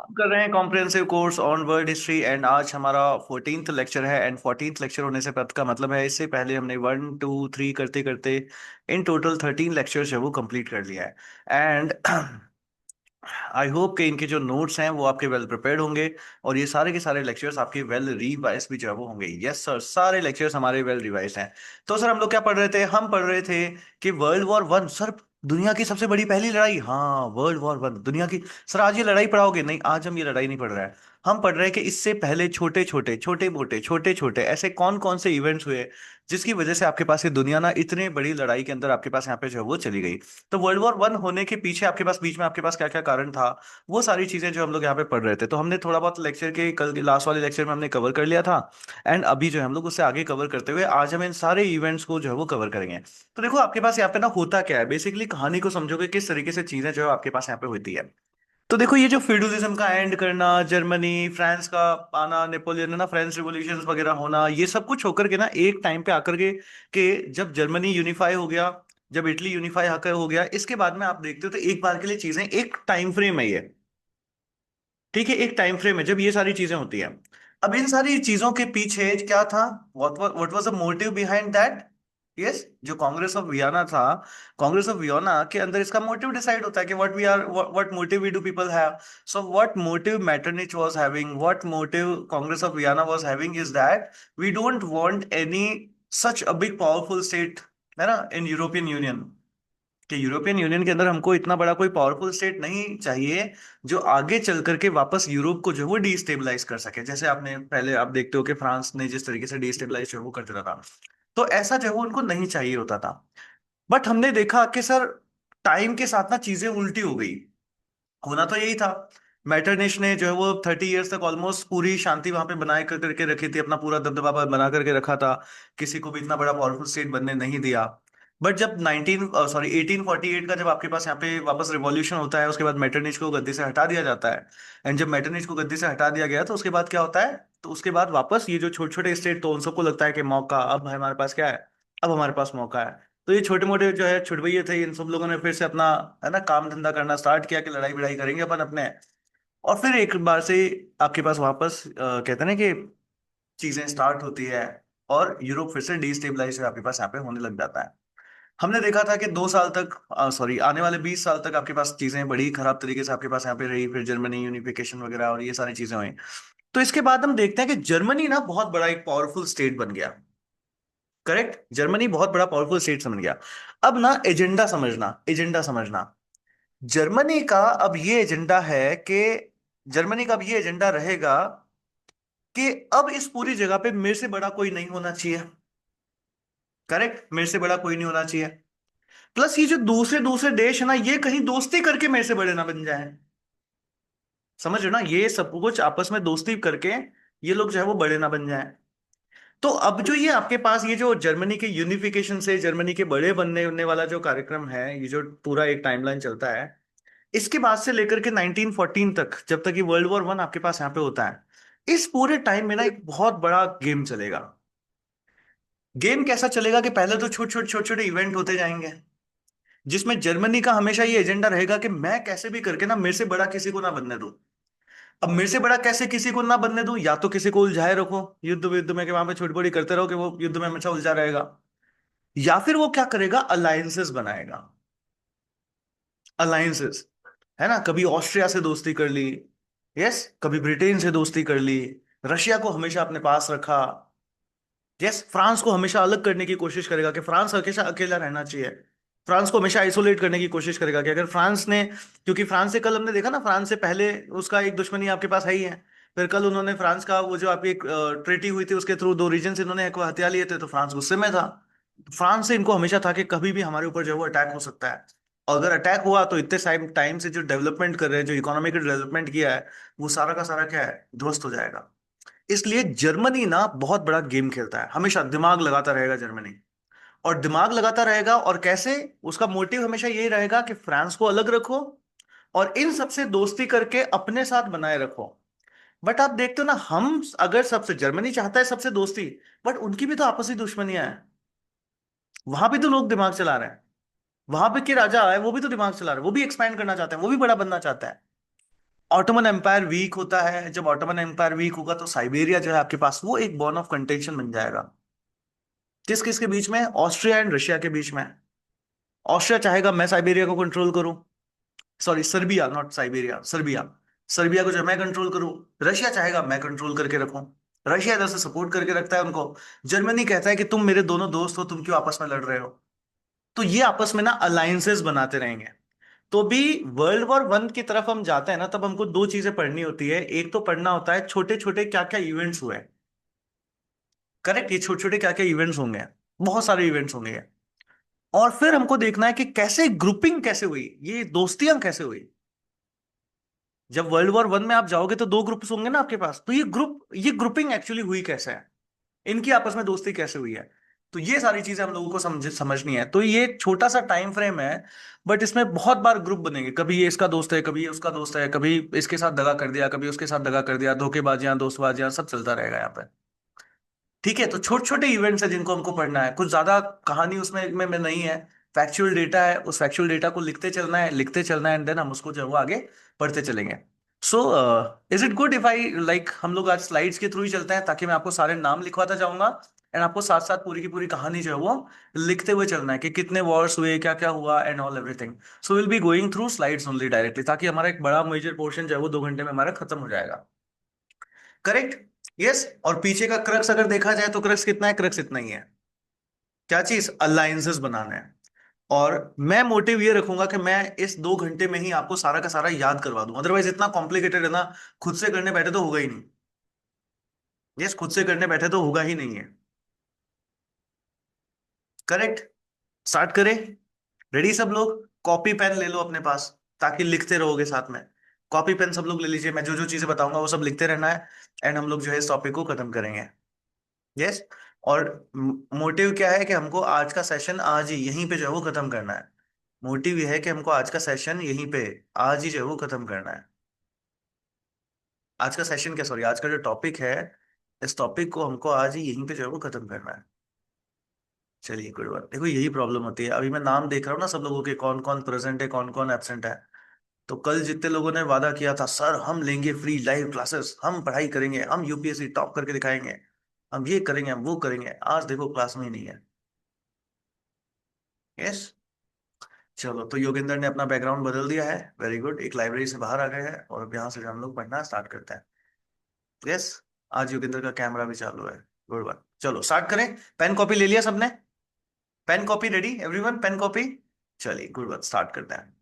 हम कर रहे हैं comprehensive course on world history and आज हमारा 14th लेक्चर है। एंड 14th लेक्चर होने से पद का मतलब है इससे पहले हमने 1 2 3 करते करते इन टोटल 13 लेक्चर्स है वो कंप्लीट कर लिया है। एंड आई होप कि इनके जो नोट्स हैं वो आपके वेल प्रिपेयर्ड होंगे और ये सारे के सारे लेक्चर्स आपके वेल रिवाइज भी जो है वो होंगे। यस सर, सारे लेक्चर्स हमारे वेल रिवाइज हैं। तो सर हम लोग क्या पढ़ रहे थे? हम पढ़ रहे थे कि वर्ल्ड वॉर 1 सर, दुनिया की सबसे बड़ी पहली लड़ाई। हाँ, वर्ल्ड वॉर 1 दुनिया की। सर आज ये लड़ाई पढ़ाओगे? नहीं, आज हम ये लड़ाई नहीं पढ़ रहे हैं। हम पढ़ रहे हैं कि इससे पहले छोटे छोटे छोटे मोटे छोटे छोटे ऐसे कौन कौन से इवेंट्स हुए जिसकी वजह से आपके पास ये दुनिया ना इतने बड़ी लड़ाई के अंदर आपके पास यहाँ पे जो है वो चली गई। तो वर्ल्ड वॉर 1 होने के पीछे आपके पास बीच में आपके पास क्या क्या कारण था, वो सारी चीजें जो हम लोग यहाँ पे पढ़ रहे थे। तो हमने थोड़ा बहुत लेक्चर के कल लास्ट वाले लेक्चर में हमने कवर कर लिया था। एंड अभी जो है हम लोग उससे आगे कवर करते हुए आज हम इन सारे इवेंट्स को जो है वो कवर करेंगे। तो देखो आपके पास यहाँ पे ना होता क्या है, बेसिकली कहानी को समझोगे किस तरीके से चीजें जो है आपके पास यहाँ पे होती है। तो देखो ये जो फ्यूडलिज्म का एंड करना, जर्मनी फ्रांस का आना, नेपोलियन है ना, फ्रेंच रिवॉल्यूशन वगैरह होना, ये सब कुछ होकर के ना एक टाइम पे आकर के जब जर्मनी यूनिफाई हो गया, जब इटली यूनिफाई आकर हो गया, इसके बाद में आप देखते हो तो एक बार के लिए चीजें एक टाइम फ्रेम है ये। ठीक है, एक टाइम फ्रेम है जब ये सारी चीजें होती हैं। अब इन सारी चीजों के पीछे क्या था? What was the motive behind that? Yes, जो कांग्रेस ऑफ वियना था, कांग्रेस ऑफ वियना के अंदर इसका मोटिव डिसाइड होता है कि what motive we do people have. So what motive Metternich was having, what motive Congress of Vienna was having is that we don't want any such a big powerful state, है ना, in European Union. कि European Union के अंदर हमको इतना बड़ा कोई powerful state नहीं चाहिए जो आगे चल करके वापस यूरोप को जो है वो डिस्टेबलाइज कर सके। जैसे आपने पहले आप देखते हो कि फ्रांस ने जिस तरीके से डिस्टेबलाइज जो है वो कर देता था, तो ऐसा जो है वो उनको नहीं चाहिए होता था। बट हमने देखा कि सर टाइम के साथ ना चीजें उल्टी हो गई। होना तो यही था, मैटरनिश ने जो है वो 30 ईयर्स तक ऑलमोस्ट पूरी शांति वहां पे बनाए कर करके रखी थी, अपना पूरा दबदबा बना करके रखा था, किसी को भी इतना बड़ा पावरफुल स्टेट बनने नहीं दिया। बट जब 1848 का जब आपके पास यहाँ पे वापस रिवॉल्यूशन होता है, उसके बाद मैटरनिच को गद्दी से हटा दिया जाता है। एंड जब मैटरनिच को गद्दी से हटा दिया गया तो उसके बाद क्या होता है? तो उसके बाद वापस ये जो छोटे छोटे स्टेट, तो उन सबको लगता है कि मौका अब हमारे पास क्या है, अब हमारे पास मौका है। तो ये छोटे मोटे जो है छुटभैये थे, इन सब लोगों ने फिर से अपना, है ना, काम धंधा करना स्टार्ट किया कि लड़ाई भिड़ाई करेंगे अपन अपने। और फिर एक बार से आपके पास वापस कहते हैं ना कि चीजें स्टार्ट होती है और यूरोप फिर से डिस्टेबलाइज आपके पास यहाँ पे होने लग जाता है। हमने देखा था कि 2 साल तक, सॉरी, आने वाले 20 साल तक आपके पास चीजें बड़ी खराब तरीके से आपके पास यहाँ पे रही, फिर जर्मनी यूनिफिकेशन वगैरह और ये सारी चीजें हुई। तो इसके बाद हम देखते हैं कि जर्मनी ना बहुत बड़ा एक पावरफुल स्टेट बन गया। करेक्ट, जर्मनी बहुत बड़ा पावरफुल स्टेट समझ गया। अब ना एजेंडा समझना, एजेंडा समझना। जर्मनी का अब ये एजेंडा है कि जर्मनी का अब ये एजेंडा रहेगा कि अब इस पूरी जगह पे मेरे से बड़ा कोई नहीं होना चाहिए। करेक्ट, मेरे से बड़ा कोई नहीं होना चाहिए। प्लस ये जो दूसरे दूसरे देश है ना, ये कहीं दोस्ती करके मेरे से बड़े ना बन जाए। समझ रहे हो ना, ये सब कुछ आपस में दोस्ती करके ये लोग जो है वो बड़े ना बन जाए। तो अब जो ये आपके पास ये जो जर्मनी के यूनिफिकेशन से जर्मनी के बड़े बनने होने वाला जो कार्यक्रम है, ये जो पूरा एक टाइमलाइन चलता है, इसके बाद से लेकर के 1914 तक, जब तक ये वर्ल्ड वॉर 1 आपके पास यहाँ पे होता है, इस पूरे टाइम में ना एक बहुत बड़ा गेम चलेगा। गेम कैसा चलेगा कि पहले तो छोटे छोटे इवेंट होते जाएंगे, जिसमें जर्मनी का हमेशा ये एजेंडा रहेगा कि मैं कैसे भी करके ना मेरे से बड़ा किसी को ना बनने दूं। अब मेरे से बड़ा कैसे किसी को ना बनने दूं? या तो किसी को उलझाए रखो युद्ध युद्ध में, कि वहां पे छोटी बड़ी करते रहो कि वो युद्ध में हमेशा उलझा रहेगा। या फिर वो क्या करेगा, अलायंसेस बनाएगा। अलायंसेस, है ना, कभी ऑस्ट्रिया से दोस्ती कर ली, यस, कभी ब्रिटेन से दोस्ती कर ली, रशिया को हमेशा अपने पास रखा, यस, फ्रांस को हमेशा अलग करने की कोशिश करेगा कि फ्रांस हमेशा अकेला रहना चाहिए। फ्रांस को हमेशा आइसोलेट करने की कोशिश करेगा कि अगर फ्रांस ने, क्योंकि फ्रांस से कल हमने देखा ना, फ्रांस से पहले उसका एक दुश्मनी आपके पास है ही है। फिर कल उन्होंने फ्रांस का वो जो आपकी एक ट्रीटी हुई थी उसके थ्रू 2 रीजन इन्होंने एक हथिया लिए थे, तो फ्रांस गुस्से में था। फ्रांस से इनको हमेशा था कि कभी भी हमारे ऊपर जो है वो अटैक हो सकता है। और अगर अटैक हुआ तो इतने टाइम से जो डेवलपमेंट कर रहे हैं, जो इकोनॉमिक डेवलपमेंट किया है, वो सारा का सारा क्या है, ध्वस्त हो जाएगा। इसलिए जर्मनी ना बहुत बड़ा गेम खेलता है, हमेशा दिमाग लगाता रहेगा जर्मनी। और दिमाग लगाता रहेगा, और कैसे? उसका मोटिव हमेशा यही रहेगा कि फ्रांस को अलग रखो और इन सबसे दोस्ती करके अपने साथ बनाए रखो। बट आप देखते हो ना, हम अगर सबसे, जर्मनी चाहता है सबसे दोस्ती, बट उनकी भी तो आपसी दुश्मनियां हैं। वहां भी तो लोग दिमाग चला रहे हैं, वहां पे के राजा है वो भी तो दिमाग चला रहे हैं, वो भी एक्सपैंड करना चाहते हैं, वो भी बड़ा बनना चाहता है। ऑटोमन एम्पायर वीक होता है, जब ऑटोमन एम्पायर वीक होगा तो साइबेरिया जो है आपके पास वो एक बॉर्न ऑफ कंटेंशन बन जाएगा। किस किस के बीच में? ऑस्ट्रिया एंड रशिया के बीच में। ऑस्ट्रिया चाहेगा मैं साइबेरिया को कंट्रोल करूं, sorry Serbia, not Siberia, Serbia. Serbia को जो मैं कंट्रोल करूं, रशिया चाहेगा मैं कंट्रोल करके रखूं। रशिया इधर से सपोर्ट करके रखता है उनको। जर्मनी कहता है कि तुम मेरे दोनों दोस्त हो, तुम क्यों आपस में लड़ रहे हो। तो ये आपस में ना अलायंसेस बनाते रहेंगे। तो भी वर्ल्ड वॉर वन की तरफ हम जाते हैं ना, तब हमको दो चीजें पढ़नी होती है। एक तो पढ़ना होता है छोटे छोटे क्या क्या इवेंट्स हुए। करेक्ट, ये छोटे छोटे क्या क्या इवेंट्स होंगे, बहुत सारे इवेंट्स होंगे। और फिर हमको देखना है कि कैसे ग्रुपिंग कैसे हुई, ये दोस्तियां कैसे हुई। जब वर्ल्ड वॉर वन में आप जाओगे तो दो ग्रुप्स होंगे ना आपके पास, तो ये ग्रुपिंग एक्चुअली हुई कैसे है, इनकी आपस में दोस्ती कैसे हुई है। तो ये सारी चीजें हम लोगों को समझनी है। तो ये छोटा सा टाइम फ्रेम है, बट इसमें बहुत बार ग्रुप बनेंगे। कभी ये इसका दोस्त है, कभी ये उसका दोस्त है, कभी इसके साथ दगा कर दिया, कभी उसके साथ दगा कर दिया, धोखेबाजियां दोस्तबाजियां सब चलता रहेगा यहाँ पे। ठीक है, तो छोटे छोटे इवेंट्स है जिनको हमको पढ़ना है, कुछ ज्यादा कहानी उसमें में नहीं है। फैक्चुअल डेटा है, उस फैक्चुअल डेटा को लिखते चलना है, लिखते चलना है, एंड देन हम उसको जो है वो आगे पढ़ते चलेंगे। So is it good if I like हम लोग आज स्लाइड्स के थ्रू ही चलते हैं, ताकि मैं आपको सारे नाम लिखवाता जाऊंगा, एंड आपको साथ साथ पूरी की पूरी कहानी जो है वो लिखते हुए चलना है कि कितने वॉर्स हुए, क्या क्या हुआ, and all everything. So will be going through slides only directly, ताकि हमारा एक बड़ा मेजर पोर्शन जो है वो 2 घंटे में हमारा खत्म हो जाएगा। करेक्ट। यस। और पीछे का क्रक्स अगर देखा जाए तो क्रक्स कितना है? क्रक्स इतना ही है। क्या चीज? अलायंसेस बनाना है। और मैं मोटिव ये रखूंगा कि मैं इस 2 घंटे में ही आपको सारा का सारा याद करवा दूं, अदरवाइज इतना कॉम्प्लिकेटेड है ना, खुद से करने बैठे तो होगा ही नहीं। यस, खुद से करने बैठे तो होगा ही नहीं है। करेक्ट। स्टार्ट करें। रेडी सब लोग? कॉपी पेन ले लो अपने पास, ताकि लिखते रहोगे साथ में। कॉपी पेन सब लोग ले लीजिए, मैं जो जो चीजें बताऊंगा वो सब लिखते रहना है, एंड हम लोग जो है इस टॉपिक को खत्म करेंगे। यस। और मोटिव क्या है कि हमको आज का सेशन आज ही यहीं पे जो है वो खत्म करना है। मोटिव ये है कि हमको आज का सेशन यहीं पे आज ही जो है वो खत्म करना है। आज का सेशन क्या, सॉरी, आज का जो टॉपिक है, इस टॉपिक को हमको आज ही यहीं पे जो है वो खत्म करना है। चलिए गुड बात। देखो यही प्रॉब्लम होती है, अभी मैं नाम देख रहा हूँ ना सब लोगों के, कौन कौन प्रेजेंट है कौन कौन एब्सेंट है। तो कल जितने लोगों ने वादा किया था, सर हम लेंगे फ्री लाइव क्लासेस, हम पढ़ाई करेंगे, हम यूपीएससी टॉप करके दिखाएंगे, हम ये करेंगे, हम वो करेंगे, आज देखो क्लास में ही नहीं है। यस। चलो, तो योगेंद्र ने अपना बैकग्राउंड बदल दिया है, वेरी गुड, एक लाइब्रेरी से बाहर आ गए हैं, और अब यहाँ से हम लोग पढ़ना स्टार्ट करते हैं। यस। आज योगेंद्र का कैमरा भी चालू है। गुड बात, चलो स्टार्ट करें। पेन कॉपी ले लिया सबने? Pen copy ready everyone? Pen copy. चलिए गुड बात, स्टार्ट करते हैं।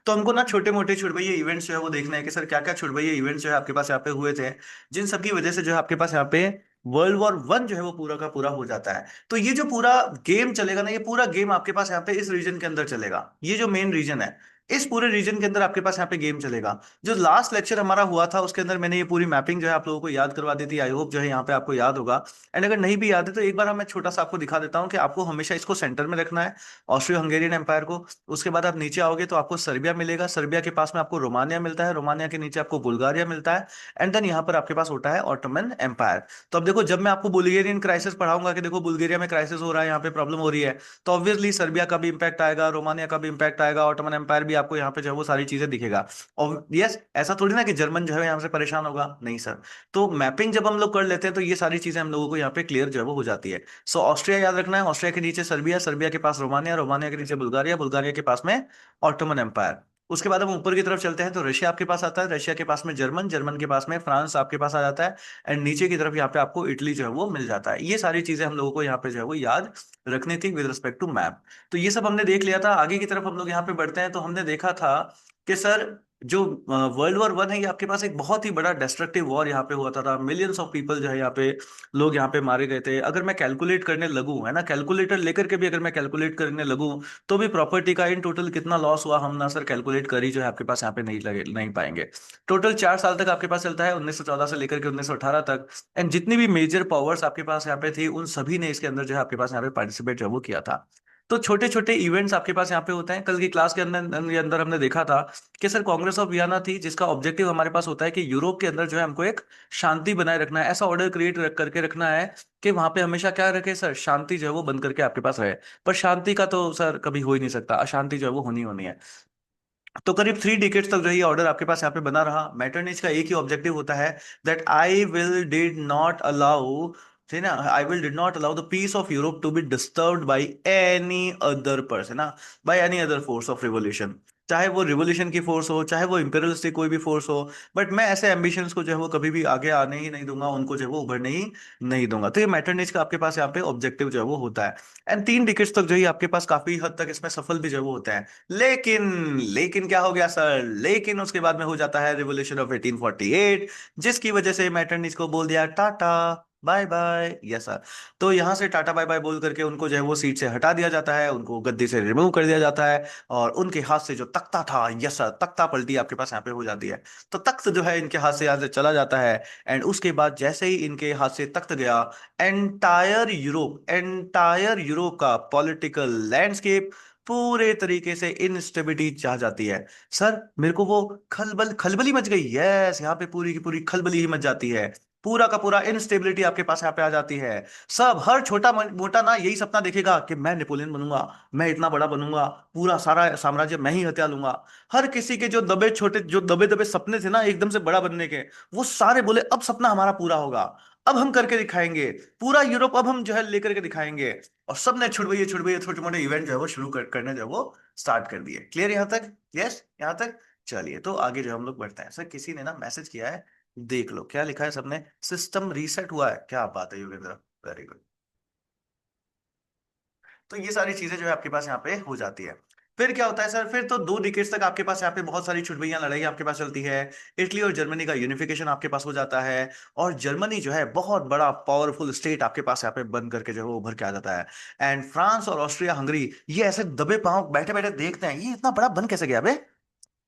तो हमको ना छोटे मोटे छुड़भैया इवेंट्स जो है वो देखना है कि सर क्या क्या छुड़भैया इवेंट्स जो है आपके पास यहाँ पे हुए थे, जिन सब की वजह से जो है आपके पास यहाँ पे वर्ल्ड वॉर वन जो है वो पूरा का पूरा हो जाता है। तो ये जो पूरा गेम चलेगा ना, ये पूरा गेम आपके पास यहाँ पे इस रीजन के अंदर चलेगा, ये जो मेन रीजन है, इस पूरे रीजन के अंदर आपके पास यहाँ पे गेम चलेगा। जो लास्ट लेक्चर हमारा हुआ था उसके अंदर मैंने ये पूरी मैपिंग जो है आप लोगों को याद करवा दी थी, आई होप जो है यहाँ पे आपको याद होगा। एंड अगर नहीं भी याद है तो एक बार मैं छोटा सा आपको दिखा देता हूँ कि आपको हमेशा इसको सेंटर में रखना है, ऑस्ट्रियो हंगेरियन एम्पायर को। उसके बाद आप नीचे आओगे तो आपको सर्बिया मिलेगा, सर्बिया के पास में आपको रोमानिया मिलता है, रोमानिया के नीचे आपको बुल्गारिया मिलता है, एंड देन यहाँ पर आपके पास होता है ऑटोमन एम्पायर। तो अब देखो, जब मैं आपको बुल्गेरियन क्राइसिस पढ़ाऊंगा कि देखो बुल्गारिया में क्राइसिस हो रहा है, यहाँ पे प्रॉब्लम हो रही है, तो ऑब्वियसली सर्बिया का भी इंपैक्ट आएगा, रोमानिया का भी इंपैक्ट आएगा, ऑटोमन एम्पायर भी आपको यहाँ पे जो है वो सारी चीजें दिखेगा। और यस, ऐसा थोड़ी ना कि जर्मन जो है यहाँ से परेशान होगा, नहीं सर। तो मैपिंग जब हम लोग कर लेते हैं तो ये सारी चीजें हम लोगों को यहाँ पे क्लियर जो है वो हो जाती है। सो ऑस्ट्रिया याद रखना है, ऑस्ट्रिया के नीचे सर्बिया, सर्बिया के पास रोमानिया, रोमानिया के नीचे बुल्गारिया, बुल्गारिया के पास में ऑटोमन एम्पायर। उसके बाद हम ऊपर की तरफ चलते हैं तो रशिया आपके पास आता है, रशिया के पास में जर्मन, जर्मन के पास में फ्रांस आपके पास आ जाता है, एंड नीचे की तरफ यहाँ पे आपको इटली जो है वो मिल जाता है। ये सारी चीजें हम लोगों को यहाँ पे जो है वो याद रखनी थी विद रिस्पेक्ट टू मैप। तो ये सब हमने देख लिया था। आगे की तरफ हम लोग यहाँ पे बढ़ते हैं तो हमने देखा था कि सर जो वर्ल्ड वॉर वन है, ये आपके पास एक बहुत ही बड़ा डिस्ट्रक्टिव वॉर यहाँ पे हुआ था, मिलियंस ऑफ पीपल जो है यहाँ पे लोग यहाँ पे मारे गए थे। अगर मैं कैलकुलेट करने लगूं, है ना, कैलकुलेटर लेकर के भी अगर मैं कैलकुलेट करने लगूं, तो भी प्रॉपर्टी का इन टोटल कितना लॉस हुआ हम ना सर कैलकुलेट कर ही जो है आपके पास यहाँ पे नहीं लगे नहीं पाएंगे। टोटल 4 साल तक आपके पास चलता है, 1914 से लेकर के 1918 तक, एंड जितनी भी मेजर पावर्स आपके पास यहाँ पे थी उन सभी ने इसके अंदर जो है आपके पास यहाँ पे पार्टिसिपेट जो है वो किया था। तो छोटे छोटे इवेंट्स आपके पास यहाँ पे होते हैं। कल की क्लास के अंदर हमने देखा था कि सर कांग्रेस ऑफ वियना थी, जिसका ऑब्जेक्टिव हमारे पास होता है कि यूरोप के अंदर जो है हमको एक शांति बनाए रखना है, ऐसा ऑर्डर क्रिएट करके रखना है कि वहां पे हमेशा क्या रखे सर, शांति जो है वो बंद करके आपके पास रहे। पर शांति का तो सर कभी हो ही नहीं सकता, अशांति जो है वो होनी होनी है। तो करीब 3 डिकेट्स तक जो है ये ऑर्डर आपके पास यहाँ पे बना रहा। मेटरनिच का एक ही ऑब्जेक्टिव होता है, that I will did not allow, थे ना, I will did not allow the peace of Europe to be disturbed by any other person, ना, by any other force of revolution. चाहे वो रिवोल्यूशन की फोर्स हो, चाहे वो इंपीरियलिस्टिक कोई भी फोर्स हो, बट मैं ऐसे एम्बिशंस को जो है वो कभी भी आगे आने ही नहीं दूंगा, उनको जो है वो उभरने ही नहीं दूंगा। तो ये मेटरनिच का आपके पास यहाँ पे ऑब्जेक्टिव जो है वो होता है। एंड 3 डिकेट्स तक जो है आपके पास काफी हद तक इसमें सफल भी जो है वो होता है। लेकिन लेकिन क्या हो गया सर, लेकिन उसके बाद में हो जाता है रिवोल्यूशन ऑफ 1848, जिसकी वजह से मैटरनिच को बोल दिया tata bye bye. Yes sir. तो यहां से टाटा बाय बाय बोल करके उनको जो है वो सीट से हटा दिया जाता है, उनको गद्दी से रिमूव कर दिया जाता है, और उनके हाथ से जो तख्ता था, यस सर, तख्ता पलटी आपके पास यहाँ पे हो जाती है। तो तख्त जो है इनके हाथ से यहाँ से चला जाता है। एंड उसके बाद जैसे ही इनके हाथ से तख्त गया, एंटायर यूरोप का पॉलिटिकल लैंडस्केप पूरे तरीके से इंस्टेबिलिटी चाह जाती है। सर मेरे को वो खलबली मच गई, यस, यहाँ पे पूरी की पूरी खलबली ही मच जाती है। पूरा का पूरा इंस्टेबिलिटी आपके पास यहाँ पे आ जाती है। सब हर छोटा मोटा ना यही सपना देखेगा कि मैं नेपोलियन बनूंगा, मैं इतना बड़ा बनूंगा, पूरा सारा साम्राज्य मैं ही हत्या लूंगा। हर किसी के जो दबे दबे सपने थे ना एकदम से बड़ा बनने के, वो सारे बोले अब सपना हमारा पूरा होगा, अब हम करके दिखाएंगे, पूरा यूरोप अब हम जो है लेकर के दिखाएंगे। और सबने छुड़वाइए छोटे मोटे इवेंट जो है वो करने जो है वो स्टार्ट कर दिए। क्लियर यहाँ तक? यस यहाँ तक। चलिए तो आगे जो हम लोग बढ़ते हैं। सर किसी ने ना मैसेज किया है, देख लो क्या लिखा है सबने, सिस्टम रीसेट हुआ है, क्या बात है योगेंद्र, वेरी गुड। तो ये सारी चीजें जो है आपके पास यहाँ पे हो जाती है। फिर क्या होता है सर, फिर तो 2 डिकेट्स तक आपके पास यहाँ पे बहुत सारी छुटभैया लड़ाई आपके पास चलती है। इटली और जर्मनी का यूनिफिकेशन आपके पास हो जाता है, और जर्मनी जो है बहुत बड़ा पावरफुल स्टेट आपके पास यहाँ पे बन करके जो है वो उभर के आ जाता है। एंड फ्रांस और ऑस्ट्रिया हंगरी ये ऐसे दबे पांव बैठे बैठे देखते हैं, ये इतना बड़ा बन कैसे गया बे,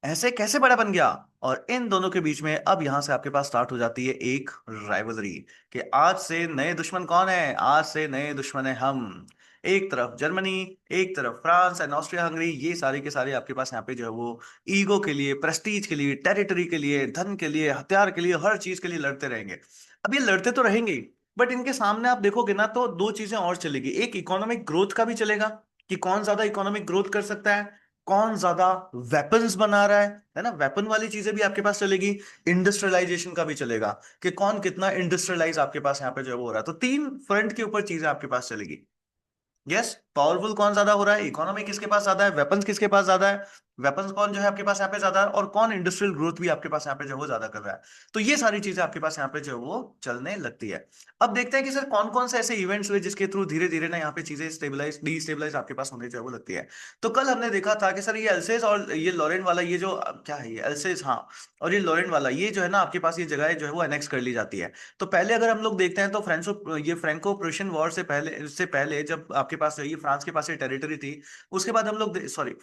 ऐसे कैसे बड़ा बन गया। और इन दोनों के बीच में अब यहां से आपके पास स्टार्ट हो जाती है एक राइवलरी, कि आज से नए दुश्मन कौन है, आज से नए दुश्मन है हम। एक तरफ जर्मनी, एक तरफ फ्रांस एंड ऑस्ट्रिया हंगरी, ये सारे के सारे आपके पास यहाँ पे जो है वो ईगो के लिए, प्रेस्टीज के लिए, टेरिटरी के लिए, धन के लिए, हथियार के लिए, हर चीज के लिए लड़ते रहेंगे। अब ये लड़ते तो रहेंगे ही, बट इनके सामने आप देखोगे ना तो दो चीजें और चलेगी। एक इकोनॉमिक ग्रोथ का भी चलेगा, कि कौन ज्यादा इकोनॉमिक ग्रोथ कर सकता है, कौन ज्यादा वेपन्स बना रहा है ना, वेपन वाली चीजें भी आपके पास चलेगी। इंडस्ट्रियलाइजेशन का भी चलेगा, कि कौन कितना इंडस्ट्रियलाइज आपके पास यहाँ पे जो है वो हो रहा है। तो 3 फ्रंट के ऊपर चीजें आपके पास चलेगी। यस, पावरफुल कौन ज्यादा हो रहा है, इकोनॉमी किसके पास ज्यादा है, वेपन्स किसके पास ज्यादा है, वेपन्स कौन जो है आपके पास यहाँ पे ज्यादा है, और कौन इंडस्ट्रियल ग्रोथ भी आपके पास यहाँ पे जो है वो ज्यादा कर रहा है। तो ये सारी चीजें आपके पास यहाँ पे जो है वो चलने लगती है। अब देखते हैं कि सर कौन कौन से ऐसे इवेंट्स हुए जिसके थ्रू धीरे धीरे ना यहाँ पे चीजें स्टेबलाइज डीस्टेबलाइज आपके पास होने जो है वो लगती है। तो कल हमने देखा था कि सर ये एल्सेस और ये लॉरेन वाला, ये जो क्या है, ये एल्सेस, हाँ, और ये लॉरेन वाला, ये जो है ना आपके पास ये जगह जो है वो एनेक्स कर ली जाती है। तो पहले अगर हम लोग देखते हैं तो फ्रेंको प्रुशियन वॉर से पहले जब आपके पास ये फ्रांस के पास ये टेरिटरी थी, उसके बाद हम लोग सॉरी,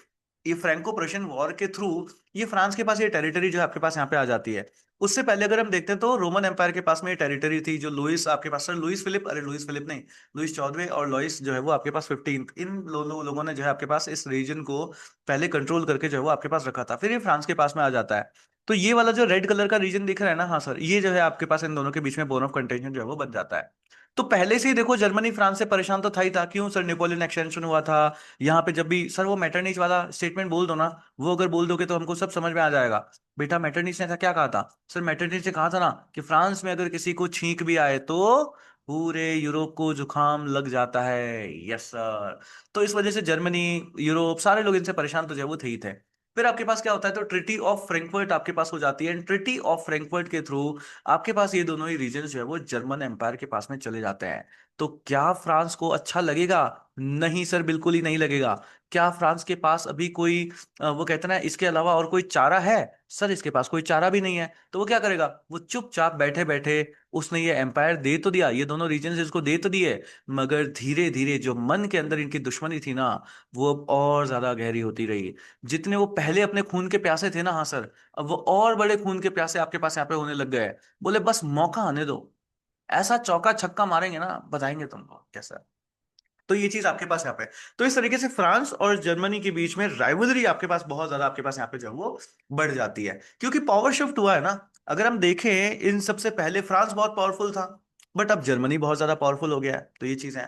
ये फ्रेंको प्रुशियन वॉर के थ्रू ये फ्रांस के पास ये टेरिटरी जो है आपके पास यहाँ पे आ जाती है। उससे पहले अगर हम देखते हैं तो रोमन एम्पायर के पास में ये टेरिटरी थी, जो लुइस आपके पास, सर लुइस फिलिप, अरे लुइस फिलिप नहीं, लुइस 14वें और लुइस जो है वो आपके पास 15th, इन लोगों ने जो है आपके पास इस रीजन को पहले कंट्रोल करके जो है वो आपके पास रखा था। फिर ये फ्रांस के पास में आ जाता है। तो ये वाला जो रेड कलर का रीजन दिख रहा है ना, हाँ सर, ये जो है आपके पास इन दोनों के बीच में बोन ऑफ कंटेंशन जो है वो बन जाता है। तो पहले से ही देखो जर्मनी फ्रांस से परेशान तो था ही था, क्यों सर, नेपोलियन एक्सटेंशन हुआ था। यहाँ पे जब भी सर वो मेटरनिच वाला स्टेटमेंट बोल दो ना, वो अगर बोल दोगे तो हमको सब समझ में आ जाएगा। बेटा मेटरनिच ने ऐसा क्या कहा था, सर मेटरनिच ने कहा था ना कि फ्रांस में अगर किसी को छींक भी आए तो पूरे यूरोप को जुकाम लग जाता है। Yes sir. तो इस वजह से जर्मनी, यूरोप, सारे लोग इनसे परेशान तो जो है वो थे ही थे। फिर आपके पास क्या होता है, तो ट्रिटी ऑफ फ्रैंकफर्ट आपके पास हो जाती है। ट्रिटी ऑफ फ्रैंकफर्ट के थ्रू आपके पास ये दोनों ही रीजन जो है वो जर्मन एम्पायर के पास में चले जाते हैं। तो क्या फ्रांस को अच्छा लगेगा? नहीं सर, बिल्कुल ही नहीं लगेगा। क्या फ्रांस के पास अभी कोई वो कहते हैं ना इसके अलावा और कोई चारा है? सर इसके पास कोई चारा भी नहीं है। तो वो क्या करेगा, वो चुपचाप बैठे बैठे, उसने ये एम्पायर दे तो दिया, ये दोनों रीजन इसको दे तो दिए, मगर धीरे धीरे जो मन के अंदर इनकी दुश्मनी थी ना, वो अब और ज्यादा गहरी होती रही। जितने वो पहले अपने खून के प्यासे थे ना, हाँ सर, अब वो और बड़े खून के प्यासे आपके पास यहाँ पे होने लग गए। बोले बस मौका आने दो, ऐसा चौका छक्का मारेंगे ना, बताएंगे तुमको कैसा। तो ये चीज आपके पास यहाँ पे, तो इस तरीके से फ्रांस और जर्मनी के बीच में राइवलरी आपके पास बहुत ज्यादा आपके पास यहाँ पे जो है वो बढ़ जाती है, क्योंकि पावर शिफ्ट हुआ है ना। अगर हम देखें इन सबसे पहले फ्रांस बहुत पावरफुल था, बट अब जर्मनी बहुत ज्यादा पावरफुल हो गया है। तो ये चीज है।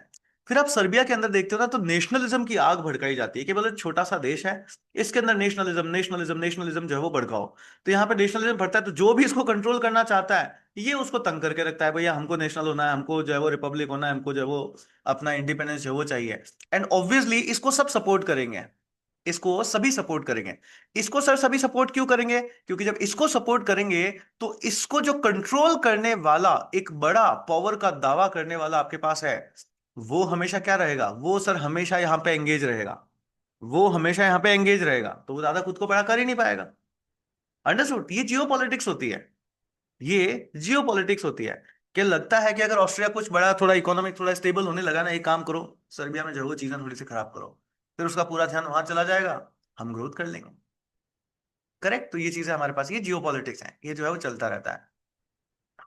फिर आप सर्बिया के अंदर देखते हो ना, तो नेशनलिज्म की आग भड़काई जाती है कि मतलब छोटा सा देश है, इसके अंदर नेशनलिज्म नेशनलिज्म नेशनलिज्म जो है वो भड़काओ। तो यहाँ पे नेशनलिज्म बढ़ता है, तो जो भी इसको कंट्रोल करना चाहता है ये उसको तंग करके रखता है, भैया हमको नेशनल होना है, हमको जो है वो रिपब्लिक होना है, हमको जो है वो अपना इंडिपेंडेंस जो है वो चाहिए। एंड ऑब्वियसली इसको सब सपोर्ट करेंगे, इसको सभी सपोर्ट करेंगे। इसको सर सभी सपोर्ट क्यों करेंगे? क्योंकि जब इसको सपोर्ट करेंगे तो इसको जो कंट्रोल करने वाला एक बड़ा पावर का दावा करने वाला आपके पास है, वो हमेशा क्या रहेगा? वो सर हमेशा यहां पे एंगेज रहेगा, वो हमेशा यहां पे एंगेज रहेगा, तो वो ज्यादा खुद को बड़ा कर ही नहीं पाएगा। अंडरस्टूड? ये जियो पॉलिटिक्स होती है, ये जियो पॉलिटिक्स होती है। क्या लगता है कि अगर ऑस्ट्रिया कुछ बड़ा थोड़ा इकोनॉमिक थोड़ा स्टेबल होने लगा ना, एक काम करो, सर्बिया में जो है वो चीजें थोड़ी सी खराब करो, फिर उसका पूरा ध्यान वहां चला जाएगा, हम ग्रोथ कर लेंगे। करेक्ट? तो ये चीजें हमारे पास, ये जियो पॉलिटिक्स है, ये जो है वो चलता रहता है।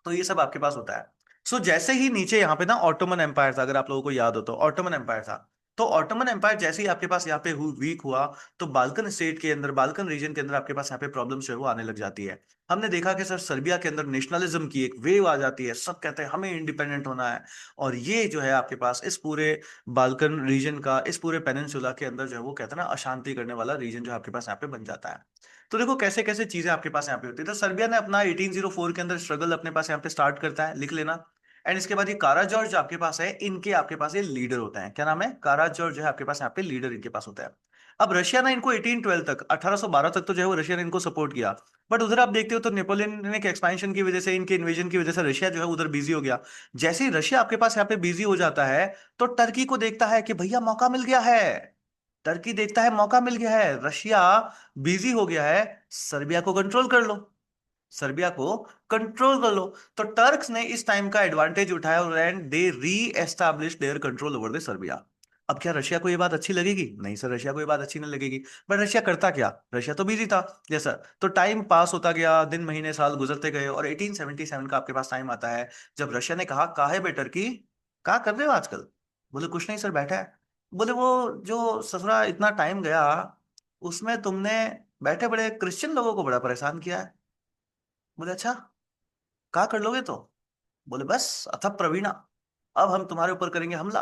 तो ये सब आपके पास होता है। सो जैसे ही नीचे यहाँ पे ना ऑटोमन एम्पायर था, अगर आप लोगों को याद हो तो ऑटोमन एम्पायर था। तो ऑटोमन एम्पायर जैसे ही आपके पास यहाँ पे वीक हुआ, तो बाल्कन स्टेट के अंदर, बाल्कन रीजन के अंदर आपके पास यहाँ पे प्रॉब्लम जो है वो आने लग जाती है। हमने देखा कि सर सर्बिया के अंदर नेशनलिज्म की एक वेव आ जाती है, सब कहते हैं हमें इंडिपेंडेंट होना है। और ये जो है आपके पास इस पूरे बाल्कन रीजन का, इस पूरे पेनिनसुला के अंदर जो है वो कहते हैं ना अशांति करने वाला रीजन जो आपके पास यहाँ पे बन जाता है। तो देखो कैसे कैसे चीजें आपके पास यहाँ पे होती है। तो सर्बिया ने अपना 1804 के अंदर स्ट्रगल अपने पास यहाँ पे स्टार्ट करता है, लिख लेना। एंड इसके बाद ये कारा जॉर्ज आपके पास है, इनके आपके पास ये लीडर होते हैं, क्या नाम है? कारा जॉर्ज जो है आपके पास यहाँ पे लीडर इनके पास होता है। अब रशिया ने इनको 1812 तक, 1812 तक तो जो है वो रशिया ने इनको सपोर्ट किया। बट उधर आप देखते हो तो नेपोलियन के एक्सपेंशन की वजह से, इनके इन्वेजन की वजह से रशिया जो है उधर बिजी हो गया। जैसे ही रशिया आपके पास यहाँ पे बिजी हो जाता है, तो टर्की को देखता है कि भैया मौका मिल गया है। टर्की देखता है मौका मिल गया है, रशिया बिजी हो गया है, सर्बिया को कंट्रोल कर लो, सर्बिया को कंट्रोल कर लो। तो टर्क्स ने इस टाइम का एडवांटेज उठाया और एंड दे री establish their control over the Serbia. अब क्या रशिया को ये बात अच्छी लगेगी? नहीं सर, रशिया को ये बात अच्छी नहीं लगेगी। बट रशिया करता क्या? रशिया तो बिजी था जैसा। तो टाइम पास होता गया, दिन महीने साल गुजरते गए, और 1877 का आपके पास टाइम आता है जब रशिया ने कहा, कहा है बे टर्की, क्या कर रहे हो आजकल? बोले कुछ नहीं सर, बैठा है। बोले वो जो ससुरा इतना टाइम गया, उसमें तुमने बैठे बड़े क्रिश्चियन लोगों को बड़ा परेशान किया है। बोले अच्छा, क्या कर लोगे? तो बोले बस अथ प्रवीणा, अब हम तुम्हारे ऊपर करेंगे हमला।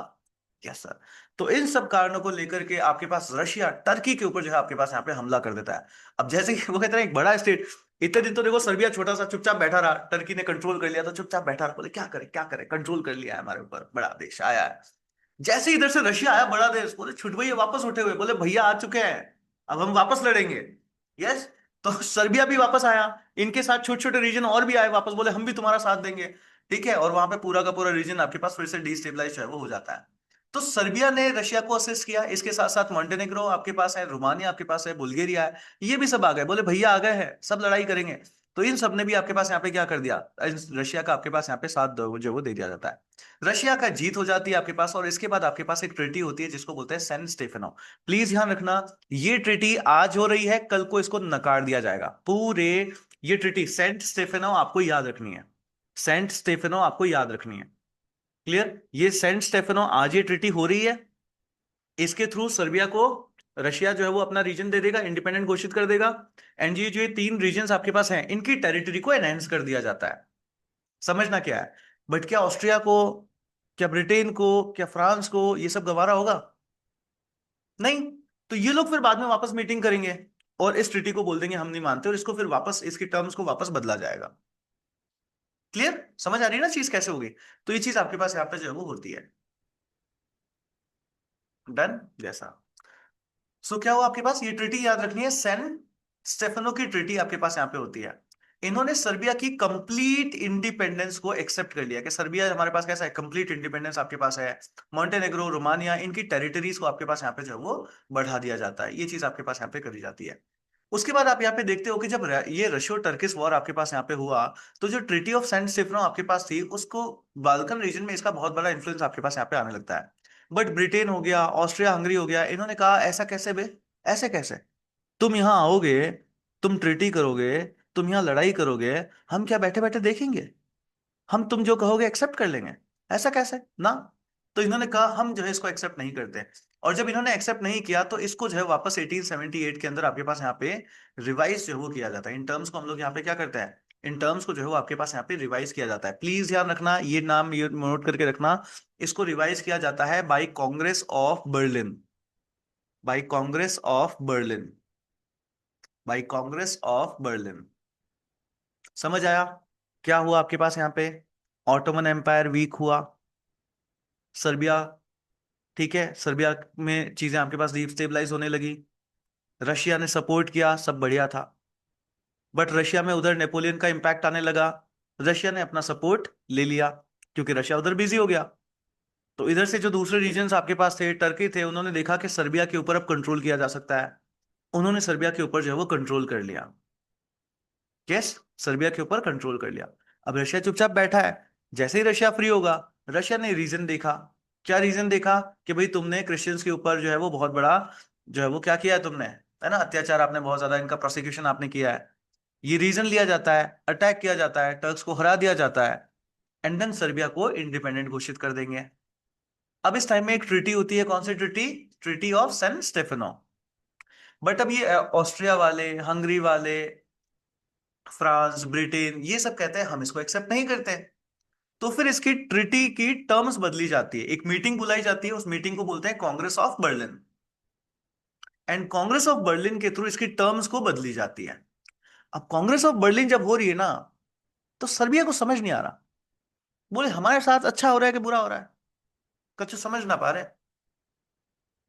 Yes sir. तो इन सब कारणों को लेकर के आपके पास रशिया टर्की के ऊपर जो है आपके पास यहाँ पे हमला कर देता है। अब जैसे कि वो कहते हैं एक बड़ा स्टेट, इतने दिन तो देखो सर्बिया छोटा सा चुपचाप बैठा रहा, टर्की ने कंट्रोल कर लिया तो चुपचाप बैठा रहा, बोले क्या करे क्या करे, कंट्रोल कर लिया है हमारे ऊपर, बड़ा देश आया है। जैसे ही इधर से रशिया आया, बड़ा देश, बोले छुट भैया वापस उठे हुए, बोले भैया आ चुके हैं, अब हम वापस लड़ेंगे। यस। तो सर्बिया भी वापस आया, इनके साथ छोटे छोटे रीजन और भी आए वापस, बोले हम भी तुम्हारा साथ देंगे। ठीक है, और वहां पे पूरा का पूरा रीजन आपके पास फिर से डिस्टेबलाइज है वो हो जाता है। तो सर्बिया ने रशिया को असिस्ट किया, इसके साथ साथ मॉन्टेनेग्रो आपके पास है, रोमानिया आपके पास है, बुल्गारिया है, ये भी सब आ गए, बोले भैया आ गए हैं, सब लड़ाई करेंगे। तो इन सब ने भी आपके पास यहाँ पे क्या कर दिया, रशिया का आपके पास यहाँ पे साथ जो वो दे दिया जाता है। रशिया का जीत हो जाती है आपके पास, और इसके बाद आपके पास एक ट्रीटी होती है जिसको बोलते हैं सेंट स्टेफेनो। प्लीज ध्यान रखना, ये ट्रीटी आज हो रही है, कल को इसको नकार दिया जाएगा पूरे। ये ट्रीटी सेंट स्टेफेनो आपको याद रखनी है, सेंट स्टेफेनो आपको याद रखनी है। क्लियर? ये सेंट स्टेफेनो आज ये ट्रीटी हो रही है, इसके थ्रू सर्बिया को रशिया जो है वो अपना रीजन दे देगा, इंडिपेंडेंट घोषित कर देगा। एंड ये जो ये तीन रीजन आपके पास हैं, इनकी टेरिटरी को एनहेंस कर दिया जाता है। समझना क्या है? बट क्या ऑस्ट्रिया को, क्या ब्रिटेन को, क्या फ्रांस को ये सब गवारा होगा? नहीं। तो ये लोग फिर बाद में वापस मीटिंग करेंगे और इस ट्रीटी को बोल देंगे हम नहीं मानते, और इसको फिर वापस, इसकी टर्म्स को वापस बदला जाएगा। क्लियर? समझ आ रही है ना चीज कैसे होगी? तो ये चीज आपके पास यहाँ पे जो है वो होती है। डन जैसा। सो क्या हुआ आपके पास, ये ट्रीटी याद रखनी है, सैन स्टेफेनो की ट्रीटी आपके पास यहाँ पे होती है। इन्होंने सर्बिया की कंप्लीट इंडिपेंडेंस को एक्सेप्ट कर लिया कि सर्बिया हमारे पास कैसा है, कंप्लीट इंडिपेंडेंस आपके पास है। मॉन्टेनेग्रो, रोमानिया, इनकी टेरिटरीज को आपके पास यहाँ पे जो है वो बढ़ा दिया जाता है, ये चीज आपके पास यहाँ पे करी जाती है। उसके बाद आप यहाँ पे देखते हो कि जब ये रशियो टर्किश वॉर आपके पास यहाँ पे हुआ, तो जो ट्रीटी ऑफ सेंट स्टेफनो आपके पास थी, उसको बाल्कन रीजन में इसका बहुत बड़ा इंफ्लुएंस आपके पास यहाँ पे आने लगता है। बट ब्रिटेन हो गया, ऑस्ट्रिया हंगरी हो गया, इन्होंने कहा ऐसा कैसे बे, ऐसे कैसे तुम यहां आओगे, तुम ट्रीटी करोगे, तुम यहां लड़ाई करोगे, हम क्या बैठे बैठे देखेंगे? हम तुम जो कहोगे एक्सेप्ट कर लेंगे? ऐसा कैसे ना। तो इन्होंने कहा हम जो है इसको एक्सेप्ट नहीं करते। और जब इन्होंने एक्सेप्ट नहीं किया, तो इसको जो है वापस 1878 के अंदर आपके पास यहाँ पे रिवाइज जो है वो किया जाता है। इन टर्म्स को हम लोग यहाँ पे क्या करते हैं, इन टर्म्स को जो है वो आपके पास यहाँ पे रिवाइज किया जाता है। प्लीज ध्यान रखना, ये नाम ये नोट करके रखना, इसको रिवाइज किया जाता है by Congress of Berlin, by Congress of Berlin, by Congress of Berlin. समझ आया? क्या हुआ आपके पास यहाँ पे? ऑटोमन एम्पायर वीक हुआ, सर्बिया, ठीक है, सर्बिया में चीजें आपके पास स्टेबलाइज होने लगी, रशिया ने सपोर्ट किया, सब बढ़िया था। बट रशिया में उधर नेपोलियन का इंपैक्ट आने लगा, रशिया ने अपना सपोर्ट ले लिया क्योंकि रशिया उधर बिजी हो गया। तो इधर से जो दूसरे रीजन्स आपके पास थे, टर्की थे, उन्होंने देखा कि सर्बिया के ऊपर अब कंट्रोल किया जा सकता है, उन्होंने सर्बिया के ऊपर जो है वो कंट्रोल कर लिया। यस, सर्बिया के ऊपर कंट्रोल कर लिया। अब रशिया चुपचाप बैठा है, जैसे ही रशिया फ्री होगा, रशिया ने रीजन देखा। क्या रीजन देखा? कि भाई तुमने क्रिश्चियंस के ऊपर जो है वो बहुत बड़ा जो है वो क्या किया है तुमने, है ना, अत्याचार आपने बहुत ज्यादा, इनका प्रोसिक्यूशन आपने किया है। ये रीजन लिया जाता है, अटैक किया जाता है, टर्क्स को हरा दिया जाता है, एंड देन सर्बिया को इंडिपेंडेंट घोषित कर देंगे। अब इस टाइम में एक ट्रीटी होती है, कौन सी treaty? Treaty of Saint Stefano. But अब ये ऑस्ट्रिया वाले, हंगरी वाले, फ्रांस, ब्रिटेन, ये सब कहते हैं हम इसको एक्सेप्ट नहीं करते। तो फिर इसकी ट्रीटी की टर्म्स बदली जाती है, एक मीटिंग बुलाई जाती है, उस मीटिंग को बोलते हैं Congress of Berlin, and Congress of Berlin के थ्रू इसकी टर्म्स को बदली जाती है। अब कांग्रेस ऑफ बर्लिन जब हो रही है ना, तो सर्बिया को समझ नहीं आ रहा, बोले हमारे साथ अच्छा हो रहा है कि बुरा हो रहा है, कुछ समझ ना पा रहे।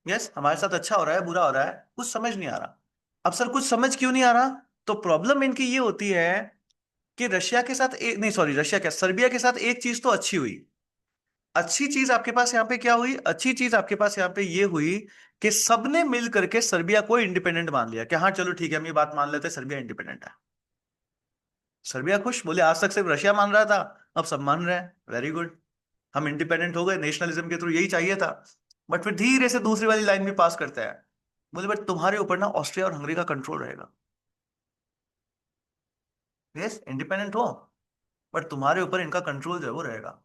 यस, हमारे साथ अच्छा हो रहा है बुरा हो रहा है, कुछ समझ नहीं आ रहा। अब सर कुछ समझ क्यों नहीं आ रहा? तो प्रॉब्लम इनकी ये होती है कि रशिया के साथ एक, नहीं सॉरी, रशिया क्या, सर्बिया के साथ एक चीज तो अच्छी हुई। अच्छी चीज आपके पास यहाँ पे क्या हुई? अच्छी चीज आपके पास यहाँ पे ये हुई कि सबने मिल करके सर्बिया को इंडिपेंडेंट मान लिया कि हाँ चलो ठीक है, हम ये बात मान लेते हैं, सर्बिया इंडिपेंडेंट है। सर्बिया खुश, बोले आज तक सिर्फ रशिया मान रहा था, अब सब मान रहे हैं, वेरी गुड, हम इंडिपेंडेंट हो गए, नेशनलिज्म के थ्रू यही चाहिए था। बट फिर धीरे से दूसरी वाली लाइन भी पास करता है, बोले बट तुम्हारे ऊपर ना ऑस्ट्रिया और हंगरी का कंट्रोल रहेगा। यस, इंडिपेंडेंट हो, बट तुम्हारे ऊपर इनका कंट्रोल जो है वो रहेगा।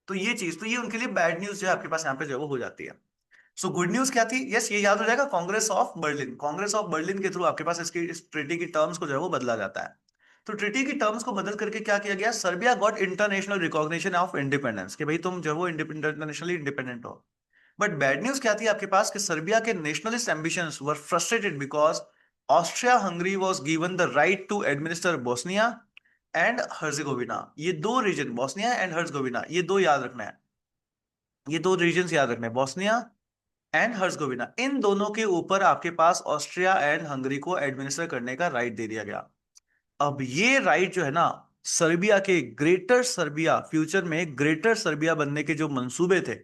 तो ये चीज, तो ये उनके लिए बैड न्यूज जो है आपके पास यहाँ पे जो है वो हो जाती है। सो गुड न्यूज क्या थी? यस, ये याद हो जाएगा, Congress of Berlin, Congress of Berlin के थ्रू आपके पास इसकी इस ट्रीटी की टर्म्स को जो है वो बदला जाता है। तो ट्रीटी की टर्म्स को बदल करके क्या किया गया? Serbia got international recognition of independence, कि भाई तुम जो है वो इंटरनेशनली इंडिपेंडेंट हो। बट बैड न्यूज क्या थी आपके पास? कि सर्बिया के nationalist ambitions were frustrated because Austria Hungary was given the right to administer Bosnia and Herzegovina. ये दो रीजन, बोस्निया एंड हर्जेगोविना, ये दो याद रखना है, ये दो रीजन याद रखने हैं, बोस्निया एंड हर्जेगोविना, इन दोनों के ऊपर आपके पास ऑस्ट्रिया एंड हंगरी को एडमिनिस्टर करने का राइट दे दिया गया। अब ये राइट जो है ना, सर्बिया के, ग्रेटर सर्बिया, फ्यूचर में ग्रेटर सर्बिया बनने के जो मंसूबे थे,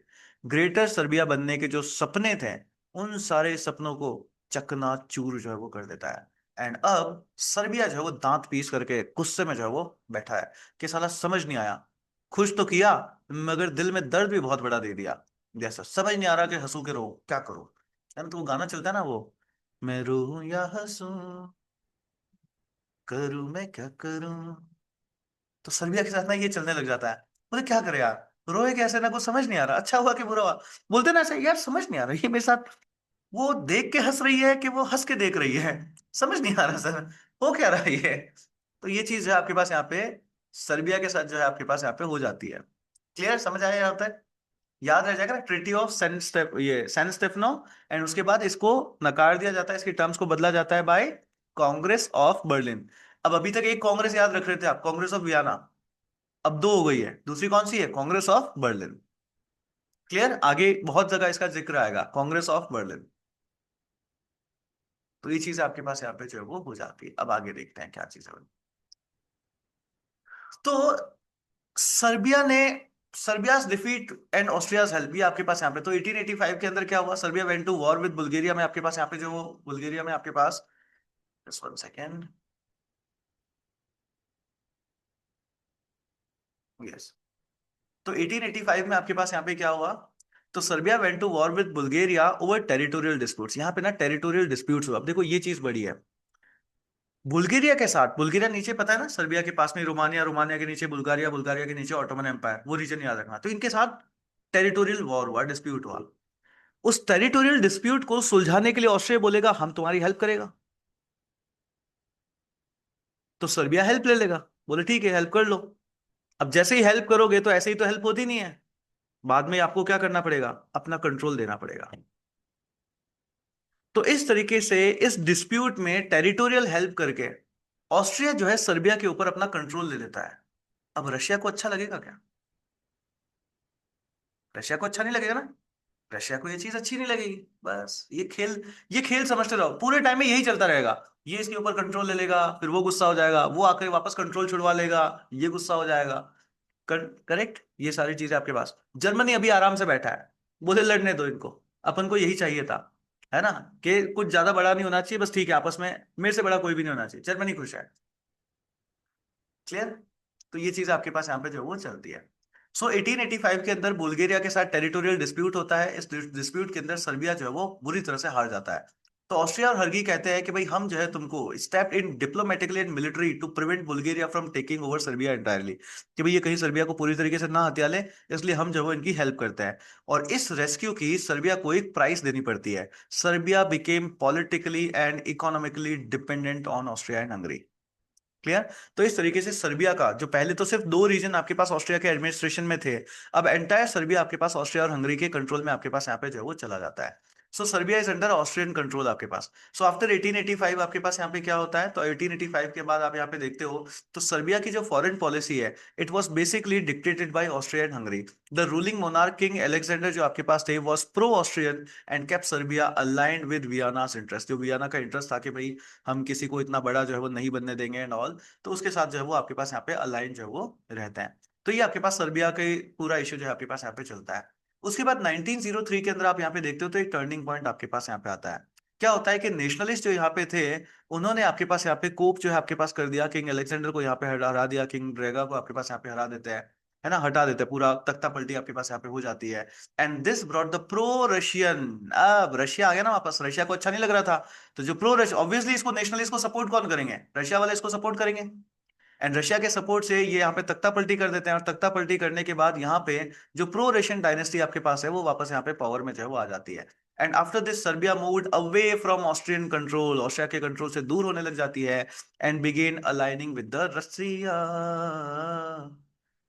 ग्रेटर सर्बिया बनने के जो सपने थे, उन सारे सपनों को चकनाचूर जो है वो कर देता है। एंड अब सर्बिया जो है वो दांत पीस करके गुस्से में जो है वो बैठा है कि साला समझ नहीं आया, खुश तो किया मगर दिल में दर्द भी बहुत बड़ा दे दिया। जैसा समझ नहीं आ रहा कि हंसू के रो, क्या करूं। यार तो वो गाना चलता है ना वो, मैं रोऊं या हंसूं, करूं मैं क्या करूं। तो सर्बिया के साथ ना ये चलने लग जाता है, बोले क्या करे यार, रोए कैसे, ना कुछ समझ नहीं आ रहा, अच्छा हुआ कि बुरा हुआ। बोलते ना ऐसे, यार समझ नहीं आ रहा ये मेरे साथ, वो देख के हंस रही है कि वो हंस के देख रही है, समझ नहीं आ रहा सर, हो क्या रहा है ये। तो ये चीज है आपके पास यहाँ पे सर्बिया के साथ जो है आपके पास यहाँ पे हो जाती है। क्लियर, समझ आया यहाँ तक? याद रह जाएगा ना, treaty of San Stefano, and उसके बाद इसको नकार दिया जाता है, इसकी टर्म्स को बदला जाता है बाय कांग्रेस ऑफ बर्लिन। अब अभी तक एक कांग्रेस याद रख रहे थे आप, कांग्रेस ऑफ वियना, अब दो हो गई है, दूसरी कौन सी है? Congress of Berlin. क्लियर, आगे बहुत जगह इसका जिक्र आएगा, कांग्रेस ऑफ बर्लिन। तो ये चीज आपके पास यहाँ पे जो है वो हो जाती है। अब आगे देखते हैं क्या चीज है। तो सर्बिया ने, सर्बियाज डिफीट एंड ऑस्ट्रियाज हेल्प भी आपके पास यहाँ पे, तो 1885 के अंदर क्या हुआ? Serbia went to war with Bulgaria में, आपके पास यहाँ पे जो बुल्गारिया में आपके पास, जस्ट वन सेकेंड, यस, तो 1885 में आपके पास यहाँ पे क्या हुआ? तो Serbia went to war with Bulgaria over territorial disputes, यहाँ पे ना टेरिटोरियल डिस्प्यूट्स हुआ। अब देखो ये चीज बड़ी है, बुल्गारिया के साथ, बुल्गारिया नीचे पता है ना सर्बिया के पास में रोमानिया, रोमानिया के नीचे बुल्गारिया, बुल्गारिया के नीचे ऑटोमन एम्पायर, वो रीजन याद रखना। तो इनके साथ टेरिटोरियल वॉर हुआ, डिस्प्यूट हुआ। उस टेरिटोरियल डिस्प्यूट को सुलझाने के लिए ऑस्ट्रिया बोलेगा हम तुम्हारी हेल्प करेगा। तो सर्बिया हेल्प ले लेगा, बोले ठीक है हेल्प कर लो। अब जैसे ही हेल्प करोगे तो ऐसे ही तो हेल्प होती नहीं है, बाद में आपको क्या करना पड़ेगा, अपना कंट्रोल देना पड़ेगा। तो इस तरीके से इस डिस्प्यूट में टेरिटोरियल हेल्प करके ऑस्ट्रिया जो है सर्बिया के ऊपर अपना कंट्रोल ले लेता है। अब रशिया को अच्छा लगेगा क्या? रशिया को अच्छा नहीं लगेगा ना। रशिया को ये चीज अच्छी नहीं लगेगी। बस ये खेल समझते रहो, पूरे टाइम में यही चलता रहेगा। ये इसके ऊपर कंट्रोल ले लेगा, फिर वो गुस्सा हो जाएगा, वो आकर वापस कंट्रोल छुड़वा लेगा, ये गुस्सा हो जाएगा। करेक्ट, ये सारी चीजें आपके पास। जर्मनी अभी आराम से बैठा है, बोले लड़ने दो इनको, अपन को यही चाहिए था, है ना, कि कुछ ज्यादा बड़ा नहीं होना चाहिए, बस ठीक है आपस में, मेरे से बड़ा कोई भी नहीं होना चाहिए, जर्मनी खुश है। क्लियर। तो ये चीज आपके पास यहाँ पे जो है वो चलती है। सो 1885 के अंदर बुल्गारिया के साथ टेरिटोरियल डिस्प्यूट होता है। इस डिस्प्यूट के अंदर सर्बिया जो है वो बुरी तरह से हार जाता है। तो ऑस्ट्रिया और हंगरी कहते हैं कि भाई हम जो है तुमको step in diplomatically and military to prevent Bulgaria from taking over Serbia entirely, कि भाई ये कहीं सर्बिया को पूरी तरीके से ना हथिया ले, इसलिए हम जो है वो इनकी हेल्प करते हैं। और इस रेस्क्यू की सर्बिया को एक प्राइस देनी पड़ती है। Serbia became politically and economically dependent on Austria and Hungary. Clear. तो इस तरीके से सर्बिया का जो पहले तो सिर्फ दो रीजन आपके पास ऑस्ट्रिया के एडमिनिस्ट्रेशन में थे, अब एंटायर सर्बिया आपके पास ऑस्ट्रिया और हंगरी के कंट्रोल में आपके पास यहाँ पे जो है वो चला जाता है। So Serbia is under Austrian control आपके पास। सो आफ्टर 1885 आपके पास यहाँ पे क्या होता है, तो 1885 के बाद आप यहाँ पे देखते हो तो सर्बिया की जो फॉरेन पॉलिसी है it was basically dictated by Austria and Hungary. The ruling monarch king Alexander जो आपके पास थे was pro Austrian and kept Serbia aligned with Vienna's interest, जो वियना का इंटरेस्ट था कि भाई हम किसी को इतना बड़ा जो है वो नहीं बनने देंगे एंड ऑल। तो उसके साथ जो है वो आपके पास यहाँ पे अलाइन जो है वो रहते हैं। तो ये आपके पास सर्बिया के पूरा इश्यू जो है आपके पास यहाँ पे चलता है। उसके बाद 1903 के अंदर आप यहाँ पे देखते हो तो एक टर्निंग पॉइंट आपके पास यहाँ पे आता है। क्या होता है कि नेशनलिस्ट जो यहाँ पे थे उन्होंने आपके पास यहाँ पे कोप जो है आपके पास कर दिया, किंग अलेक्जेंडर को यहाँ पे हरा दिया, किंग ड्रेगा को आपके पास यहाँ पे हरा देते हैं, है ना, हटा देते हैं, पूरा तख्ता पलटी आपके पास यहाँ पे हो जाती है। And this brought the pro Russian, अब रशिया आ गया ना वापस, रशिया को अच्छा नहीं लग रहा था। तो जो प्रो रशिया, ऑब्वियसली इसको नेशनलिस्ट को सपोर्ट कौन करेंगे, रशिया वाले इसको सपोर्ट करेंगे। एंड रशिया के सपोर्ट से ये यहाँ पे तख्ता पलटी कर देते हैं, और तख्ता पलटी करने के बाद यहाँ पे जो प्रो रशियन डायनेस्टी आपके पास है वो वापस यहाँ पे पावर में जो है वो आ जाती है। And after this Serbia moved away from Austrian control, Austria के कंट्रोल से दूर होने लग जाती है, and began aligning with the Russia,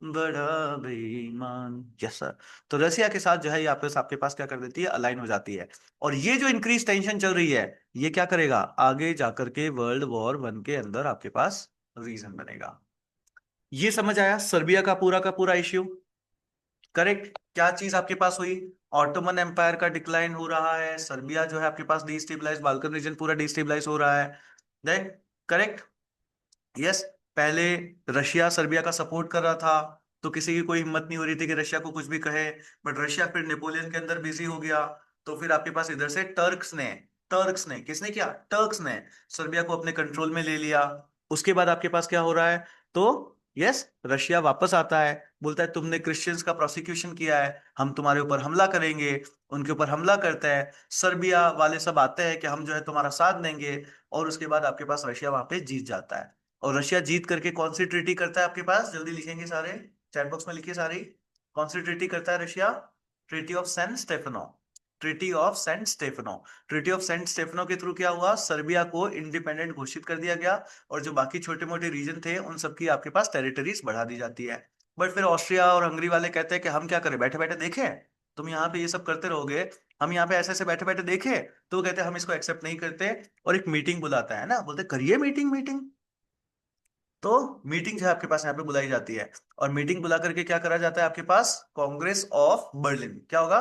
बड़ा बेईमान। Yes sir. तो रसिया के साथ जो है ये आपके पास क्या कर देती है, अलाइन हो जाती है। और ये जो इंक्रीज टेंशन चल रही है ये क्या करेगा, आगे जाकर के वर्ल्ड वॉर 1 के अंदर आपके पास रीजन बनेगा। ये समझ आया सर्बिया का पूरा इश्यू। करेक्ट। क्या चीज आपके पास हुई, ऑटोमन एम्पायर का डिक्लाइन हो रहा है, सर्बिया जो है आपके पास डिस्टेबलाइज, बाल्कन रीजन पूरा डिस्टेबलाइज हो रहा है। Then correct. यस। पहले रशिया सर्बिया का सपोर्ट कर रहा था, तो किसी की कोई हिम्मत नहीं हो रही थी कि रशिया को कुछ भी कहे। बट रशिया फिर नेपोलियन के अंदर बिजी हो गया, तो फिर आपके पास इधर से टर्क्स ने किसने किया, टर्क्स ने सर्बिया को अपने कंट्रोल में ले लिया। उसके बाद आपके पास क्या हो रहा है, तो यस रशिया वापस आता है, बोलता है तुमने क्रिश्चियंस का प्रोसिक्यूशन किया है, हम तुम्हारे ऊपर हमला करेंगे। उनके ऊपर हमला करते हैं, सर्बिया वाले सब आते हैं कि हम जो है तुम्हारा साथ देंगे। और उसके बाद आपके पास रशिया वहां पे जीत जाता है। और रशिया जीत करके कौन सी ट्रीटी करता है आपके पास, जल्दी लिखेंगे सारे, चैट बॉक्स में लिखिए सारी। कौन सी ट्रीटी करता है Russia, treaty of Saint Stefano. Treaty of Saint Stefano. Treaty of Saint Stefano के थ्रू क्या हुआ, सर्बिया को इंडिपेंडेंट घोषित कर दिया गया, और जो बाकी छोटे मोटे रीजन थे उन सबकी आपके पास टेरिटरीज बढ़ा दी जाती है। बट फिर ऑस्ट्रिया और हंगरी वाले कहते हैं कि हम क्या करें, बैठे बैठे देखें, तुम यहाँ पे ये सब करते रहोगे, हम यहाँ पे ऐसे ऐसे बैठे बैठे देखें। तो वो कहते हैं हम इसको एक्सेप्ट नहीं करते, और एक मीटिंग बुलाता है ना, बोलते करिए मीटिंग मीटिंग। तो मीटिंग जो है आपके पास यहाँ पे बुलाई जाती है, और मीटिंग बुला करके क्या करा जाता है आपके पास, कांग्रेस ऑफ बर्लिन, क्या होगा,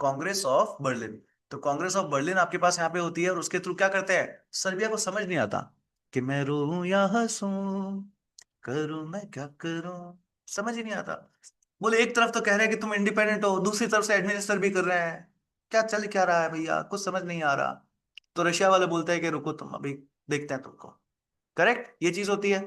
कांग्रेस ऑफ बर्लिन। तो कांग्रेस ऑफ बर्लिन आपके पास यहाँ पे होती है, और उसके थ्रू क्या करते हैं, सर्बिया को समझ नहीं आता कि मैं रोऊं या हंसूं, करूं मैं क्या करूं, समझ ही नहीं आता। बोले एक तरफ तो कह रहे हैं कि तुम इंडिपेंडेंट हो, दूसरी तरफ से एडमिनिस्टर भी कर रहे हैं, क्या चल क्या रहा है भैया, कुछ समझ नहीं आ रहा। तो रशिया वाले बोलते हैं कि रुको तुम अभी देखते हैं तुमको। करेक्ट, ये चीज होती है।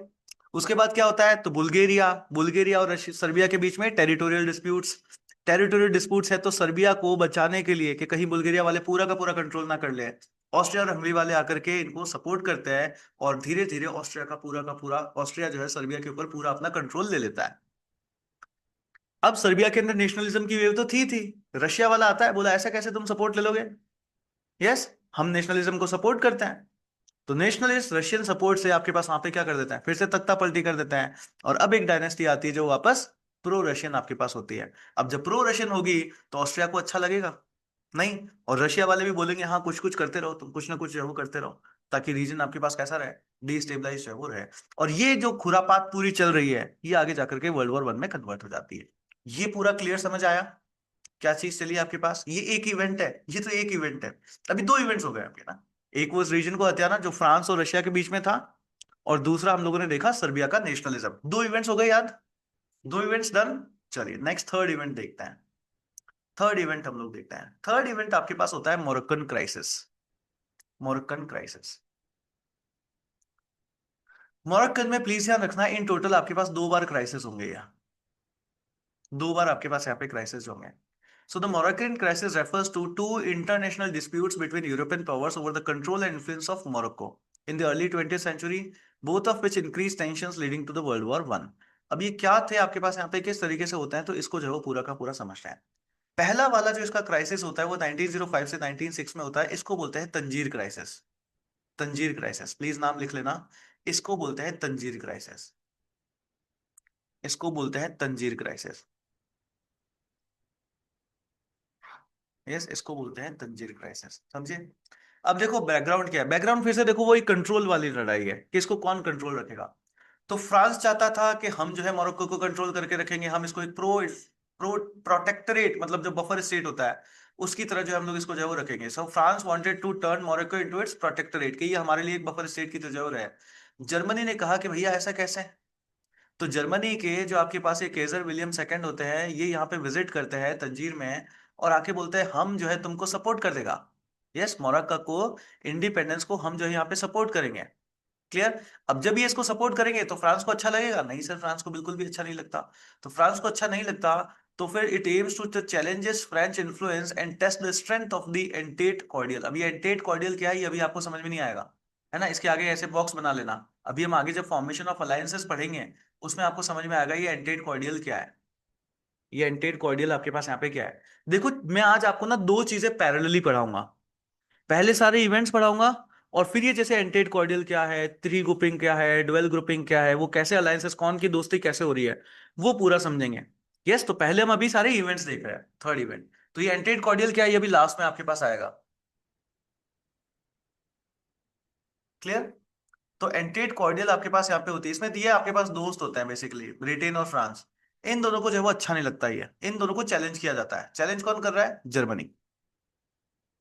उसके बाद क्या होता है, तो बुल्गारिया बुल्गारिया और सर्बिया के बीच में टेरिटोरियल डिस्प्यूट्स है, तो सर्बिया को बचाने के लिए कि कहीं बुल्गारिया वाले पूरा का पूरा कंट्रोल ना कर ले, ऑस्ट्रिया और हंगरी वाले आकर के इनको सपोर्ट करते हैं, और धीरे धीरे ऑस्ट्रिया का पूरा ऑस्ट्रिया जो है सर्बिया के ऊपर पूरा अपना कंट्रोल ले लेता है। अब सर्बिया के अंदर नेशनलिज्म की वेव तो थी रशिया वाला आता है, बोला ऐसा कैसे तुम सपोर्ट ले लोगे, यस हम नेशनलिज्म को सपोर्ट करते हैं। तो नेशनलिस्ट रशियन सपोर्ट से आपके पास वहां पे क्या कर देते हैं, फिर से तख्ता पलटी कर देते हैं, और अब एक डायनेस्टी आती है जो वापस प्रो रशियन आपके पास होती है। अब जब प्रो रशियन होगी तो ऑस्ट्रिया को अच्छा लगेगा नहीं, और रशिया वाले भी बोलेंगे हाँ कुछ कुछ करते रहो, तुम कुछ ना कुछ जो है वो करते रहो, ताकि रीजन आपके पास कैसा रहे, डिस्टेबलाइज जो है वो रहे। और ये जो खुरापात पूरी चल रही है ये आगे जाकर के वर्ल्ड वॉर 1 में कन्वर्ट हो जाती है। ये पूरा क्लियर समझ आया? क्या चीज चली आपके पास, ये एक इवेंट है, ये तो एक इवेंट है। अभी दो इवेंट्स हो गए आपके ना, एक वो रीजन को हथियाना जो फ्रांस और रशिया के बीच में था, और दूसरा हम लोगों ने देखा सर्बिया का नेशनलिज्म। दो इवेंट्स हो गए याद, दो इवेंट्स डन। चलिए नेक्स्ट थर्ड इवेंट देखते हैं। थर्ड इवेंट हम लोग देखते हैं, थर्ड इवेंट आपके पास होता है Moroccan crisis. Moroccan crisis, Moroccan में प्लीज ध्यान रखना इन टोटल आपके पास दो बार क्राइसिस होंगे यहाँ, दो बार आपके पास यहाँ पे क्राइसिस होंगे। So the Moroccan crisis refers to two international disputes between European powers over the control and influence of Morocco in the early 20th century, both of which increased tensions leading to the World War One. अब ये क्या थे आपके पास यहाँ पे, किस तरीके से होता है, तो इसको जो है वो पूरा का पूरा समझते हैं। पहला वाला जो इसका क्राइसिस होता है वो 1905 से 1906 में होता है, इसको बोलते हैं Tanzeer crisis. Tanzeer crisis, please नाम लिख लेना, इसको बोलते हैं तंजीर क्राइसिस, इसको बोलते हैं तंजीर क्राइसिस। यस, इसको बोलते हैं तंजीर क्राइसिस, समझे? अब देखो बैकग्राउंड क्या है, बैकग्राउंड फिर से देखो वही कंट्रोल वाली लड़ाई है कि इसको कौन कंट्रोल रखेगा। तो फ्रांस चाहता था कि हम जो है मोरक्को को कंट्रोल करके रखेंगे, हम इसको एक प्रो प्रोटेक्टरेट मतलब जो बफर स्टेट होता है उसकी तरह जो है हम लोग इसको जो है वो रखेंगे। So France wanted to turn Morocco into its protectorate, कि ये हमारे लिए एक बफर स्टेट की तरह जो है। जर्मनी ने कहा कि भैया ऐसा कैसे। तो जर्मनी के जो आपके पास एक केजर विलियम सेकंड होते हैं, ये यहाँ पे विजिट करते हैं तंजीर में, और आके बोलते हैं हम जो है तुमको सपोर्ट कर देगा। यस, मोरक्को को इंडिपेंडेंस को हम जो है यहाँ पे सपोर्ट करेंगे। क्लियर? अब जब ये इसको सपोर्ट करेंगे तो फ्रांस को अच्छा लगेगा नहीं सर, फ्रांस को बिल्कुल भी अच्छा नहीं लगता। तो फ्रांस को अच्छा नहीं लगता, तो फिर it aims to challenges French influence and test the strength of the entente cordiale. अब ये एंटेट कॉर्डियल क्या है ये अभी आपको समझ में नहीं आएगा, है ना, इसके आगे ऐसे बॉक्स बना लेना। अभी हम आगे जब फॉर्मेशन ऑफ अलायंसेस पढ़ेंगे उसमें आपको समझ में आएगा ये एंटेट कॉर्डियल क्या है। ये एंटेट कॉर्डियल आपके पास यहाँ पे क्या है, देखो मैं आज आपको ना दो चीजें पैरेलली पढ़ाऊंगा। पहले सारे इवेंट्स पढ़ाऊंगा, और फिर ये जैसे एंटेड कॉर्डियल क्या है, थ्री ग्रुपिंग क्या है, डुअल ग्रुपिंग क्या है, वो कैसे अलायंसेस, कौन की दोस्ती कैसे हो रही है, वो पूरा समझेंगे। यस, तो पहले हम अभी सारे इवेंट्स देख रहे हैं, थर्ड इवेंट। तो ये एंटेड कॉर्डियल क्या है ये अभी लास्ट में आपके पास आएगा। क्लियर? तो एंटेड कॉर्डियल आपके पास यहाँ पे होती है, इसमें दिए आपके पास दोस्त होते हैं बेसिकली ब्रिटेन और फ्रांस। इन दोनों को जो है वो अच्छा नहीं लगता, ये इन दोनों को चैलेंज किया जाता है। चैलेंज कौन कर रहा है? जर्मनी।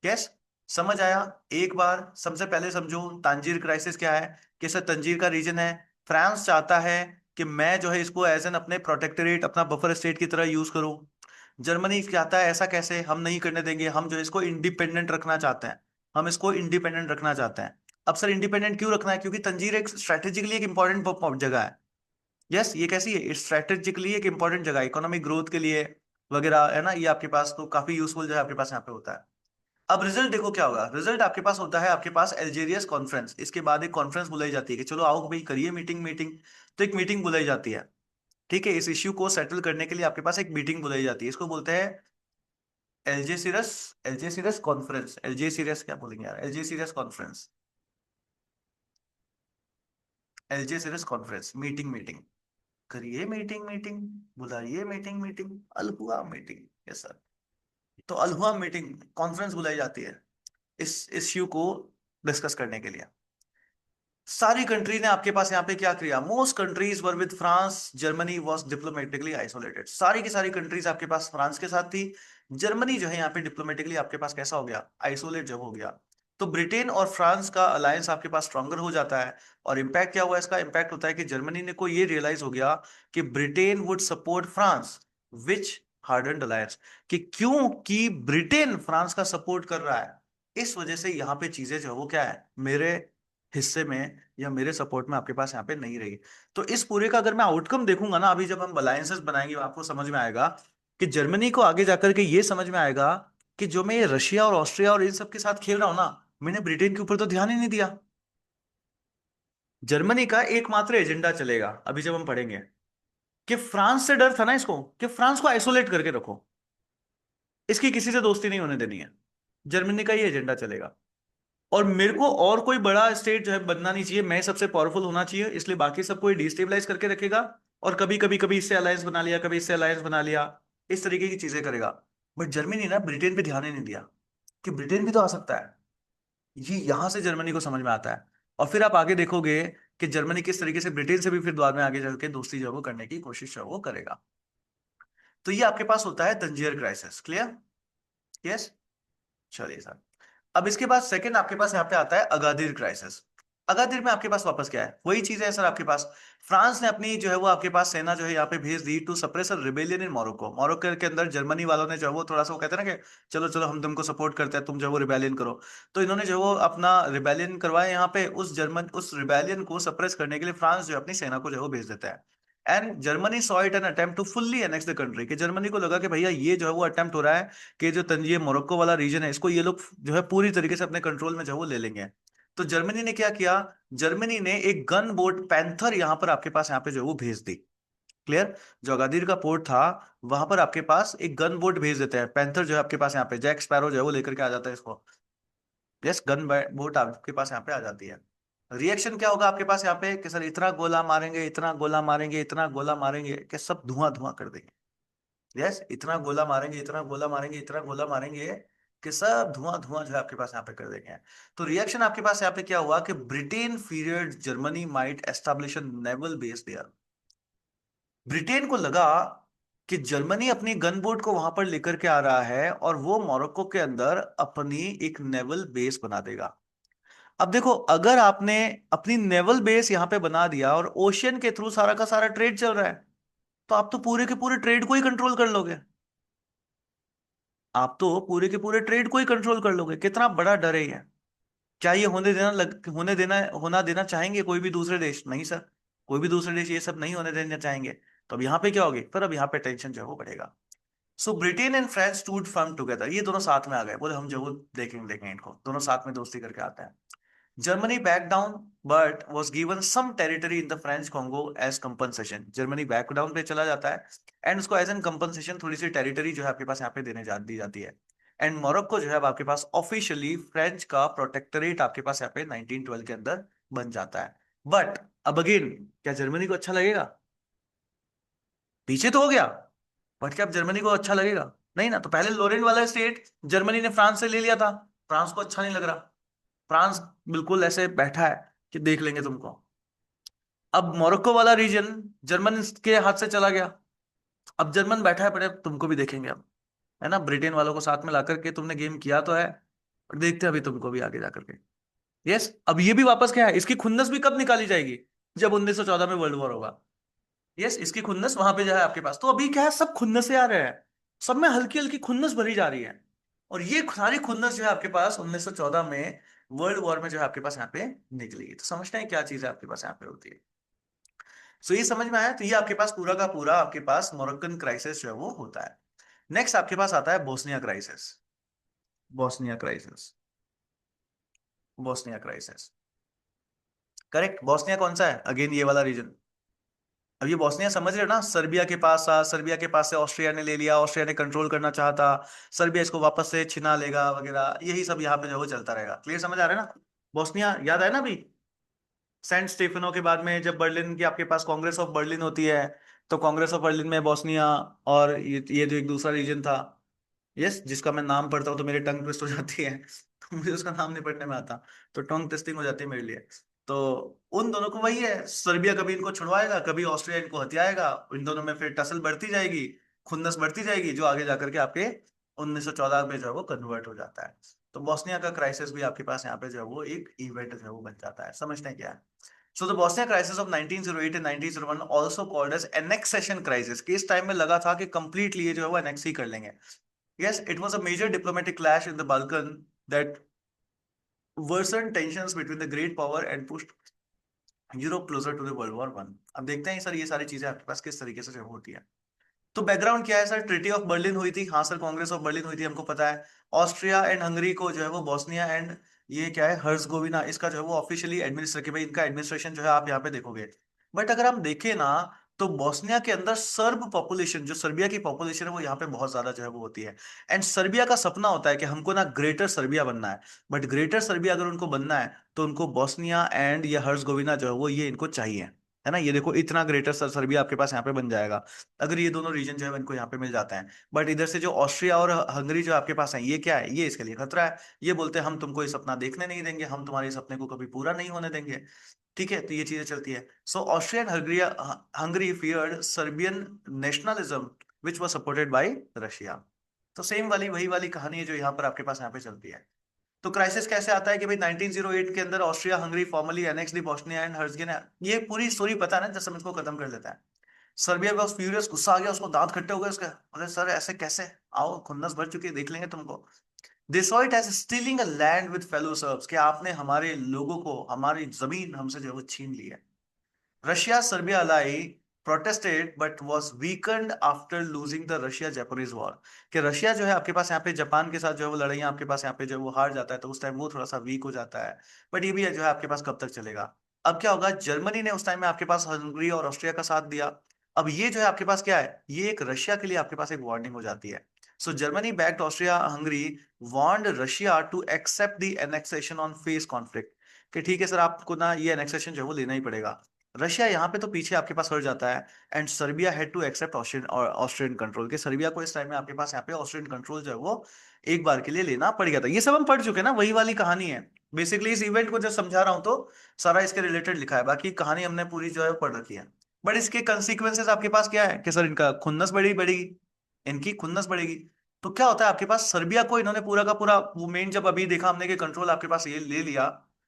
यस, समझ आया? एक बार सबसे पहले समझो तंजीर क्राइसिस क्या है, कि सर तंजीर का रीजन है फ्रांस चाहता है कि मैं जो है इसको एज एन अपने प्रोटेक्टोरेट अपना बफर स्टेट की तरह यूज करूं। जर्मनी चाहता है ऐसा कैसे, हम नहीं करने देंगे, हम जो है इसको इंडिपेंडेंट रखना चाहते हैं, हम इसको इंडिपेंडेंट रखना चाहते हैं। अब सर इंडिपेंडेंट क्यों रखना है, क्योंकि तंजीर एक स्ट्रेटेजिकली एक इंपॉर्टेंट जगह है। यस, ये कैसी है, स्ट्रेटेजिकली एक इंपॉर्टेंट जगह, इकोनॉमिक ग्रोथ के लिए वगैरह, है ना, ये आपके पास तो काफी यूजफुल जो है आपके पास यहाँ पे होता है। अब रिजल्ट देखो क्या होगा, रिजल्ट आपके पास होता है आपके पास एल्जेरियस कॉन्फ्रेंस, इसके बाद एक कॉन्फ्रेंस बुलाई जाती है कि चलो आओ भाई करिए मीटिंग मीटिंग। तो एक मीटिंग बुलाई जाती है, ठीक है, इस इश्यू को सेटल करने के लिए आपके पास एक मीटिंग बुलाई जाती है, इसको बोलते हैं एल्जेसिरस। एल्जेसिरस कॉन्फ्रेंस, एल्जेसिरस क्या बोलेंगे यार, Algeciras conference, Algeciras conference, meeting meeting, करिए मीटिंग मीटिंग, बुलाइए मीटिंग मीटिंग, अलहुआ मीटिंग। यस सर, तो अलहुआ मीटिंग कॉन्फ्रेंस बुलाई जाती है इस इश्यू को डिस्कस करने के लिए। सारी कंट्री ने आपके पास यहाँ पे क्या किया, most countries were with France, Germany was diplomatically isolated. सारी की सारी कंट्रीज आपके पास फ्रांस के साथ थी, जर्मनी जो है यहाँ पे डिप्लोमेटिकली आपके पास कैसा हो गया, आइसोलेट जब हो गया। तो ब्रिटेन और फ्रांस का अलायंस आपके पास स्ट्रांगर हो जाता है। और इम्पैक्ट क्या हुआ, इसका इम्पैक्ट होता है कि जर्मनी ने को ये रियलाइज हो गया कि Britain would support France, which hardened alliance, कि क्यों कि ब्रिटेन फ्रांस का सपोर्ट कर रहा है, इस वजह से यहाँ पे चीजें जो है वो क्या है, मेरे हिस्से में या मेरे सपोर्ट में आपके पास यहाँ पे नहीं रही। तो इस पूरे का अगर मैं आउटकम देखूंगा ना, अभी जब हम अलायंसेस बनाएंगे आपको समझ में आएगा कि जर्मनी को आगे जाकर के ये समझ में आएगा कि जो मैं ये रशिया और ऑस्ट्रिया और इन सब के साथ खेल रहा हूं ना, मैंने ब्रिटेन के ऊपर तो ध्यान ही नहीं दिया। जर्मनी का एकमात्र एजेंडा चलेगा अभी जब हम पढ़ेंगे, कि फ्रांस से डर था ना इसको, कि फ्रांस को आइसोलेट करके रखो, इसकी किसी से दोस्ती नहीं होने देनी है, जर्मनी का ये एजेंडा चलेगा। और मेरे को और कोई बड़ा स्टेट जो है बनना नहीं चाहिए, मैं सबसे पावरफुल होना चाहिए, इसलिए बाकी सबको डिस्टेबलाइज करके रखेगा। और कभी कभी कभी इससे अलायंस बना लिया, कभी इससे अलायंस बना लिया, इस तरीके की चीजें करेगा। बट जर्मनी ना ब्रिटेन पे ध्यान ही नहीं दिया कि ब्रिटेन भी तो आ सकता है। ये यहां से जर्मनी को समझ में आता है। और फिर आप आगे देखोगे कि जर्मनी किस तरीके से ब्रिटेन से भी फिर बाद में आगे चल के दोस्ती जो है वो करने की कोशिश जो है वो करेगा। तो ये आपके पास होता है तंजीर क्राइसिस। क्लियर? यस। चलिए सर, अब इसके बाद सेकंड आपके पास यहाँ पे आता है अगादिर क्राइसिस। अगादिर में आपके पास वापस क्या है, वही चीज है सर आपके पास। फ्रांस ने अपनी जो है वो आपके पास सेना जो है यहाँ पे भेज दी to suppress rebellion in Morocco. Morocco के अंदर जर्मनी वालों ने जो है वो थोड़ा सा वो कहते हैं ना कि चलो चलो हम तुमको सपोर्ट करते हैं, तुम जो है वो रिबेलियन करो। तो इन्होंने जो है वो अपना रिबेलियन करवाया यहाँ पे। उस रिबेलियन को सप्रेस करने के लिए फ्रांस जो है अपनी सेना को जो है वो भेज देता है। And Germany saw it an attempt to fully annex the country, कि जर्मनी को लगा कि भैया ये जो है वो अटेम्प्ट हो रहा है कि जो ये मोरक्को वाला रीजन है इसको ये लोग जो है पूरी तरीके से अपने कंट्रोल में जो है वो ले लेंगे। तो जर्मनी ने क्या किया, जर्मनी ने एक गन बोट पैंथर यहां पर आपके पास यहाँ पे जो है वो भेज दी। क्लियर? जो अगादिर का पोर्ट था वहां पर आपके पास एक गन बोट भेज देते हैं, पैंथर जो है आपके पास यहाँ पे जैक स्पैरो जो है वो लेकर के आ जाता है इसको। यस, गन बोट आपके पास यहाँ पे आ जाती है। रिएक्शन क्या होगा आपके पास यहाँ पे कि सर इतना गोला मारेंगे, इतना गोला मारेंगे, इतना गोला मारेंगे कि सब धुआं धुआं कर देंगे। यस, इतना गोला मारेंगे, इतना गोला मारेंगे, इतना गोला मारेंगे कि सब धुआं धुआं जो है आपके पास यहाँ पे कर देंगे। तो रिएक्शन आपके पास यहाँ पे क्या हुआ कि Britain feared Germany might establish a naval base there. Britain को लगा कि जर्मनी अपनी गन बोट को वहां पर लेकर के आ रहा है और वो मोरक्को के अंदर अपनी एक नेवल बेस बना देगा। अब देखो, अगर आपने अपनी नेवल बेस यहां पे बना दिया और ओशियन के थ्रू सारा का सारा ट्रेड चल रहा है, तो आप तो पूरे के पूरे ट्रेड को ही कंट्रोल कर लोगे। आप तो पूरे के पूरे ट्रेड को ही कंट्रोल कर लोगे। कितना बड़ा डर है ये। क्या ये होना देना चाहेंगे कोई भी दूसरे देश? नहीं सर, कोई भी दूसरे देश ये सब नहीं होने देना चाहेंगे। तो अब यहाँ पे क्या होगी, फिर अब यहाँ पे टेंशन जो है वो बढ़ेगा। So Britain and France stood firm together, ये दोनों साथ में आ गए, बोले हम जो वो देखेंगे देखेंगे इनको, दोनों साथ में दोस्ती करके आते हैं। Germany back down but was given some territory in the French Congo as compensation. Germany back down पे चला जाता है एंड उसको एज एन कंपनसेशन थोड़ी सी टेरिटरी जो है आपके पास यहाँ पे दी जाती है। एंड मोरक्को जो है अब आपके पास ऑफिशियली फ्रेंच का प्रोटेक्टरेट आपके पास यहाँ पे 1912 के अंदर बन जाता है। बट अब अगेन, क्या जर्मनी को अच्छा लगेगा? पीछे तो हो गया, बट क्या अब जर्मनी को अच्छा लगेगा? नहीं ना। तो पहले लोरेन वाला स्टेट जर्मनी ने फ्रांस से ले लिया था, फ्रांस को अच्छा नहीं लग रहा। फ्रांस बिल्कुल ऐसे बैठा है कि देख लेंगे तुमको। अब मोरक्को वाला रीजन जर्मन के हाथ से चला गया। अब जर्मन बैठा है पड़े, तुमको भी देखेंगे अब, है ना। ब्रिटेन वालों को साथ में ला करके तुमने गेम किया तो है, और देखते हैं अभी तुमको भी आगे जाकर के। यस, अब ये भी वापस क्या है, इसकी खुन्नस भी कब निकाली जाएगी? जब 1914 में वर्ल्ड वॉर होगा। यस, इसकी खुन्नस वहां पे जो है आपके पास, तो अभी क्या है, सब खुन्नस से आ रहे हैं, सब में हल्की हल्की खुन्नस भरी जा रही है। और ये सारी खुन्नस जो है आपके पास 1914 में वर्ल्ड वॉर में जो है आपके पास यहाँ पे निकली। तो समझते हैं क्या चीज है आपके पास यहाँ पे होती है। सो ये समझ में आया। तो ये आपके पास पूरा का पूरा आपके पास मोरक्कन क्राइसिस जो है वो होता है। नेक्स्ट आपके पास आता है Bosnia crisis. Bosnia crisis, Bosnia crisis. Correct, Bosnia कौन सा है? अगेन ये वाला रीजन। अब ये बोस्निया समझ रहे हो ना, सर्बिया के पास था, सर्बिया के पास से ऑस्ट्रिया ने ले लिया, ऑस्ट्रिया ने कंट्रोल करना चाहा था, सर्बिया इसको वापस से छिना लेगा वगैरह, यही सब यहाँ पे जो है वो चलता रहेगा। क्लियर, समझ आ रहा है ना? बोस्निया याद है ना अभी? सेंट स्टेफनो के बाद में जब बर्लिन की आपके पास कांग्रेस ऑफ बर्लिन होती है, तो कांग्रेस ऑफ बर्लिन में बोस्निया और ये जो एक दूसरा रीजन था, यस, जिसका मैं नाम पढ़ता हूँ तो मेरी टंग ट्विस्ट हो जाती है तो मुझे उसका नाम नहीं पढ़ने में आता, तो टंग ट्विस्टिंग हो जाती है मेरे लिए। तो उन दोनों को वही है, सर्बिया कभी इनको छुड़वाएगा, कभी ऑस्ट्रिया इनको हथियाएगा, इन दोनों में फिर टसल बढ़ती जाएगी, खुन्नस बढ़ती जाएगी, जो आगे जाकर के आपके 1914 में जो है वो कन्वर्ट हो जाता है। तो बोस्निया का क्राइसिस भी आपके पास यहाँ पे जो है वो एक इवेंट जो है वो बन जाता है। समझते हैं क्या है? So the Bosnia crisis of 1908 and 1901 also called as annexation crisis, कि इस टाइम में लगा था कि कंप्लीटली ये जो है वो एनेक्स ही कर लेंगे। Yes, it was a major diplomatic clash in the Balkan that worsened tensions between the great power and pushed Europe closer to the World War One. अब देखते हैं सर ये सारी चीजें आपके पास किस तरीके से जो होती है। तो बैकग्राउंड क्या है सर? ट्रीटी ऑफ बर्लिन हुई थी, हाँ सर, कांग्रेस ऑफ बर्लिन हुई थी, हमको पता है। ऑस्ट्रिया एंड हंगरी को जो है वो बोस्निया एंड ये क्या है, हर्जगोविना, इसका जो है वो ऑफिशियली एडमिनिस्ट्रेशन, इनका एडमिनिस्ट्रेशन जो है आप यहाँ पे देखोगे। बट अगर हम देखें ना, तो बोस्निया के अंदर सर्ब पॉपुलेशन, जो सर्बिया की पॉपुलेशन है वो यहाँ पे बहुत ज्यादा जो है वो होती है। एंड सर्बिया का सपना होता है कि हमको ना ग्रेटर सर्बिया बनना है। बट ग्रेटर सर्बिया अगर उनको बनना है तो उनको बोस्निया एंड ये हर्जगोविना जो है वो ये इनको चाहिए, है ना। ये देखो इतना ग्रेटर सर्बिया आपके पास यहाँ पे बन जाएगा अगर ये दोनों रीजन जो है इनको यहाँ पे मिल जाता है। बट इधर से जो ऑस्ट्रिया और हंगरी जो आपके पास है, ये क्या है, ये इसके लिए खतरा है। ये बोलते हैं हम तुमको ये सपना देखने नहीं देंगे, हम तुम्हारे सपने को कभी पूरा नहीं होने देंगे। ठीक है, तो ये चीजें चलती है। So Austria and Hungary feared Serbian nationalism which was supported by Russia. तो सेम वाली वही वाली कहानी है जो यहाँ पर आपके पास यहाँ पे चलती है। तो क्राइसिस कैसे आता है कि भाई 1908 के अंदर Austria Hungary formally annex the Bosnia and Herzegovina. ये पूरी स्टोरी पता है ना, जैसे हम इसको खत्म कर लेते हैं। सर्बिया में फ्यूरियस गुस्सा आ गया उसको, दांत खट्टे हो गए उसके, बोले सर ऐसे कैसे, आओ खुन्नस भर चुकी है देख लेंगे तुमको। They saw it as stealing a land with fellow Serbs, कि आपने हमारे लोगों को, हमारी जमीन हमसे जो है वो छीन ली है। Russia Serbia ally protested but was weakened after losing the Russia Japanese war. कि रशिया जो है आपके पास यहाँ पे जापान के साथ जो है वो लड़ाइयाँ आपके पास यहाँ पे जो है वो हार जाता है, तो उस टाइम वो थोड़ा सा वीक हो जाता है। बट ये भी है जो है आपके पास कब तक चलेगा। अब क्या होगा, जर्मनी ने उस टाइम में आपके पास हंगरी और ऑस्ट्रिया का साथ दिया। अब ये जो है आपके पास क्या है, ये एक रशिया के लिए आपके पास एक वार्निंग हो जाती है। So Germany backed Austria Hungary warned Russia to accept the annexation on face conflict. कि ठीक है सर, आपको ना ये एनेक्सेशन जो है वो लेना ही पड़ेगा। रशिया यहाँ पे तो पीछे आपके पास हट जाता है। And Serbia had to accept Austrian और ऑस्ट्रियन कंट्रोल, के सर्बिया को इस टाइम में आपके पास यहाँ पे ऑस्ट्रियन कंट्रोल जो है वो एक बार के लिए लेना पड़ गया था। ये सब हम पढ़ चुके हैं ना, वही वाली कहानी है। बेसिकली इस इवेंट को जब समझा रहा हूँ तो सारा इसके रिलेटेड लिखा है, बाकी कहानी हमने पूरी जो है वो पढ़ रखी है। बट इसके कंसिक्वेंसेस आपके पास क्या है कि सर इनका खुन्नस बढ़ेगी, इनकी खुन्नस बढ़ेगी। तो क्या होता है आपके पास, सर्बिया को इन्होंने पूरा का पूरा वो मेन, जब अभी देखा हमने कि कंट्रोल आपके पास ये ले लिया,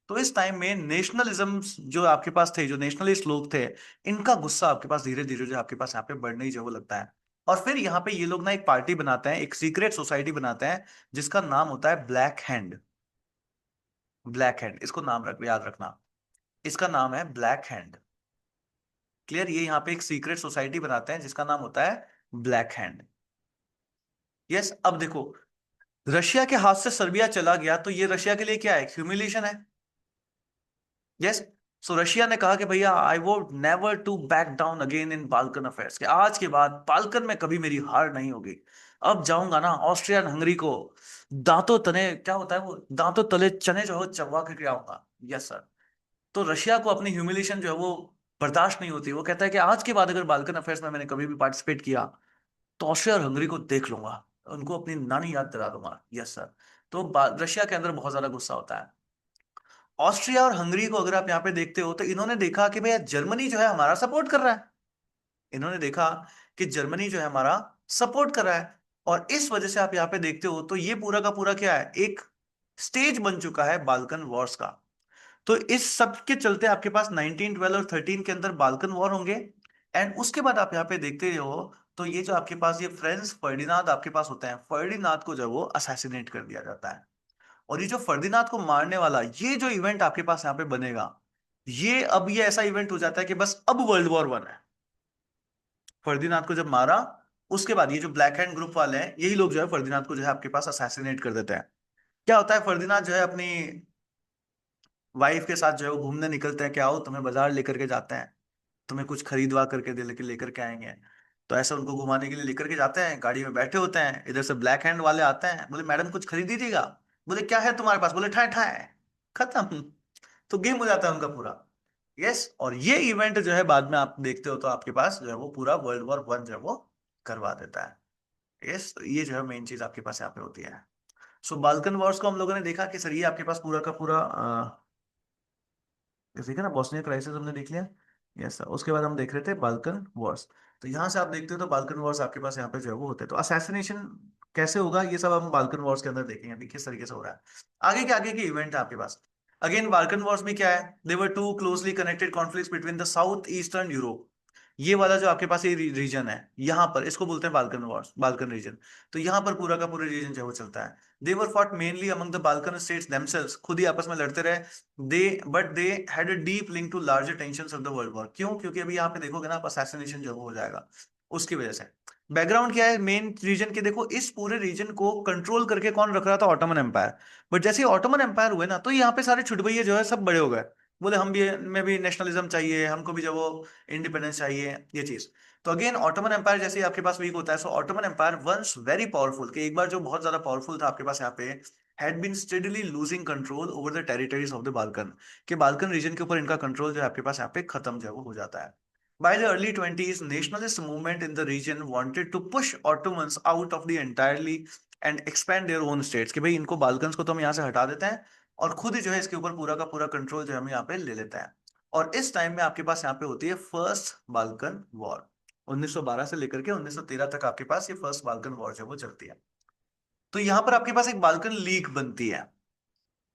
तो इस टाइम में नेशनलिज्म जो आपके पास थे, जो नेशनलिस्ट लोग थे, इनका गुस्सा आपके पास धीरे धीरे जो आपके पास यहाँ पे बढ़ने ही जो वो लगता है। और फिर यहाँ पे ये लोग ना एक पार्टी बनाते हैं, एक सीक्रेट सोसाइटी बनाते हैं, जिसका नाम होता है ब्लैक हैंड। ब्लैक हैंड, इसको नाम याद रखना, इसका नाम है ब्लैक हैंड। क्लियर, ये यहाँ पे एक सीक्रेट सोसाइटी बनाते हैं जिसका नाम होता है ब्लैक हैंड। यस, अब देखो, रशिया के हाथ से सर्बिया चला गया तो ये रशिया के लिए क्या है, ह्यूमिलिएशन है। यस। सो रशिया ने कहा कि भैया I would never to back down again in Balkan affairs, के आज के बाद बाल्कन में कभी मेरी हार नहीं होगी। अब जाऊंगा ना ऑस्ट्रियन हंगरी को दांतों तने, क्या होता है वो, दांतों तले चने जो है चबा के आऊंगा। Yes sir. तो रशिया को अपनी ह्यूमिलेशन जो है वो बर्दाश्त नहीं होती। वो कहता है कि आज के बाद अगर बाल्कन अफेयर्स में मैंने कभी भी पार्टिसिपेट किया तो ऑस्ट्रिया और हंगरी को देख लूंगा, उनको अपनी नानी याद दिला दूंगा। Yes sir. तो रशिया के अंदर बहुत ज्यादा गुस्सा होता है। ऑस्ट्रिया और हंगरी को अगर आप यहाँ पे देखते हो तो इन्होंने देखा कि भैया जर्मनी जो है हमारा सपोर्ट कर रहा है। इन्होंने देखा कि जर्मनी जो है हमारा सपोर्ट कर रहा है। और इस वजह से आप यहाँ पे देखते हो तो ये पूरा का पूरा क्या है, एक स्टेज बन चुका है बाल्कन वॉर्स का। तो इस सब के चलते आपके पास 1912 और 13 के अंदर बाल्कन वॉर होंगे। एंड उसके बाद आप यहाँ पे देखते हो तो ये जो आपके पास ये फ्रेंड्स फर्डिनांड आपके पास होते हैं, फर्डिनांड को जो है वो असैसिनेट कर दिया जाता है। और ये जो फर्दिनांद को मारने वाला ये जो इवेंट आपके पास यहाँ पे बनेगा, ये अब ये ऐसा इवेंट हो जाता है कि बस अब वर्ल्ड वॉर 1 है। फर्दिनांद को जब मारा उसके बाद ये जो ब्लैक हैंड ग्रुप वाले हैं यही लोग जो है फर्दिनांद को जो है आपके पास असैसिनेट कर देते हैं। क्या होता है, फर्दिनांद जो है अपनी वाइफ के साथ जो है वो घूमने निकलते हैं, क्या हो तुम्हें बाजार लेकर के जाते हैं, तुम्हें कुछ खरीदवा करके दे लेके लेकर के आएंगे। तो ऐसा उनको घुमाने के लिए लेकर के जाते हैं, गाड़ी में बैठे होते हैं, इधर से ब्लैक हैंड वाले आते हैं, बोले मैडम कुछ खरीद दीजिएगा। बोले क्या है तुम्हारे पास, बोले ठाए ठाए, खत्म। तो गेम हो जाता है उनका पूरा। यस, और ये इवेंट जो है बाद में आप देखते हो तो आपके पास जो है वो पूरा वर्ल्ड वॉर 1 जो है वो करवा देता है। यस, तो ये जो है मेन चीज आपके पास यहाँ पे होती है। सो बाल्कन वॉर्स को हम लोगों ने देखा कि सर ये आपके पास पूरा का पूरा ठीक है ना, बॉस्निया क्राइसिस हमने देख लिया। यस सर, उसके बाद हम देख रहे थे बाल्कन वॉर्स। तो यहाँ से आप देखते हो तो बाल्कन वॉर्स आपके पास यहाँ पे जो है वो होते हैं। तो असैसिनेशन कैसे होगा ये सब हम बाल्कन वॉर्स के अंदर देखेंगे अभी किस तरीके से हो रहा है। आगे के आगे के इवेंट है आपके पास। अगेन बाल्कन वॉर्स में क्या है, there were two closely connected conflicts between the south eastern Europe. ये वाला जो आपके पास ये रीजन है, यहाँ पर इसको बोलते हैं बाल्कन वॉर्स, बाल्कन रीजन। तो यहाँ पर पूरा का पूरा रीजन जो है वो चलता है। They were fought mainly among the Balkan states themselves, खुद ही आपस में लड़ते रहे। They but they had a deep link to larger tensions of the world war. क्यों, क्योंकि अभी यहाँ पे देखोगे ना आप, असैसिनेशन जो हो जाएगा उसकी वजह से। बैकग्राउंड क्या है मेन रीजन के, देखो इस पूरे रीजन को कंट्रोल करके कौन रख रहा था, ऑटोमन एम्पायर। बट जैसे ऑटोमन एम्पायर हुए ना तो यहाँ पे सारे छुटभइये जो है सब बड़े हो गए। बोले हम भी में भी नेशनलिज्म चाहिए, हमको भी जो वो इंडिपेंडेंस चाहिए, ये चीज। तो अगेन ऑटोमन एम्पायर जैसे ही आपके पास वीक होता है, so Ottoman Empire once very powerful, कि एक बार जो बहुत ज्यादा पावरफुल था आपके पास यहाँ पे, had been steadily losing control over the territories of the Balkan, के बाल्कन रीजन के ऊपर इनका कंट्रोल जो है आपके पास यहाँ पे खत्म जो है वो हो जाता है। By the early 20s, nationalist movement in the region wanted to push Ottomans out of the entirely and expand their own states, कि भाई इनको बाल्कन्स को तो हम यहाँ से हटा देते हैं और खुद ही जो है इसके ऊपर पूरा का पूरा कंट्रोल जो है हम यहाँ पे ले लेते हैं। और इस टाइम में आपके पास यहाँ पे होती है फर्स्ट बाल्कन वॉर। 1912 से लेकर के 1913 तक आपके पास ये फर्स्ट बाल्कन वॉर जो है वो चलती है। तो यहाँ पर आपके पास एक बाल्कन लीग बनती है।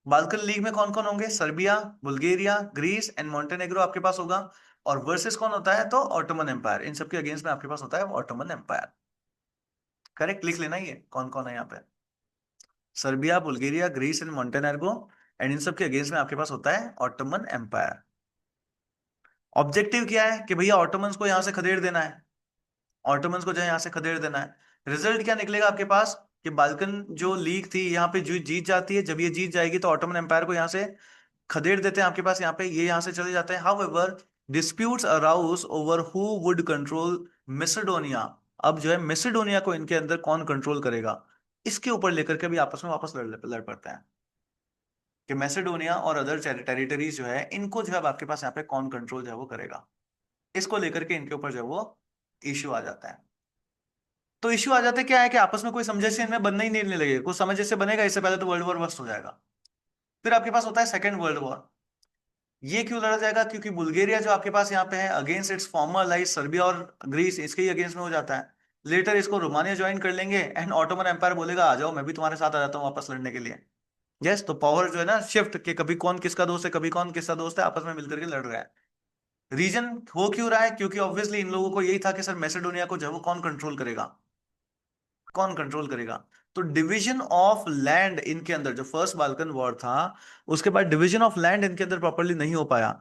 बाल्कन लीग में कौन कौन होंगे? Serbia, Bulgaria, Greece and Montenegro आपके पास होगा। और वर्सेस कौन होता है? तो ऑटोमन एम्पायर। इन सबके अगेंस्ट में आपके पास होता है ऑटोमन एम्पायर। करेक्ट, लिख लेना ये कौन कौन है यहाँ पे। Serbia, Bulgaria, Greece and Montenegro, and इन सब के अगेंस्ट में आपके पास होता है ऑटोमन एम्पायर। ऑब्जेक्टिव क्या है? कि भैया ऑटोमन्स को यहां से खदेड़ देना है, ऑटोमन्स को जो है यहां से खदेड़ देना है। रिजल्ट क्या निकलेगा आपके पास? कि बाल्कन जो लीग थी यहाँ पे जो जीत जाती है, जब ये जीत जाएगी तो ऑटोमन एम्पायर को यहाँ से खदेड़ देते हैं आपके पास, यहाँ पे ये यहाँ से चले जाते हैं। However disputes arouse over who would control Macedonia. अब जो है मैसेडोनिया को इनके अंदर कौन कंट्रोल करेगा, इसके ऊपर लेकर के भी आपस में वापस लड़ पड़ते हैं, कि मैसेडोनिया और अदर टेरिटरीज जो है इनको जो है अब आपके पास यहाँ पे कौन कंट्रोल जो है वो करेगा। इसको लेकर के इनके ऊपर जो है वो इश्यू आ जाता है। तो इश्यू आ जाता है क्या है, कि आपस में कोई समझे इनमें बनना ही नहीं लगेगा, कुछ समझ से बनेगा इससे पहले तो वर्ल्ड वॉर बस्ट हो जाएगा। फिर आपके पास होता है सेकेंड वर्ल्ड वॉर। ये क्यों लड़ा जाएगा? क्योंकि बुल्गारिया जो आपके पास यहाँ पे है against it's farmer like Serbia और ग्रीस, इसके ही अगेंस्ट में हो जाता है। लेटर इसको रोमानिया ज्वाइन कर लेंगे एंड ऑटोमन एम्पायर बोलेगा आ जाओ, मैं भी तुम्हारे साथ आ जाता हूँ वापस लड़ने के लिए। यस, तो पावर जो है ना शिफ्ट, के कभी कौन किसका दोस्त है, कभी कौन किसका दोस्त है, आपस में मिलकर के लड़ रहा है। रीजन हो क्यों रहा है? क्योंकि ऑब्वियसली इन लोगों को यही था कि सर मैसेडोनिया को जो है वो कौन कंट्रोल करेगा, कौन कंट्रोल करेगा। तो डिवीजन ऑफ लैंड इनके अंदर, जो फर्स्ट बाल्कन वॉर था उसके बाद डिवीजन ऑफ लैंड इनके अंदर प्रॉपरली नहीं हो पाया।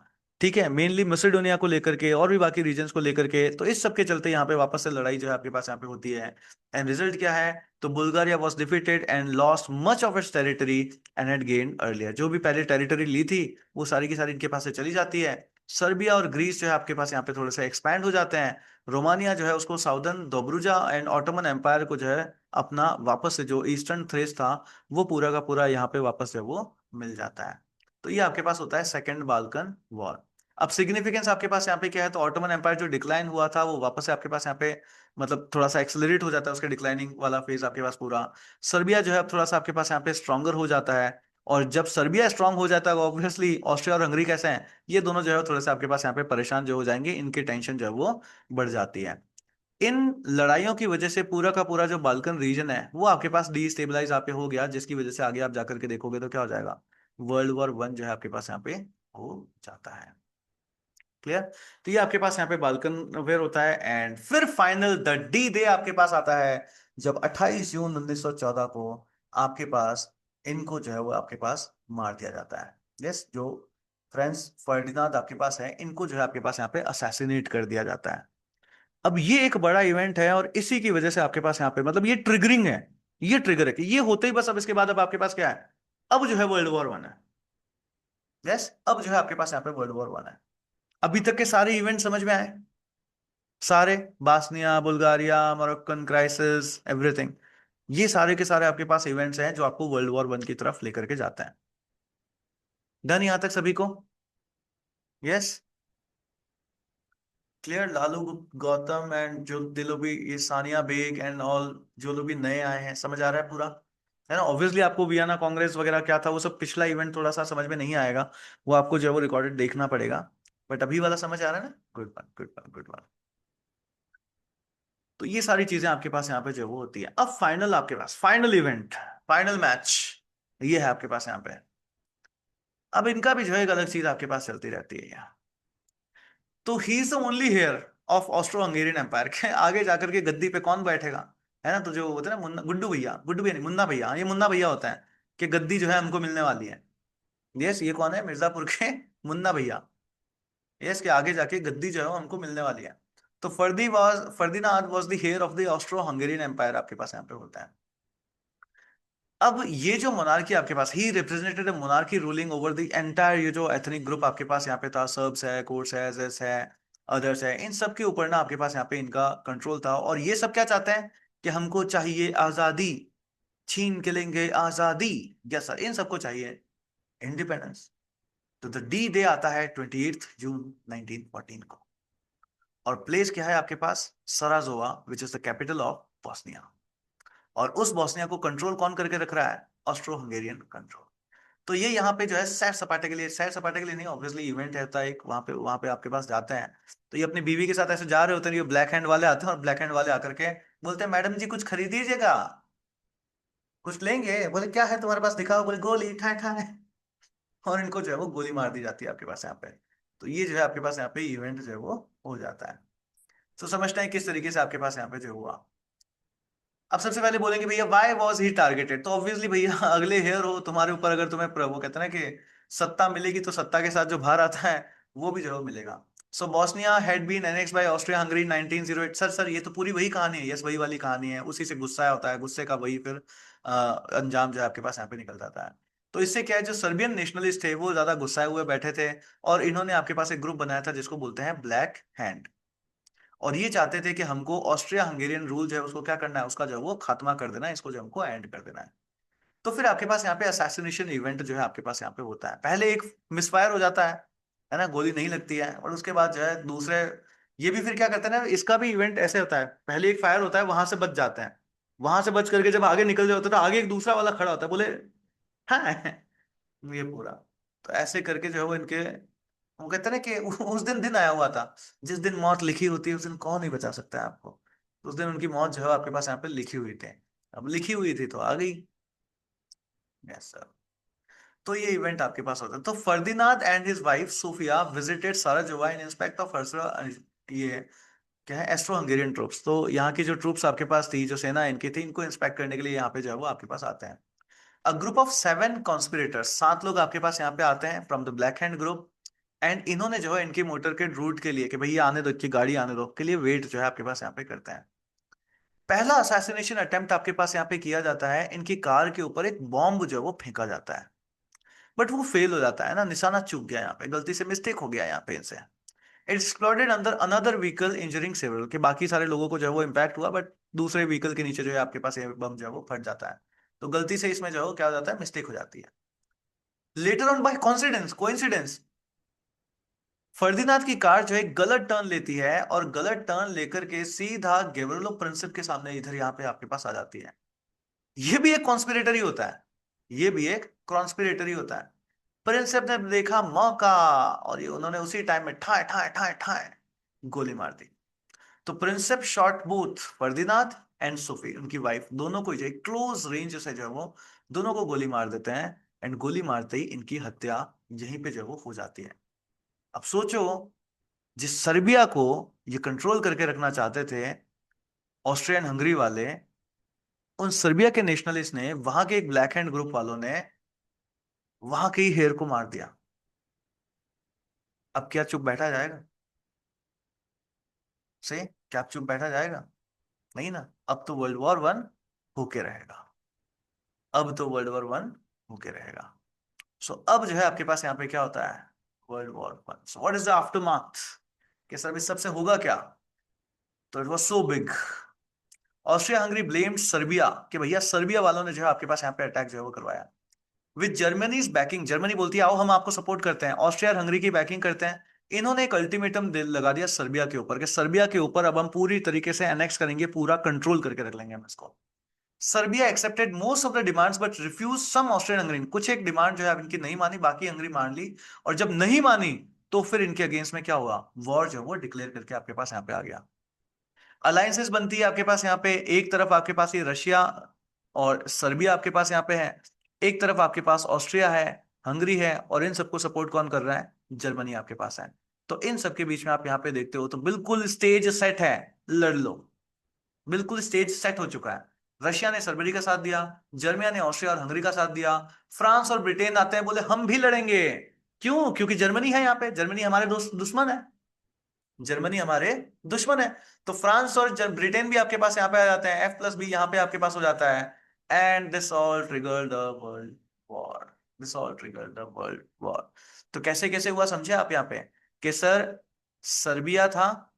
ठीक है, मेनली मैसेडोनिया को लेकर के और भी बाकी रीजन्स को लेकर के, तो इस सब के चलते यहाँ पे वापस से लड़ाई जो है आपके पास यहाँ पे होती है। एंड रिजल्ट क्या है? तो Bulgaria was defeated and lost much of its territory and had gained earlier. जो भी पहले टेरिटरी ली थी वो सारी की सारी इनके पास से चली जाती है। सर्बिया और ग्रीस जो है आपके पास यहाँ पे थोड़े से एक्सपैंड हो जाते हैं। रोमानिया जो है उसको साउदर्न दोब्रुजा एंड ऑटोमन एम्पायर को जो है अपना वापस से जो ईस्टर्न थ्रेस था वो पूरा का पूरा यहाँ पे वापस से वो मिल जाता है। तो ये आपके पास होता है सेकंड बाल्कन वॉर। अब सिग्निफिकेंस आपके पास यहाँ पे क्या है? तो ऑटोमन एम्पायर जो डिक्लाइन हुआ था वो वापस से आपके पास यहाँ पे मतलब थोड़ा सा एक्सेलरेट हो जाता है, उसके डिक्लाइनिंग वाला फेज आपके पास पूरा। सर्बिया जो है अब थोड़ा सा आपके पास यहाँ पे स्ट्रॉन्गर हो जाता है। और जब सर्बिया स्ट्रांग हो जाता है ऑब्वियसली ऑस्ट्रिया और हंगरी कैसे हैं, ये दोनों जो है थोड़े से आपके पास यहाँ पे परेशान जो हो जाएंगे, इनकी टेंशन जो है वो बढ़ जाती है। इन लड़ाइयों की वजह से पूरा का पूरा जो बाल्कन रीजन है वो आपके पास डिस्टेबलाइज आप पे हो गया, जिसकी वजह से आगे आप जाकर के देखोगे तो क्या हो जाएगा, वर्ल्ड वॉर 1 जो है आपके पास यहाँ पे हो जाता है। क्लियर? तो ये आपके पास यहाँ पे बाल्कन वेयर होता है। एंड फिर फाइनल द डी डे आपके पास आता है, जब 28 जून 1914 को आपके पास इनको जो है वो आपके पास मार दिया जाता है। यस, जो फ्रांस फर्डिनांड आपके पास है इनको जो है आपके पास यहाँ पे असैसिनेट कर दिया जाता है। अब ये एक बड़ा इवेंट है और इसी की वजह से आपके पास यहाँ पे मतलब ये ट्रिगरिंग है, ये ट्रिगर है कि ये होते ही बस अब इसके बाद अब आपके पास क्या है, अब जो है वर्ल्ड वॉर 1 है। यस, अब जो है आपके पास यहाँ पे वर्ल्ड वॉर 1 है। अभी तक के सारे इवेंट समझ में आए? सारे, Bosnia, Bulgaria, Moroccan crisis, everything, ये सारे के सारे आपके पास इवेंट्स हैं जो आपको वर्ल्ड वॉर 1 की तरफ लेकर के जाते हैं। डन यहां तक सभी को? Yes, clear. Lalu Gautam and जो दिलो भी, ये सानिया बेग एंड ऑल, जो लोग भी नए आए हैं, समझ आ रहा है पूरा? है ना? ऑब्वियसली आपको वियना कांग्रेस वगैरह क्या था वो सब पिछला इवेंट थोड़ा सा समझ में नहीं आएगा, वो आपको जो है वो रिकॉर्डेड देखना पड़ेगा। बट अभी वाला समझ आ रहा है ना? Good one, good one, good one. तो ये सारी चीजें आपके पास यहाँ पे जो वो होती है। अब फाइनल आपके पास फाइनल इवेंट, फाइनल मैच, ये है आपके पास यहाँ पे। अब इनका भी जो है एक अलग चीज आपके पास चलती रहती है यहाँ। तो he is the only heir of Austro Hungarian empire के आगे जाकर के गद्दी पे कौन बैठेगा? है ना? तो जो होता है ना मुन्ना, गुड्डू भैया, गुड्डू भैया नहीं, मुन्ना भैया, ये मुन्ना भैया होता है कि गद्दी जो है हमको मिलने वाली है। यस, ये कौन है? मिर्जापुर के मुन्ना भैया। यस, के आगे जाके गद्दी जो है वो हमको मिलने वाली है। तो Ferdinand was the heir of the Austro Hungarian empire आपके पास यहाँ पे होता है। अब ये जो मोनार्की आपके पास, he represented monarchy ruling over the entire, ये जो एथनिक ग्रुप आपके पास यहाँ पे था, सर्ब्स है, कोर्स है, जेस है, अदर्स है, इन सब के ऊपर ना आपके पास यहाँ पे इनका कंट्रोल था। और ये सब क्या चाहते हैं कि हमको चाहिए आजादी, छीन के लेंगे आजादी। यस सर, इन सबको चाहिए इंडिपेंडेंस। तो द डी डे आता है 28 जून 1914 को। और प्लेस क्या है आपके पास, Sarajevo, which is the capital of Bosnia. और उस बॉस्निया को कंट्रोल कौन करके रख रहा है, ऑस्ट्रो हंगेरियन कंट्रोल। तो ये यहाँ पे जो है सैर सपाटे के लिए, सैर सपाटे के लिए नहीं, ऑब्वियसली इवेंट रहता है एक, वहां पे आपके पास जाते हैं। तो ये अपनी बीवी के साथ ऐसे जा रहे होते हैं, ये ब्लैक हैंड वाले आते हैं, और ब्लैक हैंड वाले आकर के बोलते हैं, मैडम जी कुछ खरीदीजिएगा, कुछ लेंगे। बोले क्या है तुम्हारे पास दिखाओ, बोले गोली, ठाए ठाए। और इनको जो है वो गोली मार दी जाती है आपके पास यहाँ पे। तो ये जो है आपके पास यहाँ पे इवेंट जो है वो हो जाता है। तो समझते हैं किस तरीके से आपके पास यहाँ पे जो हुआ। अब सबसे पहले बोलेंगे भैया व्हाई वाज ही टारगेटेड। तो ऑब्वियसली भैया अगले हेयर हो तुम्हारे ऊपर, अगर तुम्हें वो कहते हैं ना कि सत्ता मिलेगी, तो सत्ता के साथ जो भार आता है वो भी जो है मिलेगा। So Bosnia had been annexed by Austria Hungary 1908। Sir ये तो पूरी वही कहानी है, यस वही वाली कहानी है, उसी से गुस्सा होता है, गुस्से का वही फिर अंजाम जो है आपके पास यहाँ पे निकल जाता है। तो इससे क्या है, जो सर्बियन नेशनलिस्ट थे वो ज्यादा गुस्साए हुए बैठे थे, और इन्होंने आपके पास एक ग्रुप बनाया था जिसको बोलते हैं ब्लैक हैंड। और ये चाहते थे कि हमको ऑस्ट्रिया हंगेरियन रूल जो है उसको क्या करना है, उसका जो है वो खात्मा कर देना है, इसको जो हमको एंड कर देना है। तो फिर आपके पास यहाँ पे असैसिनेशन इवेंट जो है आपके पास यहाँ पे होता है। पहले एक मिसफायर हो जाता है ना, गोली नहीं लगती है, और उसके बाद जो है दूसरे, ये भी फिर क्या करते हैं ना, इसका भी इवेंट ऐसे होता है, पहले एक फायर होता है, वहां से बच जाते हैं, वहां से बच करके जब आगे निकल जाते हैं तो आगे एक दूसरा वाला खड़ा होता है, बोले हाँ ये पूरा। तो ऐसे करके जो है वो इनके, वो कहते हैं ना कि उस दिन आया हुआ था, जिस दिन मौत लिखी होती है उस दिन कौन नहीं बचा सकता है आपको। तो उस दिन उनकी मौत जो है आपके पास यहाँ पे लिखी हुई थी। अब लिखी हुई थी तो आ गई। Yes sir. तो ये इवेंट आपके पास होता है। तो Ferdinand and his wife Sophia visited Sarajevo in inspect of ये क्या है, एस्ट्रो हंगेरियन ट्रूप्स। तो यहाँ की जो ट्रूप्स आपके पास थी, जो सेना इनकी थी, इनको इंस्पेक्ट करने के लिए यहाँ पे जो है वो आपके पास आते हैं। अ ग्रुप ऑफ 7 कॉन्स्पिरेटर्स, 7 लोग आपके पास यहाँ पे आते हैं from the black hand group. And इन्होंने जो है इनकी मोटर के रूट के लिए कि भैया आने दो, इनकी गाड़ी आने दो के लिए वेट जो है आपके पास यहाँ पे करते हैं। पहला असैसिनेशन अटेम्प्ट आपके पास यहाँ पे किया जाता है, इनकी कार के ऊपर एक बॉम्ब जो है वो फेंका जाता है, बट वो फेल हो जाता है ना, निशाना चूक गया, यहाँ पे गलती से मिस्टेक हो गया यहाँ पे इनसे। इट्स एक्सप्लोडेड अंदर अनदर व्हीकल इंजरिंग सेवरल, के बाकी सारे लोगों को जो है वो इम्पैक्ट हुआ, बट दूसरे व्हीकल के नीचे जो है आपके पास ये बम जो है वो फट जाता है। तो गलती से इसमें जो है वो क्या हो जाता है, मिस्टेक हो जाती है। Later on by coincidence coincidence, Ferdinand की कार जो है गलत टर्न लेती है, और गलत टर्न लेकर के सीधा गेवरलो प्रिंसिप के सामने इधर यहाँ पे आपके पास आ जाती है। ये भी एक कॉन्स्पिरेटरी होता है, ये भी एक कॉन्स्पिरेटरी होता है। प्रिंसिप ने देखा मौका, और ये उन्होंने उसी टाइम में ठाए ठाए ठाए ठाए गोली मार दी। तो Princip shot both Ferdinand and Sophie, उनकी वाइफ, दोनों को जो क्लोज रेंज से जो है वो दोनों को गोली मार देते हैं। एंड गोली मारते ही इनकी हत्या यहीं पे जो है वो हो जाती है। अब सोचो, जिस सर्बिया को ये कंट्रोल करके रखना चाहते थे ऑस्ट्रियन हंगरी वाले, उन सर्बिया के नेशनलिस्ट ने, वहां के एक ब्लैक हैंड ग्रुप वालों ने वहां के ही हेयर को मार दिया। अब क्या चुप बैठा जाएगा, से क्या चुप बैठा जाएगा, नहीं ना। अब तो वर्ल्ड वॉर 1 होके रहेगा, अब तो वर्ल्ड वॉर 1 होके रहेगा। सो अब जो है आपके पास यहाँ पे क्या होता है, world war 1। So what is the aftermath, कि सर इस सबसे होगा क्या। तो it was so big, Austria Hungary blamed Serbia, कि भैया सर्बिया वालों ने जो है आपके पास यहाँ पे अटैक जो है वो करवाया। विद जर्मनी बैकिंग, जर्मनी बोलती है आओ हम आपको सपोर्ट करते हैं, ऑस्ट्रिया और हंगरी की बैकिंग करते हैं। इन्होंने एक अल्टीमेटम लगा दिया सर्बिया के ऊपर, कि सर्बिया के ऊपर अब हम पूरी तरीके से एनेक्स करेंगे, पूरा कंट्रोल करके रख लेंगे हम इसको। Serbia accepted most of the demands but refuse some Austrian Hungary, कुछ एक डिमांड जो है इनकी नहीं मानी, बाकी हंगरी मान ली। और जब नहीं मानी तो फिर इनके अगेंस्ट में क्या हुआ, वॉर जो है वो डिक्लेयर करके आपके पास यहाँ पे आ गया। अलायंसेस बनती है आपके पास यहाँ पे, एक तरफ आपके पास ये रशिया और सर्बिया आपके पास यहाँ पे है, एक तरफ आपके पास ऑस्ट्रिया है, हंगरी है, और इन सबको सपोर्ट कौन कर रहा है, जर्मनी आपके पास है। तो इन सबके बीच में आप यहाँ पे देखते हो तो बिल्कुल स्टेज सेट है, लड़ लो, बिल्कुल स्टेज सेट हो चुका है। रशिया ने सर्बिया का साथ दिया, जर्मनी ने ऑस्ट्रिया और हंगरी का साथ दिया, फ्रांस और ब्रिटेन आते हैं, बोले हम भी लड़ेंगे। क्यों, क्योंकि जर्मनी है यहाँ पे, जर्मनी हमारे दोस्त दुश्मन है, जर्मनी हमारे दुश्मन है। तो फ्रांस और ब्रिटेन भी आपके पास यहाँ पे आ जाते हैं, F+B यहाँ पे आपके पास हो जाता है। And this all trigger the world war. This all trigger the world war. तो कैसे कैसे हुआ समझे आप यहाँ पे कि सर, सर्बिया था,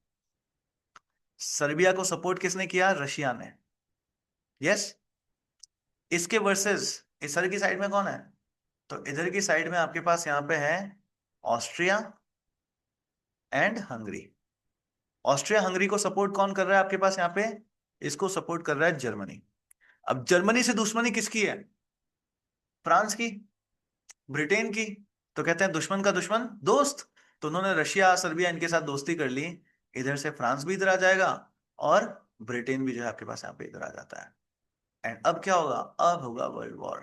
सर्बिया को सपोर्ट किसने किया? रशिया ने। यस। इसके वर्सेस इधर की साइड में कौन है? तो इधर की साइड में आपके पास यहाँ पे है Austria and Hungary. Austria Hungary को सपोर्ट कौन कर रहा है आपके पास यहाँ पे? इसको सपोर्ट कर रहा है जर्मनी। अब जर्मनी से दुश्मनी किसकी है? फ्रांस की, ब्रिटेन की। तो कहते हैं दुश्मन का दुश्मन दोस्त। तो उन्होंने रशिया सर्बिया इनके साथ दोस्ती कर ली। इधर से फ्रांस भी इधर आ जाएगा और ब्रिटेन भी जो है आपके पास यहाँ पे इधर आ जाता है। एंड अब क्या होगा? अब होगा वर्ल्ड वॉर।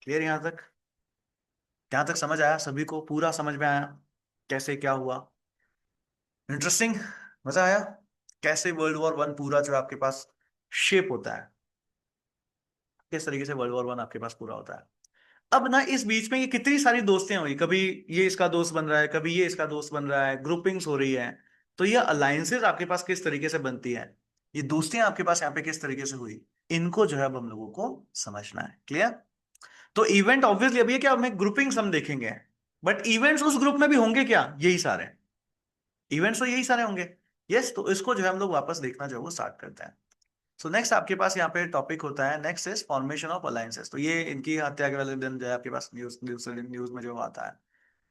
क्लियर यहां तक? यहां तक समझ आया? सभी को पूरा समझ में आया कैसे क्या हुआ? इंटरेस्टिंग। मजा आया? कैसे वर्ल्ड वॉर वन पूरा जो आपके पास शेप होता है, किस तरीके से वर्ल्ड वॉर वन आपके पास पूरा होता है। अब ना इस बीच में ये कितनी सारी दोस्तियां हुई, कभी ये इसका दोस्त बन रहा है, कभी ये इसका दोस्त बन रहा है, ग्रुपिंग्स हो रही है। तो ये अलायंसेस आपके पास किस तरीके से बनती है, ये दोस्तियां आपके पास यहाँ पे किस तरीके से हुई, इनको जो है अब हम लोगों को समझना है। क्लियर? तो इवेंट ऑब्वियसली अभी है क्या, हमें ग्रुपिंग्स हम देखेंगे, बट इवेंट्स उस ग्रुप में भी होंगे क्या? यही सारे इवेंट्स तो यही सारे होंगे। यस। तो इसको जो है हम लोग वापस देखना जो है वो स्टार्ट करते हैं। सो नेक्स्ट आपके पास यहाँ पे टॉपिक होता है, next is formation of alliances. तो ये इनकी हत्या के वाले दिन जो है आपके पास न्यूज न्यूज न्यूज में जो आता है,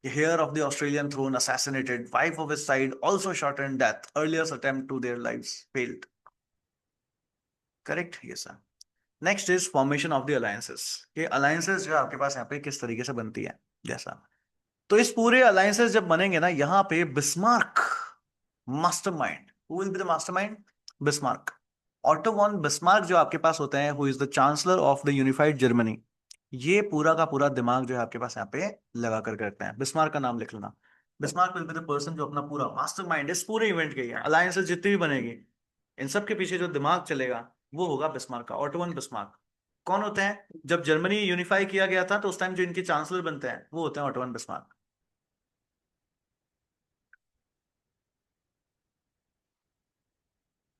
heir of the Australian throne assassinated, five of his side also shot in death, earlier attempt to their lives failed। Correct? ये सर। Next is formation of the alliances. ये अलायंसेस जो है आपके पास यहाँ पे किस तरीके से बनती है जैसा। तो इस पूरे अलायंसेस जब बनेंगे ना, यहाँ पे Bismarck mastermind, who will be the mastermind? Bismarck. Otto von Bismarck जो आपके पास होते हैं, who is the chancellor of the unified Germany. ये पूरा का पूरा दिमाग जो है आपके पास यहाँ पे लगा करके रखते हैं। बिस्मार्क का नाम लिख लेना। Bismarck will be the person जो अपना पूरा मास्टरमाइंड इस पूरे इवेंट के है, अलायंसेस जितनी भी बनेगी इन सब के पीछे जो दिमाग चलेगा वो होगा बिस्मार्क का, ऑटो वन बिस्मार्क। कौन होते हैं? जब जर्मनी यूनिफाई किया गया था तो उस टाइम जो इनके चांसलर बनते हैं वो होते हैं auto von Bismarck.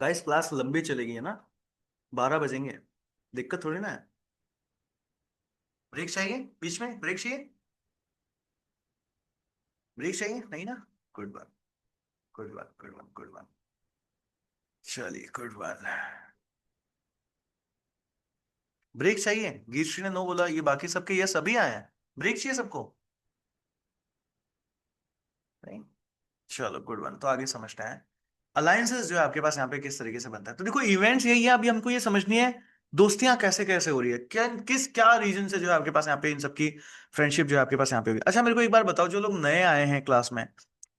Guys class लंबी चलेगी है ना, 12 बजेंगे, दिक्कत थोड़ी ना है। ब्रेक चाहिए? बीच में ब्रेक चाहिए? ब्रेक चाहिए नहीं ना? Good one, good one, good one, good one. चलिए गुड वन। ब्रेक चाहिए? गीतश्री ने नो बोला, ये बाकी सबके यस अभी आए हैं। ब्रेक चाहिए सबको? नहीं? चलो गुड वन। तो आगे समझते हैं अलायंसेस जो है आपके पास यहाँ पे किस तरीके से बनता है। तो देखो इवेंट्स यही है, अभी हमको ये समझनी है दोस्तियां कैसे कैसे हो रही है, क्या किस क्या रीजन से जो है आपके पास यहाँ पे इन सबकी फ्रेंडशिप जो है आपके पास यहाँ पे होगी। अच्छा मेरे को एक बार बताओ, जो लोग नए आए हैं क्लास में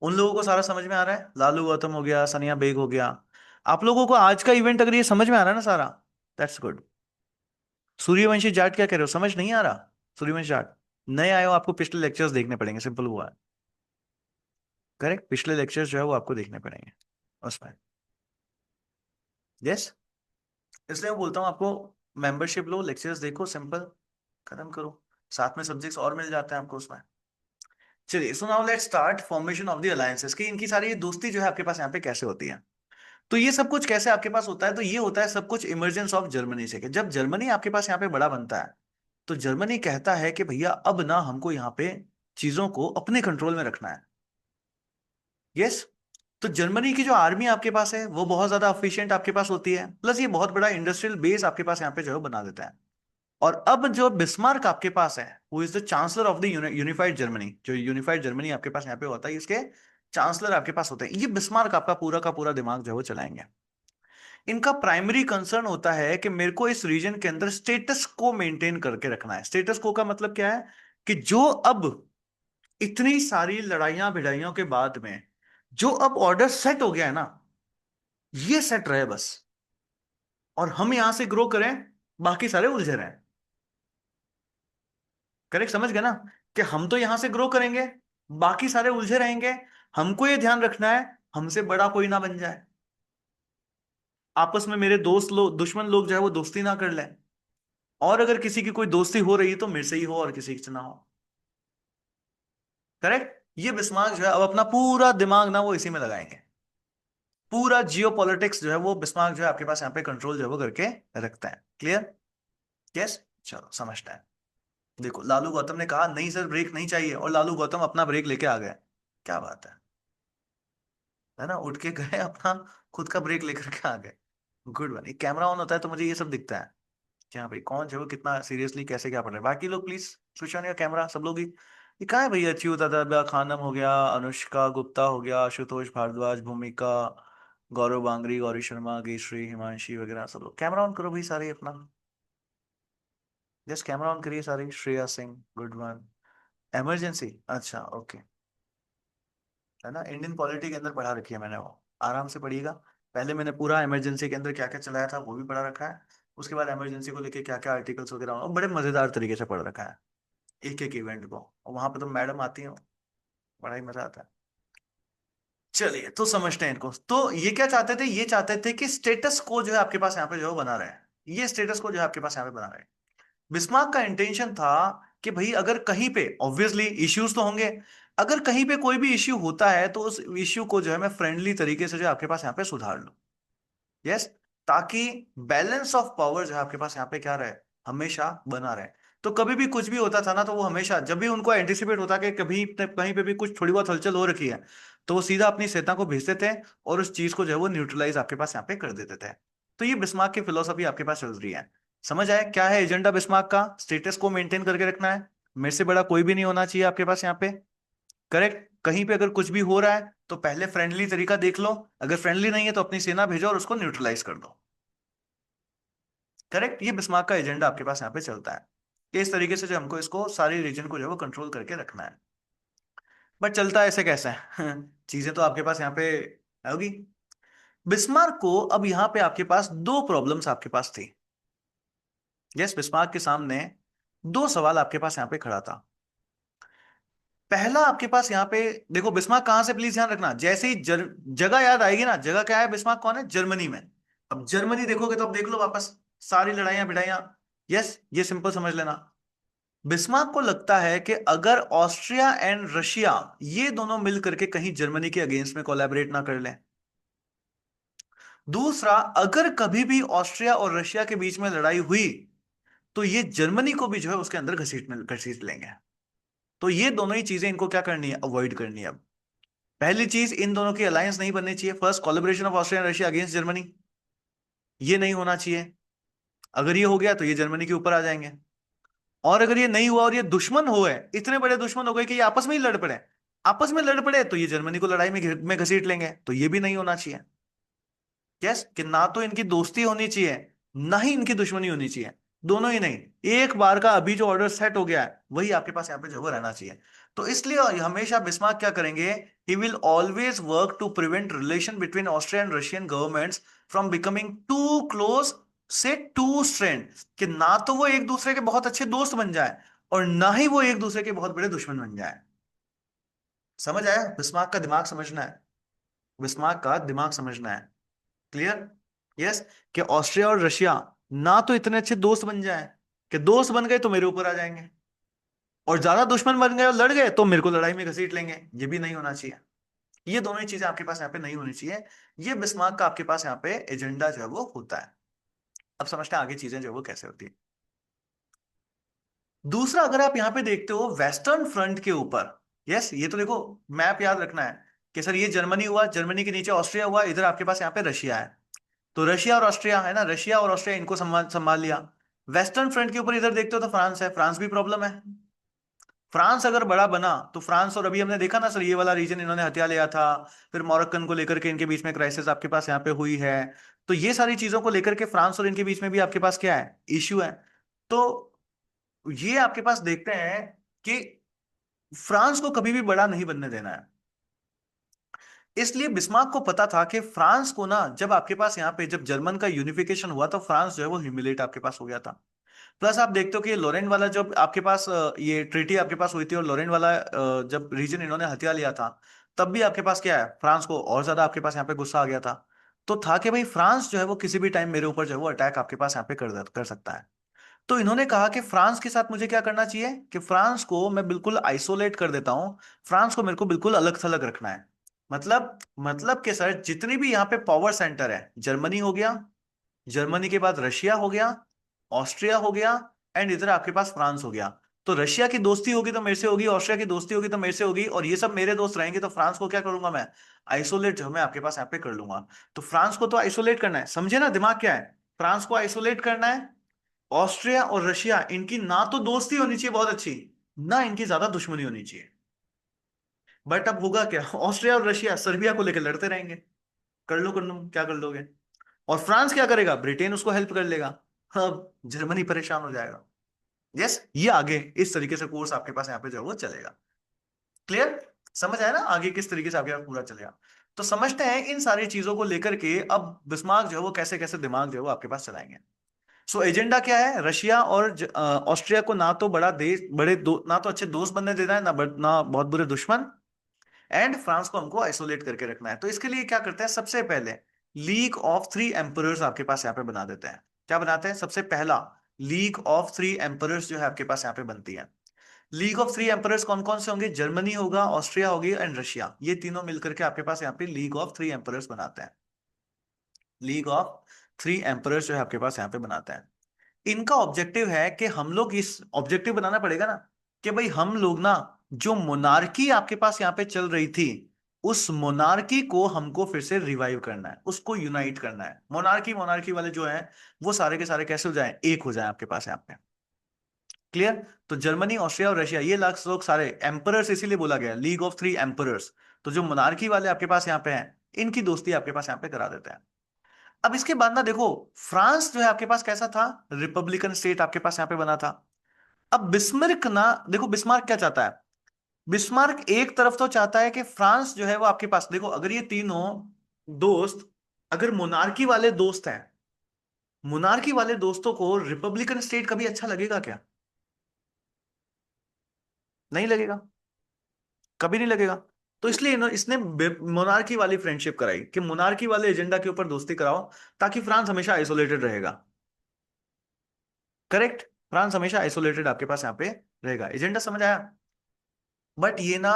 उन लोगों को सारा समझ में आ रहा है? लालू गौतम हो गया, सनिया बेग हो गया, आप लोगों को आज का इवेंट अगर ये समझ में आ रहा है ना सारा, दैट्स गुड। सूर्यवंशी जाट क्या कह रहे हो, समझ नहीं आ रहा? सूर्यवंशी जाट नए आए हो, आपको पिछले लेक्चर्स देखने पड़ेंगे, सिंपल हुआ है। करेक्ट, पिछले लेक्चर्स जो है वो आपको देखने पड़ेंगे उसमें। यस। इसलिए मैं बोलता हूँ आपको मेंबरशिप लो, लेक्चर्स देखो, सिंपल खत्म करो, साथ में सब्जेक्ट्स और मिल जाते हैं आपको उसमें। चलिए so now let's start formation of the alliances की इनकी सारी दोस्ती जो है आपके पास यहाँ पे कैसे होती है। तो ये सब कुछ कैसे आपके पास होता है? तो ये होता है सब कुछ इमरजेंस ऑफ जर्मनी से, कि जब जर्मनी आपके पास यहाँ पे बड़ा बनता है तो जर्मनी कहता है कि भैया अब ना हमको यहाँ पे चीजों को अपने कंट्रोल में रखना है। यस। तो जर्मनी की जो आर्मी आपके पास है वो बहुत ज्यादा एफिशिएंट आपके पास होती है, प्लस ये बहुत बड़ा इंडस्ट्रियल बेस आपके पास यहाँ पे जो है बना देता है। और अब जो बिस्मार्क आपके पास है वो is the chancellor of the unified Germany. जो यूनिफाइड जर्मनी आपके पास यहाँ पे होता है इसके चांसलर आपके पास होते हैं। ये बिस्मार्क आपका पूरा का पूरा दिमाग जो है वो चलाएंगे। इनका प्राइमरी कंसर्न होता है कि मेरे को इस रीजन के अंदर स्टेटस को मेंटेन करके रखना है। स्टेटस को का मतलब क्या है? कि जो अब इतनी सारी लड़ाइयां भिड़ाइयों के बाद में जो अब ऑर्डर सेट हो गया है ना, ये सेट रहे बस, और हम यहां से ग्रो करें, बाकी सारे उलझे रहे। करेक्ट? समझ गए ना? कि हम तो यहां से ग्रो करेंगे, बाकी सारे उलझे रहेंगे। हमको ये ध्यान रखना है हमसे बड़ा कोई ना बन जाए, आपस में मेरे दोस्त लोग दुश्मन लोग जो है वो दोस्ती ना कर लें, और अगर किसी की कोई दोस्ती हो रही है तो मेरे से ही हो और किसी से ना हो। करेक्ट? ये बिस्मार्क जो है अब अपना पूरा दिमाग ना वो इसी में लगाएंगे। पूरा जियो पॉलिटिक्स जो है वो बिस्मार्क जो है आपके पास यहाँ पे कंट्रोल जो है वो करके रखता है। क्लियर? यस। चलो समझते हैं। देखो लालू गौतम ने कहा नहीं सर ब्रेक नहीं चाहिए, और लालू गौतम अपना ब्रेक लेके आ गए। क्या बात है ना, उठ के गए अपना खुद का ब्रेक लेकर के आ गए। Good one. कैमरा ऑन होता है तो मुझे ये सब दिखता है कि हाँ भाई कौन जो है वो कितना सीरियसली कैसे क्या पढ़ रहा है। बाकी लोग please switch on your camera, सब लोग ही। ये कहाँ है भैया? अच्युत अदाबा खानम हो गया, अनुष्का गुप्ता हो गया, आशुतोष भारद्वाज, भूमिका, गौरव बांगरी, गौरी शर्मा, गेश्री, हिमांशी वगैरह सब लोग कैमरा ऑन करो भाई सारे अपना। जस्ट कैमरा ऑन करिए सारे। Shreya Singh, good one. Emergency, अच्छा ओके। है ना, इंडियन पॉलिटी के अंदर पढ़ा रखी है मैंने वो, आराम से पढ़िएगा। पहले मैंने पूरा इमरजेंसी के अंदर क्या क्या चलाया था वो भी पढ़ा रखा है। उसके बाद इमरजेंसी को लेके क्या क्या आर्टिकल्स वगैरह और बड़े मजेदार तरीके से पढ़ रखा है एक एक इवेंट को। और वहां पे तो मैडम आती है, बड़ा ही मजा आता है। चलिए तो समझते हैं इनको। तो ये क्या चाहते थे? ये चाहते थे कि स्टेटस को जो है आपके पास यहाँ पे जो है बना रहे हैं। ये स्टेटस को जो है आपके पास यहाँ पे बना रहे हैं। बिस्मार्क का इंटेंशन था कि भाई अगर कहीं पे ऑब्वियसली इश्यूज तो होंगे, अगर कहीं पे कोई भी इश्यू होता है तो उस इश्यू को जो है मैं फ्रेंडली तरीके से जो है आपके पास यहाँ पे सुधार लूं। यस। ताकि बैलेंस ऑफ पावर जो है आपके पास यहाँ पे क्या रहे, हमेशा बना रहे। तो कभी भी कुछ भी होता था ना, तो वो हमेशा जब भी उनको एंटिसिपेट होता कि कभी कहीं पे भी कुछ थोड़ी बहुत हलचल हो रखी है, तो वो सीधा अपनी सेना को भेजते थे और उस चीज को जो है वो न्यूट्रलाइज आपके पास यहाँ पे कर देते थे। तो ये बिस्मार्क की फिलोसफी आपके पास चल रही है। समझ आया क्या है एजेंडा बिस्मार्क का? स्टेटस को मेंटेन करके रखना है, मेरे से बड़ा कोई भी नहीं होना चाहिए आपके पास यहाँ पे। करेक्ट। कहीं पे अगर कुछ भी हो रहा है तो पहले फ्रेंडली तरीका देख लो, अगर फ्रेंडली नहीं है तो अपनी सेना भेजो और उसको न्यूट्रलाइज कर दो। करेक्ट। ये बिस्मार्क का एजेंडा आपके पास यहाँ पे चलता है कि इस तरीके से जो हमको इसको सारी रीजन को जो है वो कंट्रोल करके रखना है। बट चलता ऐसे कैसे है चीजें तो आपके पास यहाँ पे होगी। बिस्मार्क को अब यहाँ पे आपके पास दो प्रॉब्लम्स आपके पास थी। यस, बिस्मार्क के सामने दो सवाल आपके पास यहाँ पे खड़ा था। पहला आपके पास यहाँ पे देखो, बिस्मार्क कहां से, प्लीज ध्यान रखना, जैसे ही जगह याद आएगी ना, जगह क्या है, बिस्मार्क कौन है, जर्मनी में। अब जर्मनी देखोगे तो अब देख लो वापस सारी लड़ाइयां भिड़ाइयां। यस, ये सिंपल समझ लेना। बिस्मार्क को लगता है कि अगर ऑस्ट्रिया एंड रशिया ये दोनों मिल करके कहीं जर्मनी के अगेंस्ट में कोलैबोरेट ना कर लें। दूसरा, अगर कभी भी ऑस्ट्रिया और रशिया के बीच में लड़ाई हुई तो ये जर्मनी को भी जो है उसके अंदर घसीट लेंगे। तो ये दोनों ही चीजें इनको क्या करनी है, अवॉइड करनी है। अब पहली चीज, इन दोनों की अलायंस नहीं बननी चाहिए। First, collaboration of Austria and Russia against Germany, ये नहीं होना चाहिए। अगर ये हो गया तो ये जर्मनी के ऊपर आ जाएंगे। और अगर ये नहीं हुआ और ये दुश्मन हुए, इतने बड़े दुश्मन हो गए कि ये आपस में ही लड़ पड़े, आपस में लड़ पड़े तो ये जर्मनी को लड़ाई में घसीट लेंगे, तो ये भी नहीं होना चाहिए। यस, कि ना तो इनकी दोस्ती होनी चाहिए ना ही इनकी दुश्मनी होनी चाहिए, दोनों ही नहीं। एक बार का अभी जो ऑर्डर सेट हो गया है वही आपके पास यहाँ पे जो है वो रहना चाहिए। तो इसलिए हमेशा बिस्मार्क क्या करेंगे, he will always work to prevent relation between Austrian and Russian governments from becoming too close, से टू स्ट्रेन, कि ना तो वो एक दूसरे के बहुत अच्छे दोस्त बन जाए और ना ही वो एक दूसरे के बहुत बड़े दुश्मन बन जाए। समझ आया? बिस्मार्क का दिमाग समझना है, बिस्मार्क का दिमाग समझना है। क्लियर? यस। कि ऑस्ट्रिया और रशिया ना तो इतने अच्छे दोस्त बन जाएं कि दोस्त बन गए तो मेरे ऊपर आ जाएंगे, और ज्यादा दुश्मन बन गए और लड़ गए तो मेरे को लड़ाई में घसीट लेंगे, ये भी नहीं होना चाहिए। ये दोनों ही चीजें आपके पास यहाँ पे नहीं होनी चाहिए। ये बिस्मार्क का आपके पास यहाँ पे एजेंडा जो है वो होता है। अब समझते हैं आगे चीजें जो है वो कैसे होती है। दूसरा, अगर आप यहाँ पे देखते हो वेस्टर्न फ्रंट के ऊपर, यस ये तो देखो, मैप याद रखना है कि सर ये जर्मनी हुआ, जर्मनी के नीचे ऑस्ट्रिया हुआ, इधर आपके पास यहाँ पे रशिया है। तो रशिया और ऑस्ट्रिया है ना, रशिया और ऑस्ट्रिया इनको संभाल संभाल लिया। वेस्टर्न फ्रंट के ऊपर इधर देखते हो तो फ्रांस है, फ्रांस भी प्रॉब्लम है। फ्रांस अगर बड़ा बना तो फ्रांस, और अभी हमने देखा ना सर, ये वाला रीजन इन्होंने हत्या लिया था, फिर मोरक्कन को लेकर के इनके बीच में क्राइसिस आपके पास यहाँ पे हुई है। तो ये सारी चीजों को लेकर के फ्रांस और इनके बीच में भी आपके पास क्या है, इश्यू है। तो ये आपके पास देखते हैं कि फ्रांस को कभी भी बड़ा नहीं बनने देना है। इसलिए बिस्मार्क को पता था कि फ्रांस को ना, जब आपके पास यहाँ पे जब जर्मन का यूनिफिकेशन हुआ तो फ्रांस जो है वो ह्यूमिलेट आपके पास हो गया था। प्लस आप देखते हो कि लॉरेन वाला जब आपके पास ये ट्रीटी आपके पास हुई थी और लॉरेन वाला जब रीजन इन्होंने हथिया लिया था, तब भी आपके पास क्या है, फ्रांस को और ज्यादा आपके पास यहाँ पे गुस्सा आ गया था। तो था कि भाई फ्रांस जो है वो किसी भी टाइम मेरे ऊपर जो है वो अटैक आपके पास यहाँ पे कर सकता है। तो इन्होंने कहा कि फ्रांस के साथ मुझे क्या करना चाहिए, कि फ्रांस को मैं बिल्कुल आइसोलेट कर देता हूं, फ्रांस को मेरे को बिल्कुल अलग थलग रखना है। मतलब कि सर जितनी भी यहाँ पे पावर सेंटर है, जर्मनी हो गया, जर्मनी के बाद रशिया हो गया, ऑस्ट्रिया हो गया, एंड इधर आपके पास फ्रांस हो गया। तो रशिया की दोस्ती होगी तो मेरे से होगी, ऑस्ट्रिया की दोस्ती होगी तो मेरे से होगी, और ये सब मेरे दोस्त रहेंगे, तो फ्रांस को क्या करूंगा मैं? आइसोलेट जो मैं आपके पास यहाँ पे कर लूंगा। तो फ्रांस को तो आइसोलेट करना है, समझे ना दिमाग क्या है? फ्रांस को आइसोलेट करना है। ऑस्ट्रिया और रशिया, इनकी ना तो दोस्ती होनी चाहिए बहुत अच्छी, ना इनकी ज्यादा दुश्मनी होनी चाहिए। बट अब होगा क्या? ऑस्ट्रिया और रशिया सर्बिया को लेकर लड़ते रहेंगे। कर लो क्या कर लोगे? और फ्रांस क्या करेगा? ब्रिटेन उसको हेल्प कर लेगा। अब जर्मनी परेशान हो जाएगा। यस, ये आगे इस तरीके से कोर्स आपके पास यहाँ पे जो है वो चलेगा। क्लियर? समझ आया ना आगे किस तरीके से आपके पास पूरा चलेगा? तो समझते हैं इन सारी चीजों को लेकर के अब बिस्मार्क जो है वो कैसे कैसे दिमाग जो है वो आपके पास चलाएंगे। सो एजेंडा क्या है? रशिया और ऑस्ट्रिया को ना तो बड़ा देश, ना तो अच्छे दोस्त बनने देना है, ना बहुत बुरे दुश्मन। एंड फ्रांस को हमको आइसोलेट करके रखना है। तो इसके लिए क्या करते हैं? सबसे पहले लीग ऑफ थ्री एम्परर्स आपके पास यहाँ पे बना देते हैं। क्या बनाते हैं? सबसे पहला लीग ऑफ थ्री एम्परर्स जो है आपके पास यहाँ पे बनती है। लीग ऑफ थ्री एम्परर्स कौन कौन से होंगे? जर्मनी होगा, ऑस्ट्रिया होगी एंड रशिया, ये तीनों मिलकर के आपके पास यहाँ पे लीग ऑफ थ्री एम्परर्स बनाते हैं। लीग ऑफ थ्री एम्परर्स जो है आपके पास यहाँ पे बनाते हैं। इनका ऑब्जेक्टिव है कि हम लोग, इस ऑब्जेक्टिव बनाना पड़ेगा ना, कि भाई हम लोग ना, जो मोनार्की आपके पास यहाँ पे चल रही थी, उस मोनार्की को हमको फिर से रिवाइव करना है, उसको यूनाइट करना है। मोनार्की मोनार्की वाले जो हैं वो सारे के सारे कैसे हो जाएं? एक हो जाएं आपके पास यहाँ पे। क्लियर? तो जर्मनी, ऑस्ट्रिया और रशिया, ये लोग सारे एम्परर्स, इसीलिए बोला गया लीग ऑफ थ्री एम्परर्स। तो जो मोनार्की वाले आपके पास यहाँ पे हैं, इनकी दोस्ती आपके पास यहाँ पे करा देते हैं। अब इसके बाद ना देखो, फ्रांस जो है आपके पास कैसा था? रिपब्लिकन स्टेट आपके पास यहाँ पे बना था। अब बिस्मार्क ना, देखो बिस्मार्क क्या चाहता है? बिस्मार्क एक तरफ तो चाहता है कि फ्रांस जो है वो आपके पास, देखो अगर ये तीनों दोस्त अगर मोनार्की वाले दोस्त हैं, मोनार्की वाले दोस्तों को रिपब्लिकन स्टेट कभी अच्छा लगेगा क्या? नहीं लगेगा, कभी नहीं लगेगा। तो इसलिए इसने मोनार्की वाली फ्रेंडशिप कराई कि मोनार्की वाले एजेंडा के ऊपर दोस्ती कराओ, ताकि फ्रांस हमेशा आइसोलेटेड रहेगा। करेक्ट? फ्रांस हमेशा आइसोलेटेड आपके पास यहाँ पे रहेगा। एजेंडा समझ आया? बट ये ना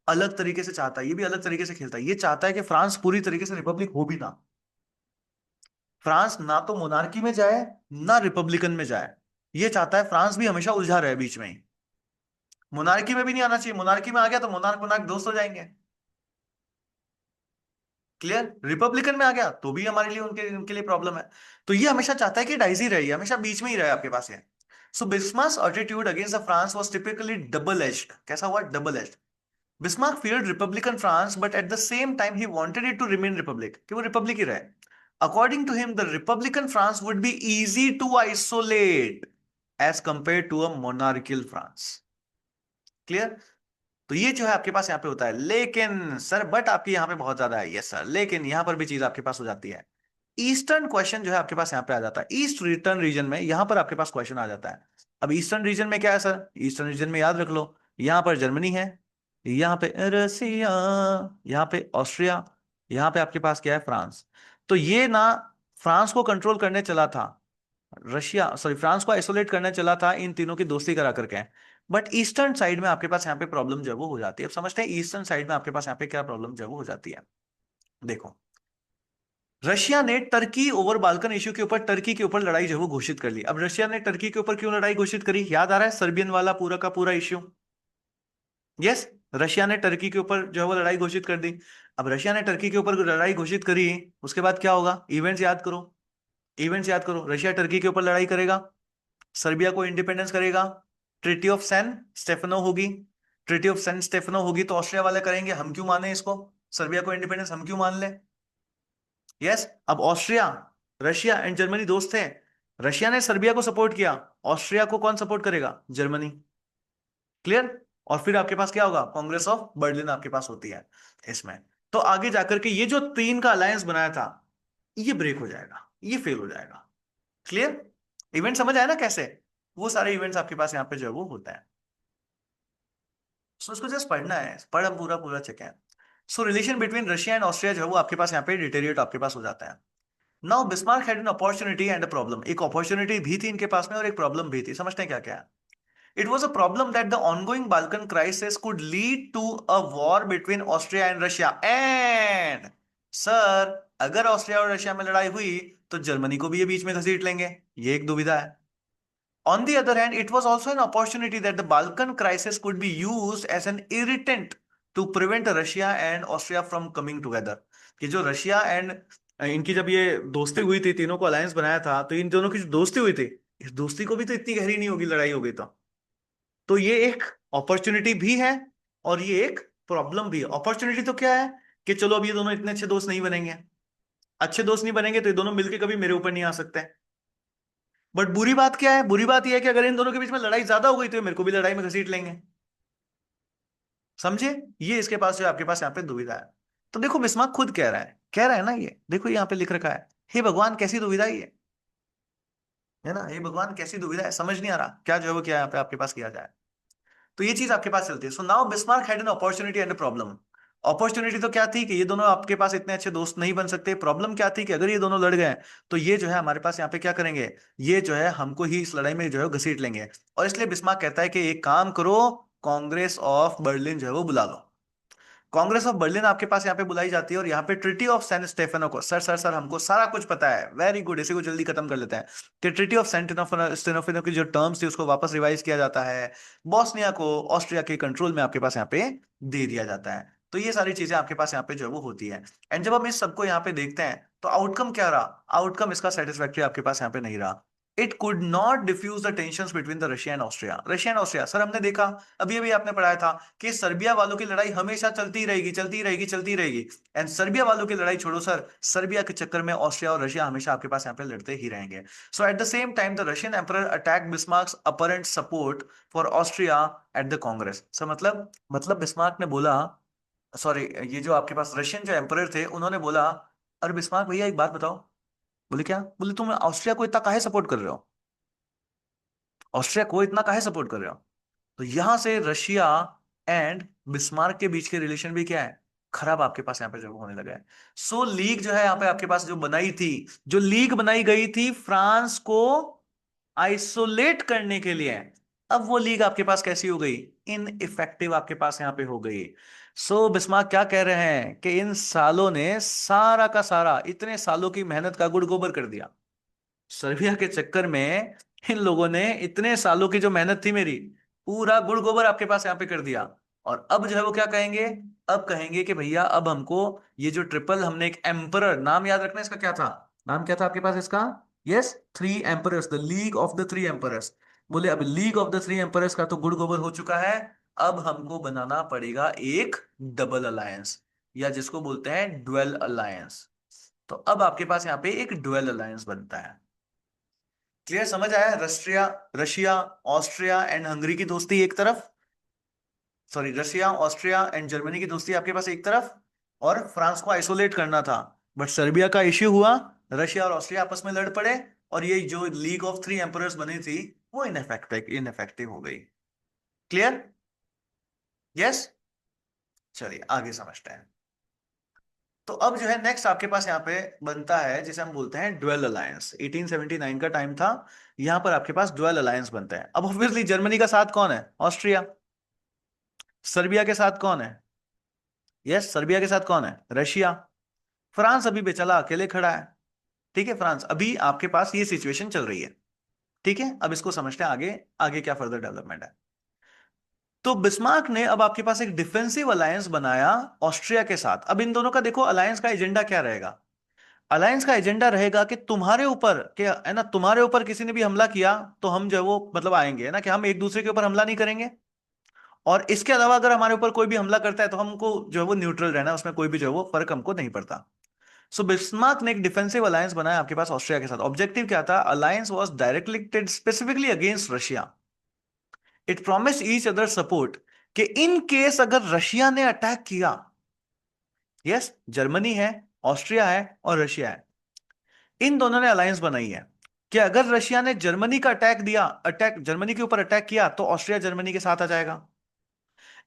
अलग तरीके से चाहता है, ये भी अलग तरीके से खेलता है। ये चाहता है कि फ्रांस पूरी तरीके से रिपब्लिक हो भी ना। फ्रांस ना तो मोनार्की में जाए, ना रिपब्लिकन में जाए। ये चाहता है फ्रांस भी हमेशा उलझा रहे बीच में ही। मोनार्की में भी नहीं आना चाहिए, मोनार्की में आ गया तो मोनार्क मोनार्क दोस्त हो जाएंगे। क्लियर? रिपब्लिकन में आ गया तो भी हमारे लिए, उनके उनके लिए प्रॉब्लम है। तो ये हमेशा चाहता है कि डाइजी रहे, हमेशा बीच में ही रहे आपके पास ये। So Bismarck's attitude against the France was typically double edged. कैसा हुआ? Double edged. Bismarck feared Republican France, but at the same time he wanted it to remain republic, कि वो रिपब्लिक ही रहे। According to him, the Republican France would be easy to isolate as compared to a monarchical France. Clear? तो ये जो है आपके पास यहाँ पे होता है। लेकिन सर, बट आपकी यहाँ पे बहुत ज्यादा है। यस सर, लेकिन यहाँ पर भी चीज आपके पास हो जाती है। ईस्टर्न क्वेश्चन जो है आपके पास यहाँ पे आ जाता है। ईस्ट ईस्टर्न रीजन में यहाँ पर आपके पास क्वेश्चन आ जाता है। अब ईस्टर्न रीजन में क्या है सर? ईस्टर्न रीजन में याद रख लो, यहाँ पर जर्मनी है, यहाँ पे रसिया, यहाँ पे ऑस्ट्रिया, यहाँ पे आपके पास क्या है? फ्रांस। तो ये ना फ्रांस को कंट्रोल करने चला था, रशिया सॉरी फ्रांस को आइसोलेट करने चला था इन तीनों की दोस्ती करा करके। बट ईस्टर्न साइड में आपके पास यहाँ पे प्रॉब्लम जो है वो हो जाती है। अब समझते हैं ईस्टर्न साइड में आपके पास यहाँ पे क्या प्रॉब्लम जो है वो हो जाती है। देखो, रशिया ने टर्की ओवर बाल्कन इश्यू के ऊपर, टर्की के ऊपर लड़ाई जो है वो घोषित कर ली। अब रशिया ने टर्की के ऊपर क्यों लड़ाई घोषित करी? याद आ रहा है? सर्बियन वाला पूरा का पूरा इश्यू। यस, रशिया ने टर्की के ऊपर जो है वो लड़ाई घोषित कर दी। अब रशिया ने टर्की के ऊपर लड़ाई घोषित करी, उसके बाद क्या होगा? इवेंट्स याद करो, इवेंट्स याद करो। रशिया टर्की के ऊपर लड़ाई करेगा, सर्बिया को इंडिपेंडेंस करेगा, ट्रीटी ऑफ सैन स्टेफनो होगी। ट्रीटी ऑफ सैन स्टेफनो होगी तो ऑस्ट्रिया वाले करेंगे हम क्यों माने इसको, सर्बिया को इंडिपेंडेंस हम क्यों मान ले। यस, अब ऑस्ट्रिया, रशिया एंड जर्मनी दोस्त थे। रशिया ने सर्बिया को सपोर्ट किया, ऑस्ट्रिया को कौन सपोर्ट करेगा? जर्मनी। क्लियर? और फिर आपके पास क्या होगा? कांग्रेस ऑफ बर्लिन आपके पास होती है इसमें। तो आगे जाकर के ये जो तीन का अलायंस बनाया था, ये ब्रेक हो जाएगा, ये फेल हो जाएगा। क्लियर? इवेंट समझ आया ना कैसे? वो सारे इवेंट्स आपके पास यहाँ पे जो है वो होता है। सो इसको जस्ट पढ़ना है, पढ़ पूरा पूरा चेक है। सो relation between Russia and Austria जो है वो आपके पास यहाँ पे डिटेरिएट आपके पास हो जाता है। Now Bismarck had an opportunity and a problem. एक अपॉर्चुनिटी भी थी इनके पास में और एक प्रॉब्लम भी थी। समझते हैं क्या क्या है? It was a problem that the ongoing Balkan crisis could lead to a war between Austria and Russia. And sir, अगर ऑस्ट्रिया और रशिया में लड़ाई हुई तो जर्मनी को भी ये बीच में घसीट लेंगे, ये एक दुविधा है. On the other hand, it was also an opportunity that the Balkan crisis could be used as an irritant to prevent Russia and Austria from coming together. कि जो रशिया एंड इनकी जब ये दोस्ती हुई थी, तीनों को अलायंस बनाया था, तो इन दोनों की जो दोस्ती हुई थी, इस दोस्ती को भी तो इतनी गहरी नहीं होगी, लड़ाई हो गई तो ये एक अपॉर्चुनिटी भी है और ये एक प्रॉब्लम भी है. अपॉर्चुनिटी तो क्या है कि चलो अब ये दोनों इतने अच्छे दोस्त नहीं बनेंगे, अच्छे दोस्त नहीं बनेंगे तो ये दोनों मिलके कभी मेरे ऊपर नहीं आ सकते. बट बुरी बात क्या है? बुरी बात यह है कि अगर इन दोनों के बीच में लड़ाई ज्यादा हो गई तो ये मेरे को भी लड़ाई में घसीट लेंगे. समझे? ये इसके पास जो आपके पास यहाँ पे दुविधा है. तो देखो बिस्मार्क खुद कह रहा है ना, ये देखो यहाँ पे लिख रखा है, हे भगवान कैसी दुविधा है ये, है ना, हे भगवान कैसी दुविधा है, समझ नहीं आ रहा क्या जो है वो क्या यहाँ पे आपके पास किया जाए. तो ये चीज आपके पास चलती है. So now Bismarck had an opportunity and a problem. Opportunity तो क्या थी कि ये दोनों आपके पास इतने अच्छे दोस्त नहीं बन सकते. प्रॉब्लम क्या थी कि अगर ये दोनों लड़ गए तो ये जो है हमारे पास यहाँ पे क्या करेंगे, ये जो है हमको ही इस लड़ाई में जो है वो घसीट लेंगे. और इसलिए बिस्मार्क कहता है कि एक काम करो, कांग्रेस ऑफ बर्लिन जो है वो बुला लो. कांग्रेस ऑफ बर्लिन आपके पास यहाँ पे बुलाई जाती है और यहाँ पे ट्रिटी ऑफ सेंट स्टेफेनो को, सर हमको सारा कुछ पता है, वेरी गुड, इसी को जल्दी खत्म कर लेते हैं. कि ट्रिटी ऑफ सेंट स्टेफेनो की जो टर्म्स थी उसको वापस रिवाइज किया जाता है, बॉस्निया को ऑस्ट्रिया के कंट्रोल में आपके पास यहाँ पे दे दिया जाता है. तो ये सारी चीजें आपके पास यहाँ पे जो है वो होती है. एंड जब हम इस सबको यहाँ पे देखते हैं तो आउटकम क्या रहा? आउटकम इसका सेटिस्फैक्टरी आपके पास यहाँ पे नहीं रहा. It could not defuse the tension between the Russia and Austria. Russia and Austria, sir हमने देखा, अभी अभी आपने पढ़ाया था कि सर्बिया वालों की लड़ाई हमेशा चलती रहेगी, चलती रहेगी, चलती रहेगी. एंड सर्बिया वालों की लड़ाई छोड़ो सर, सर्बिया के चक्कर में ऑस्ट्रिया और रशिया हमेशा आपके पास यहाँ पे लड़ते ही रहेंगे. So at the same time the Russian emperor attack Bismarck's apparent support for Austria at the Congress. Sir मतलब बिस्मार्क ने बोला, सॉरी, ये जो आपके पास रशियन जो एम्परर थे उन्होंने बोला, अरे बिस्मार्क भैया एक बात बताओ. बोले क्या? बोले तुम ऑस्ट्रिया को इतना काहे सपोर्ट कर रहे हो, ऑस्ट्रिया को इतना काहे सपोर्ट कर रहे हो? तो यहां से रशिया एंड बिस्मार्क के बीच के रिलेशन भी क्या है, खराब आपके पास यहाँ पे जो होने लगा है. सो लीग जो है यहाँ पे आपके पास जो बनाई थी, जो लीग बनाई गई थी फ्रांस को आइसोलेट करने के लिए, अब वो लीग आपके पास कैसी हो गई? इन इफेक्टिव आपके पास यहाँ पे हो गई. सो बिस्मार्क क्या कह रहे हैं कि इन सालों ने सारा का सारा, इतने सालों की मेहनत का गुड़ गोबर कर दिया. सर्बिया के चक्कर में इन लोगों ने इतने सालों की जो मेहनत थी मेरी, पूरा गुड़ गोबर आपके पास यहाँ पे कर दिया. और अब जो है वो क्या कहेंगे? अब कहेंगे कि भैया अब हमको ये जो ट्रिपल, हमने एक एम्परर, नाम याद रखना इसका क्या था, नाम क्या था आपके पास इसका? Yes, three emperors, the league of the three emperors. बोले अब league of the three emperors का तो गुड़ गोबर हो चुका है, अब हमको बनाना पड़ेगा एक डबल अलायंस, या जिसको बोलते हैं ड्वेल अलायंस. तो अब आपके पास यहाँ पे एक ड्वेल अलायंस बनता है. क्लियर? समझ आया? Russia Russia Austria and Hungary की दोस्ती एक तरफ, sorry, Russia Austria and Germany की दोस्ती आपके पास एक तरफ, और फ्रांस को आइसोलेट करना था. बट सर्बिया का इश्यू हुआ, रशिया और ऑस्ट्रिया आपस में लड़ पड़े, और ये जो लीग ऑफ थ्री एम्परर्स बनी थी वो इनफेक्टिव हो गई. क्लियर? यस. चलिए आगे समझते हैं. तो अब जो है नेक्स्ट आपके पास यहाँ पे बनता है जिसे हम बोलते हैं ड्वेल अलायंस. 1879 का टाइम था, यहां पर आपके पास ड्वेल अलायंस बनता है. अब ऑब्वियसली जर्मनी का साथ कौन है? ऑस्ट्रिया. सर्बिया के साथ कौन है? यस, सर्बिया के साथ कौन है? रशिया. फ्रांस अभी बेचारा अकेले खड़ा है. ठीक है, फ्रांस अभी आपके पास ये सिचुएशन चल रही है. ठीक है, अब इसको समझते हैं आगे, आगे क्या फर्दर डेवलपमेंट है. तो बिस्मार्क ने अब आपके पास एक डिफेंसिव अलायंस बनाया ऑस्ट्रिया के साथ. अब इन दोनों का देखो अलायंस का एजेंडा क्या रहेगा. अलायंस का एजेंडा रहेगा कि तुम्हारे ऊपर क्या है ना, तुम्हारे ऊपर किसी ने भी हमला किया तो हम जो है वो मतलब आएंगे, है ना, कि हम एक दूसरे के ऊपर हमला नहीं करेंगे. और इसके अलावा अगर हमारे ऊपर कोई भी हमला करता है तो हमको जो है वो न्यूट्रल रहना है, उसमें कोई भी जो है वो फर्क हमको नहीं पड़ता. सो बिस्मार्क ने एक डिफेंसिव अलायंस बनाया आपके पास ऑस्ट्रिया के साथ. ऑब्जेक्टिव क्या था? Alliance was directed specifically against Russia. It promise each other support, कि इन केस अगर रशिया ने अटैक किया, यस, जर्मनी है, ऑस्ट्रिया है और रशिया है, इन दोनों ने अलायंस बनाई है कि अगर रशिया ने जर्मनी का अटैक दिया, अटैक जर्मनी के ऊपर अटैक किया, तो ऑस्ट्रिया जर्मनी के साथ आ जाएगा.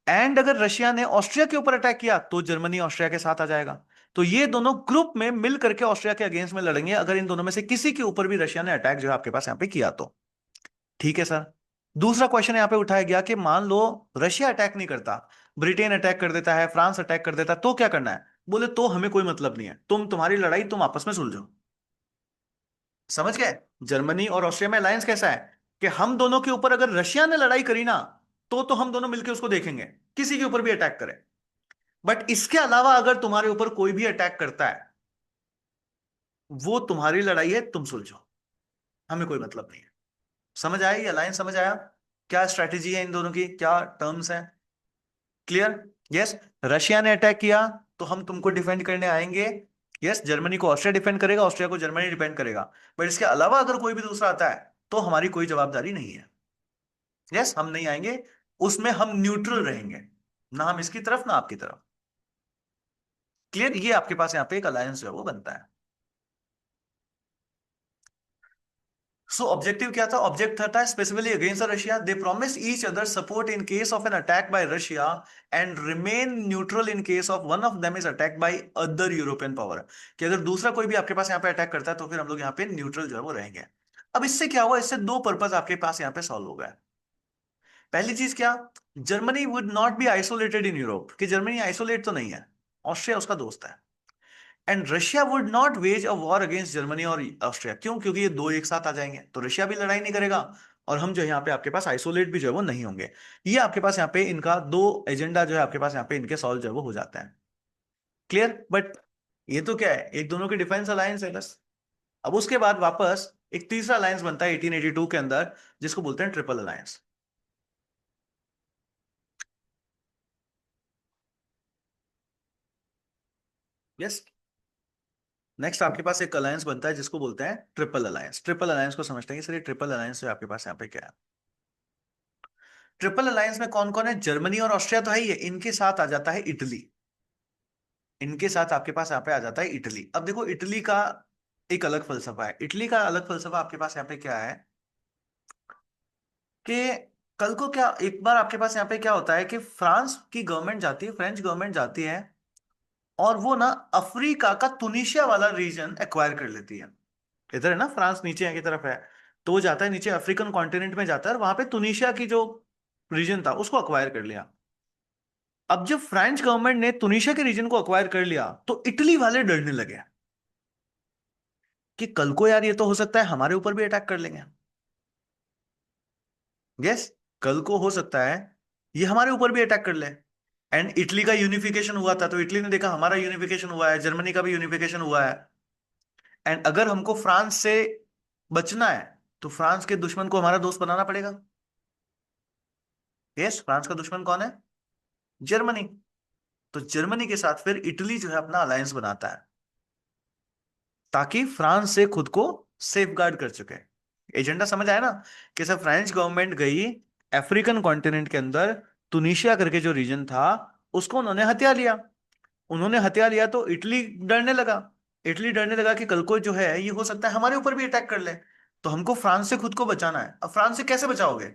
एंड अगर रशिया ने ऑस्ट्रिया के ऊपर अटैक किया तो जर्मनी ऑस्ट्रिया के साथ आ जाएगा. तो ये दोनों ग्रुप में मिल करके ऑस्ट्रिया के अगेंस्ट में लड़ेंगे अगर इन दोनों में से किसी के ऊपर भी रशिया ने अटैक जो है आपके पास यहां पे किया तो. ठीक है सर, दूसरा क्वेश्चन यहाँ पे उठाया गया कि मान लो रशिया अटैक नहीं करता, ब्रिटेन अटैक कर देता है, फ्रांस अटैक कर देता है, तो क्या करना है? बोले तो हमें कोई मतलब नहीं है, तुम्हारी लड़ाई तुम आपस में सुलझो। समझ गए? जर्मनी और ऑस्ट्रिया में अलायंस कैसा है कि हम दोनों के ऊपर अगर रशिया ने लड़ाई करी ना, तो हम दोनों मिलकर उसको देखेंगे, किसी के ऊपर भी अटैक करे। बट इसके अलावा अगर तुम्हारे ऊपर कोई भी अटैक करता है, वो तुम्हारी लड़ाई है, तुम सुलझो, हमें कोई मतलब नहीं है। समझ आया? ये अलायंस समझ आया? क्या स्ट्रैटेजी है इन दोनों की, क्या टर्म्स हैं? क्लियर? यस। रशिया ने अटैक किया तो हम तुमको डिफेंड करने आएंगे। यस, जर्मनी को ऑस्ट्रिया डिफेंड करेगा, ऑस्ट्रिया को जर्मनी डिफेंड करेगा। बट इसके अलावा अगर कोई भी दूसरा आता है, तो हमारी कोई जवाबदारी नहीं है। यस, हम नहीं आएंगे, उसमें हम न्यूट्रल रहेंगे, ना हम इसकी तरफ ना आपकी तरफ। क्लियर? ये आपके पास यहाँ पे एक अलायंस जो है वो बनता है। सो ऑब्जेक्टिव क्या था? ऑब्जेक्ट था specifically against Russia, they promise each other support in case of an attack by Russia and remain neutral in case of one of them is attack by other European power. कि अगर दूसरा कोई भी आपके पास यहाँ पे अटैक करता है, तो फिर हम लोग यहाँ पे न्यूट्रल जो है वो रहेंगे। अब इससे क्या हुआ? इससे दो पर्पज आपके पास यहाँ पे सॉल्व हो गए। पहली चीज क्या? Germany would not be isolated in Europe, कि जर्मनी आइसोलेट तो नहीं है, ऑस्ट्रिया उसका दोस्त है। And Russia would not wage a war against Germany और ऑस्ट्रिया, क्यों? क्योंकि ये दो एक साथ आ जाएंगे, तो रशिया भी लड़ाई नहीं करेगा, और हम जो है यहाँ पे आपके पास आइसोलेट भी जो है वो नहीं होंगे। ये आपके पास यहाँ पे इनका दो एजेंडा जो है आपके पास यहाँ पे इनके सॉल्व जो है वो हो जाता है। क्लियर? बट ये तो क्या है, एक दोनों की डिफेंस अलायंस है बस। अब उसके बाद वापस एक तीसरा अलायंस बनता है 1882 के अंदर, जिसको बोलते हैं ट्रिपल अलायंस। यस। नेक्स्ट आपके पास एक अलायंस बनता है जिसको बोलते हैं ट्रिपल अलायंस। ट्रिपल अलायंस को समझते हैं कि सर ये ट्रिपल अलायंस जो है आपके पास यहाँ पे क्या है। ट्रिपल अलायंस में कौन कौन है? जर्मनी और ऑस्ट्रिया तो है ही है, इनके साथ आ जाता है इटली। इनके साथ आपके पास यहाँ पे आ जाता है इटली। अब देखो, इटली का एक अलग फलसफा है। इटली का अलग फलसफा आपके पास यहाँ पे क्या है कि कल को क्या, एक बार आपके पास यहाँ पे क्या होता है कि फ्रांस की गवर्नमेंट जाती है, फ्रेंच गवर्नमेंट जाती है, और वो ना अफ्रीका का तुनिशिया वाला रीजन एक्वायर कर लेती है। इधर है ना, फ्रांस नीचे की तरफ है, तो वो जाता है नीचे अफ्रीकन कॉन्टिनेंट में जाता है, और वहां पे तुनिशिया की जो रीजन था उसको अक्वायर कर लिया। अब जब फ्रेंच गवर्नमेंट ने तुनिशिया के रीजन को अक्वायर कर लिया, तो इटली वाले डरने लगे कि कल को यार ये तो हो सकता है हमारे ऊपर भी अटैक कर लेंगे। यस, कल को हो सकता है ये हमारे ऊपर भी अटैक कर ले। एंड इटली का यूनिफिकेशन हुआ था, तो इटली ने देखा हमारा यूनिफिकेशन हुआ है, जर्मनी का भी यूनिफिकेशन हुआ है, एंड अगर हमको फ्रांस से बचना है, तो फ्रांस के दुश्मन को हमारा दोस्त बनाना पड़ेगा। यस, फ्रांस का दुश्मन कौन है? जर्मनी। तो जर्मनी के साथ फिर इटली जो है अपना अलायंस बनाता है, ताकि फ्रांस से खुद को सेफ गार्ड कर सके। एजेंडा समझ आया ना? कि सर फ्रेंच गवर्नमेंट गई अफ्रीकन कॉन्टिनेंट के अंदर, तुनिशिया करके जो रीजन था उसको उन्होंने हथिया लिया। उन्होंने हथिया लिया तो इटली डरने लगा। इटली डरने लगा कि कल को जो है ये हो सकता है हमारे ऊपर भी अटैक कर ले, तो हमको फ्रांस से खुद को बचाना है। अब फ्रांस से कैसे बचाओगे?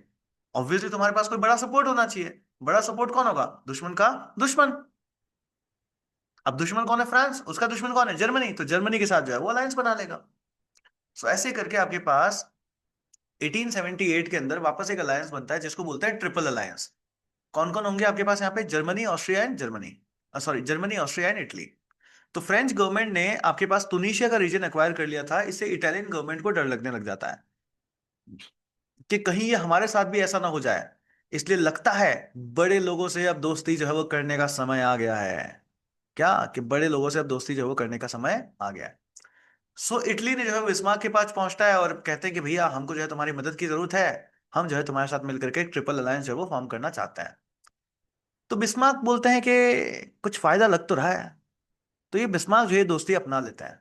ऑब्वियसली तुम्हारे पास कोई बड़ा सपोर्ट होना चाहिए। बड़ा सपोर्ट कौन होगा? दुश्मन का दुश्मन। अब दुश्मन कौन है? फ्रांस। उसका दुश्मन कौन है? जर्मनी। तो जर्मनी के साथ जो है वो अलायंस बना लेगा। सो ऐसे करके आपके पास 1878 के अंदर वापस एक अलायंस बनता है जिसको बोलते हैं ट्रिपल अलायंस। कौन कौन होंगे आपके पास यहाँ पे? Germany, Austria and Germany, sorry, Germany, Austria and Italy. तो फ्रेंच गवर्नमेंट ने आपके पास तुनिशिया का रीजन एक्वायर कर लिया था, इससे इटालियन गवर्नमेंट को डर लगने लग जाता है कि कहीं ये हमारे साथ भी ऐसा ना हो जाए। इसलिए लगता है बड़े लोगों से अब दोस्ती जो है वो करने का समय आ गया है। क्या? कि बड़े लोगों से अब दोस्ती जो है वो करने का समय आ गया है। सो इटली ने जो है बिस्मार्क के पास पहुंचता है और कहते हैं कि भैया हमको जो है तुम्हारी मदद की जरूरत है, हम जो है तुम्हारे साथ मिलकर के एक ट्रिपल अलायंस जो है वो फॉर्म करना चाहते हैं। तो बिस्मार्क बोलते हैं कि कुछ फायदा लग तो रहा है। तो ये बिस्मार्क जो है दोस्ती अपना लेता है,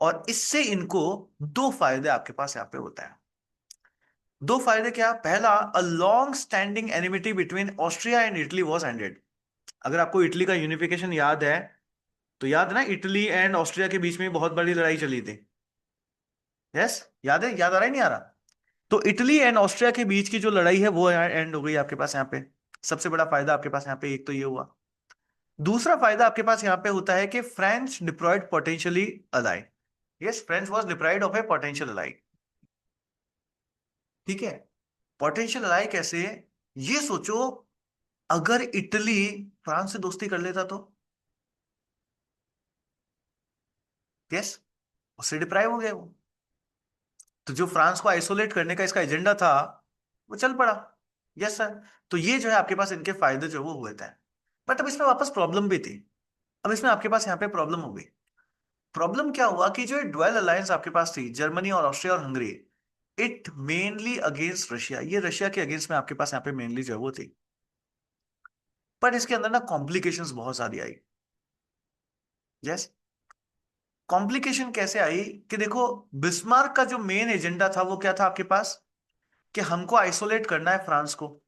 और इससे इनको दो फायदे आपके पास यहाँ पे होता है। दो फायदे क्या? पहला, a long standing enmity between Austria and Italy was ended. अगर आपको इटली का यूनिफिकेशन याद है, तो याद है ना, इटली एंड ऑस्ट्रिया के बीच में बहुत बड़ी लड़ाई चली थी। यस, याद है? याद आ रहा है नहीं आ रहा? तो इटली एंड ऑस्ट्रिया के बीच की जो लड़ाई है वो एंड हो गई आपके पास यहाँ पे। सबसे बड़ा फायदा आपके पास यहाँ पे एक तो ये हुआ। दूसरा फायदा आपके पास यहाँ पे होता है कि French deployed potentially ally. Yes, French was deprived of a potential ally. ठीक है? पोटेंशियल अलाई कैसे? ये सोचो, अगर इटली फ्रांस से दोस्ती कर लेता तो, यस, उससे डिप्राइव हो गया वो। तो जो फ्रांस को आइसोलेट करने का इसका एजेंडा था, वो चल पड़ा। Yes sir. तो ये जो है आपके पास इनके फायदे जो वो हुए थे। बट अब इसमें वापस प्रॉब्लम भी थी। अब इसमें आपके पास यहाँ पे प्रॉब्लम हो गई। प्रॉब्लम क्या हुआ कि जो ड्वेल अलायंस आपके पास थी, जर्मनी और ऑस्ट्रिया और Hungary, it mainly against Russia, ये रशिया के अगेंस्ट में आपके पास यहाँ पे मेनली जो है वो थी। बट इसके अंदर ना कॉम्प्लिकेशंस बहुत सारी आई। यस। कॉम्प्लिकेशन कैसे आई? कि देखो, बिस्मार्क का जो मेन एजेंडा था वो क्या था आपके पास, कि हमको आइसोलेट करना है फ्रांस को,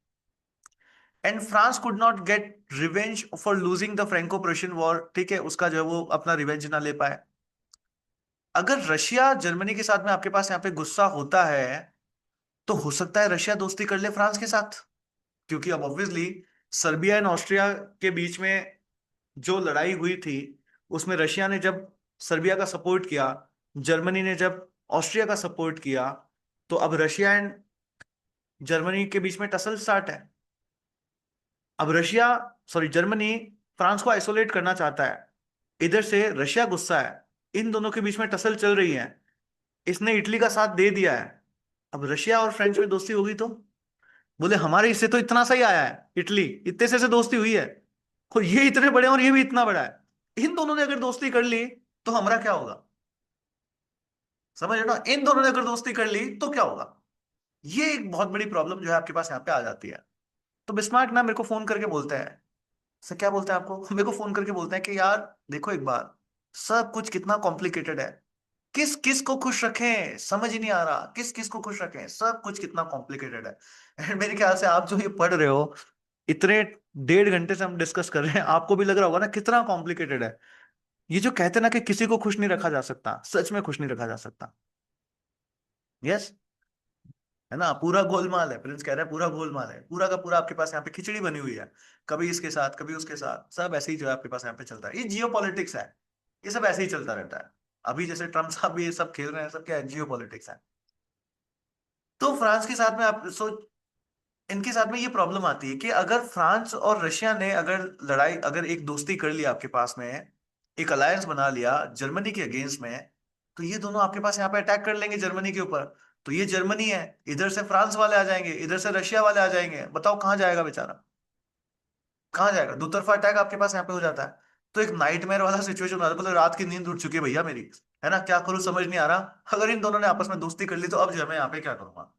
and France could not gate revenge for losing the Franco Prussian war. ठीक है, उसका जो है वो अपना रिवेंज ना ले पाए। अगर रशिया जर्मनी के साथ में आपके पास यहाँ पे गुस्सा होता है, तो हो सकता है रशिया दोस्ती कर ले फ्रांस के साथ। क्योंकि अब ऑब्वियसली सर्बिया एंड ऑस्ट्रिया के बीच में जो लड़ाई हुई थी, उसमें रशिया ने जब सर्बिया का सपोर्ट किया, जर्मनी ने जब ऑस्ट्रिया का सपोर्ट किया, तो अब रशिया एंड जर्मनी के बीच में टसल स्टार्ट है। अब रशिया, सॉरी जर्मनी, फ्रांस को आइसोलेट करना चाहता है, इधर से रशिया गुस्सा है, इन दोनों के बीच में टसल चल रही है, इसने इटली का साथ दे दिया है। अब रशिया और फ्रेंच में दोस्ती होगी तो बोले हमारे हिस्से तो इतना सही आया है, इटली इतने से दोस्ती हुई है, और ये इतने बड़े हैं और ये भी इतना बड़ा है, इन दोनों ने अगर दोस्ती कर ली तो हमारा क्या होगा? समझ रहे हो ना, इन दोनों ने अगर दोस्ती कर ली तो क्या होगा? ये एक बहुत बड़ी प्रॉब्लम जो है आपके पास यहाँ पे आ जाती है। तो बिस्मार्क ना मेरे को फोन करके बोलते हैं, सर क्या बोलते हैं आपको, मेरे को फोन करके बोलते हैं कि यार देखो एक बार, सब कुछ कितना कॉम्प्लिकेटेड है, किस किस को खुश रखें समझ ही नहीं आ रहा, किस किस को खुश रखें, सब कुछ कितना कॉम्प्लिकेटेड है। एंड मेरे ख्याल से आप जो ये पढ़ रहे हो, इतने 1.5 घंटे से हम डिस्कस कर रहे हैं, आपको भी लग रहा होगा ना कितना कॉम्प्लिकेटेड है। ये जो कहते हैं ना कि किसी को खुश नहीं रखा जा सकता, सच में खुश नहीं रखा जा सकता। यस। है ना, पूरा गोलमाल है, प्रिंस कह रहा है पूरा गोलमाल है, पूरा का पूरा आपके पास यहाँ पे खिचड़ी बनी हुई है, कभी इसके साथ कभी उसके साथ, सब ऐसे ही जो है आपके पास यहाँ पे चलता है। ये जियो पॉलिटिक्स है, ये सब ऐसे ही चलता रहता है। अभी जैसे ट्रम्प साहब भी ये सब खेल रहे हैं, सब क्या है, जियो पॉलिटिक्स है। तो फ्रांस के साथ में आप सोच, इनके साथ में ये प्रॉब्लम आती है कि अगर फ्रांस और रशिया ने अगर लड़ाई, अगर एक दोस्ती कर लिया आपके पास में, एक अलायंस बना लिया जर्मनी के अगेंस्ट में, तो ये दोनों आपके पास यहाँ पे अटैक कर लेंगे जर्मनी के ऊपर। तो ये जर्मनी है, इधर से फ्रांस वाले आ जाएंगे, इधर से रशिया वाले आ जाएंगे, बताओ कहाँ जाएगा बेचारा, कहाँ जाएगा? दो तरफा अटैक आपके पास यहाँ पे हो जाता है। तो एक नाइटमेयर वाला सिचुएशन हो जाता है, मतलब रात की नींद उड़ चुकी है भैया मेरी, है ना, क्या करूं समझ नहीं आ रहा, अगर इन दोनों ने आपस में दोस्ती कर ली तो अब जो है मैं यहाँ पे क्या करूंगा?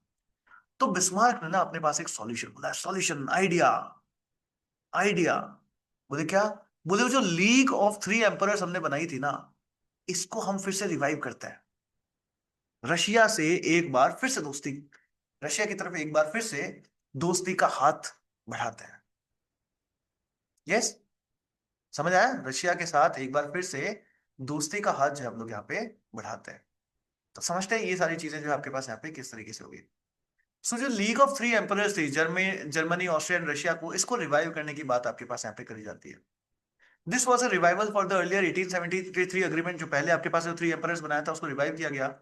तो बिस्मार्क ने ना अपने पास एक सॉल्यूशन बोला, सॉल्यूशन, आइडिया, आइडिया। बोले क्या? बोले वो जो लीग ऑफ थ्री एम्परर्स हमने बनाई थी ना, इसको हम फिर से रिवाइव करते हैं, रशिया से एक बार फिर से दोस्ती, रशिया की तरफ एक बार फिर से दोस्ती का हाथ बढ़ाते हैं। यस। समझ आया, रशिया के साथ एक बार फिर से दोस्ती का हाथ जो है हम लोग यहाँ पे बढ़ाते हैं। तो समझते हैं ये सारी चीजें जो है आपके पास यहाँ पे किस तरीके से होगी। सो जो लीग ऑफ थ्री एम्परर्स थी, Germany Germany Austria and Russia को, इसको रिवाइव करने की बात आपके पास यहाँ पे करी जाती है। This was a revival for the earlier 1873 agreement, जो पहले आपके पास जो थ्री एम्परर्स बनाया था उसको रिवाइव किया गया।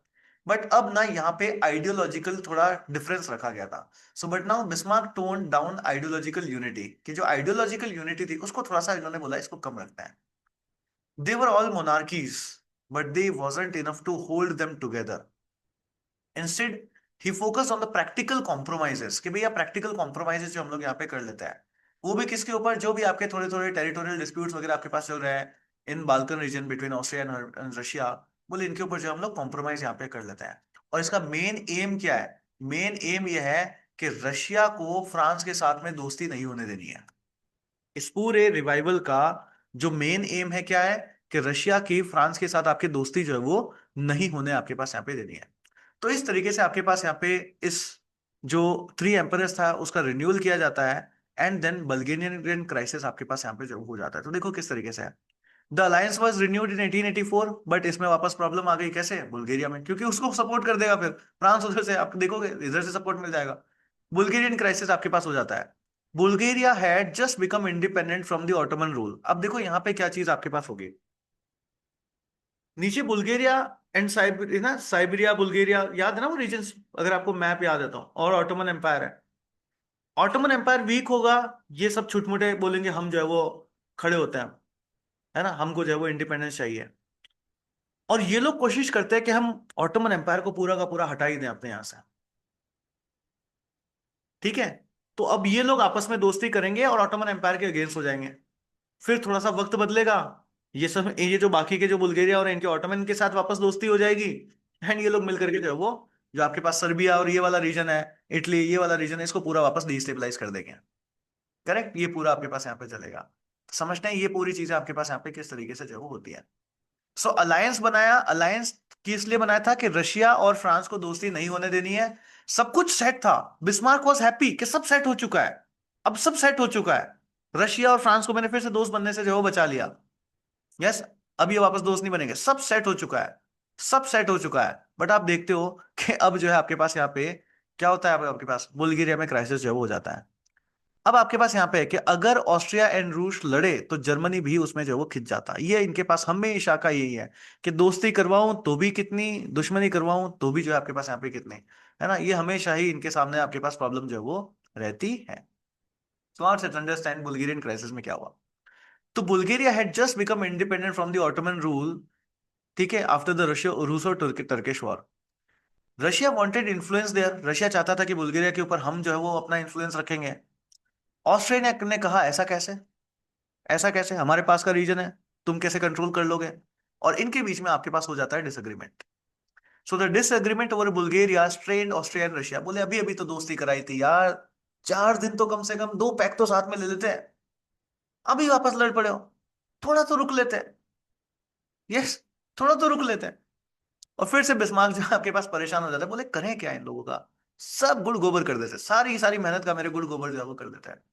बट अब ना यहाँ पे आइडियोलॉजिकल थोड़ा डिफरेंस रखा गया था। So but now Bismarck tone down ideological unity, कि जो आइडियोलॉजिकल यूनिटी थी उसको थोड़ा सा इन्होंने बोला इसको कम रखना है। They were all monarchies, but they wasn't enough to hold them together. Instead he focus on the practical compromises, कि भैया प्रैक्टिकल कॉम्प्रोमाइजेस जो हम लोग यहाँ पे कर लेते हैं, वो भी किसके ऊपर, जो भी आपके थोड़े थोड़े टेरिटोरियल डिस्प्यूट्स वगैरह आपके पास चल रहे हैं in Balkan region between Austria and Russia, बोले इनके ऊपर जो हम लोग कॉम्प्रोमाइज यहाँ पे कर लेते हैं। और इसका मेन एम क्या है? मेन एम ये है कि रशिया को फ्रांस के साथ में दोस्ती नहीं होने देनी है। इस पूरे रिवाइवल का जो मेन एम है क्या है, कि रशिया की फ्रांस के साथ आपकी दोस्ती जो है वो नहीं होने आपके पास यहाँ पे देनी है। तो इस तरीके से आपके पास यहाँ पे इस जो थ्री एम्परर्स था उसका रिन्यूअल किया जाता है, एंड देन बल्गेरियन क्राइसिस आपके पास यहाँ पे जो हो जाता है। तो देखो किस तरीके से है। The alliance was renewed in 1884, but इसमें वापस प्रॉब्लम आ गई, कैसे? बुल्गारिया में, क्योंकि उसको सपोर्ट कर देगा फिर फ्रांस, उधर से आप देखोगे इधर से सपोर्ट मिल जाएगा। बुल्गारियन क्राइसिस आपके पास हो जाता है। Bulgaria had just become independent from the Ottoman rule. अब देखो यहाँ पे क्या चीज आपके पास होगी, नीचे बुल्गारिया एंड साइबेरिया, ना साइबेरिया बुल्गारिया, याद है ना वो रीजन, अगर आपको मैप याद है तो, और ऑटोमन एम्पायर है। ऑटोमन एम्पायर वीक होगा, ये सब छुटमुटे बोलेंगे, हम जो है वो खड़े होते हैं, है ना, हमको जो है वो इंडिपेंडेंस चाहिए। और ये लोग कोशिश करते हैं कि हम ऑटोमन एम्पायर को पूरा का पूरा हटा ही दें अपने यहां से। ठीक है। तो अब ये लोग आपस में दोस्ती करेंगे और ऑटोमन एम्पायर के अगेंस्ट हो जाएंगे। फिर थोड़ा सा वक्त बदलेगा, ये जो बाकी के जो बुल्गारिया और इनके ऑटोमन के साथ वापस दोस्ती हो जाएगी। एंड ये लोग मिलकर के जो है वो, जो आपके पास सर्बिया और ये वाला रीजन है, इटली ये वाला रीजन है, इसको पूरा वापस डिस्टेबलाइज कर देंगे। करेक्ट, ये पूरा आपके पास यहाँ पे चलेगा। समझते हैं ये पूरी चीजें आपके पास यहाँ पे किस तरीके से जो है वो होती है। सो अलायंस बनाया, अलायंस किस लिए बनाया था कि रशिया और फ्रांस को दोस्ती नहीं होने देनी है। सब कुछ सेट था, बिस्मार्क वॉज हैप्पी कि सब सेट हो चुका है। अब सब सेट हो चुका है, रशिया और फ्रांस को मैंने फिर से दोस्त बनने से जो है वो बचा लिया। यस, अब ये वापस दोस्त नहीं बनेंगे, सब सेट हो चुका है, सब सेट हो चुका है। बट आप देखते हो कि अब जो है आपके पास यहाँ पे क्या होता है, आपके पास बुल्गारिया में क्राइसिस जो है वो हो जाता है। अब आपके पास यहाँ पे है कि अगर ऑस्ट्रिया एंड रूस लड़े तो जर्मनी भी उसमें जो है वो खिंच जाता। ये इनके पास हमेशा का यही है कि दोस्ती करवाऊं तो भी कितनी, दुश्मनी करवाऊं तो भी जो है आपके पास यहाँ पे कितनी, है ना, ये हमेशा ही इनके सामने आपके पास प्रॉब्लम जो है वो रहती है। So let's understand Bulgarian crisis में क्या हुआ। तो Bulgaria had just become independent from the Ottoman rule, ठीक है, आफ्टर द रशिया रूस और Turkish war. Russia wanted influence there, Russia चाहता था कि बुल्गारिया के ऊपर हम जो है वो अपना इन्फ्लुएंस रखेंगे। ऑस्ट्रिया ने कहा ऐसा कैसे, ऐसा कैसे, हमारे पास का रीजन है, तुम कैसे कंट्रोल कर लोगे। और इनके बीच में आपके पास हो जाता है disagreement. So the disagreement over Bulgaria strained Austria and Russia. बोले अभी अभी तो दोस्ती कराई थी यार, 4 दिन तो कम से कम, 2 पैक तो साथ में ले लेते हैं, अभी वापस लड़ पड़े हो, थोड़ा तो रुक लेते हैं। यस, थोड़ा तो रुक लेते हैं। और फिर से बिस्मार्क जो है आपके पास परेशान हो जाता है, बोले करें क्या इन लोगों का, सब गुड़ गोबर कर देते हैं, सारी की सारी मेहनत का मेरे गुड़ गोबर जो है वो कर देता है।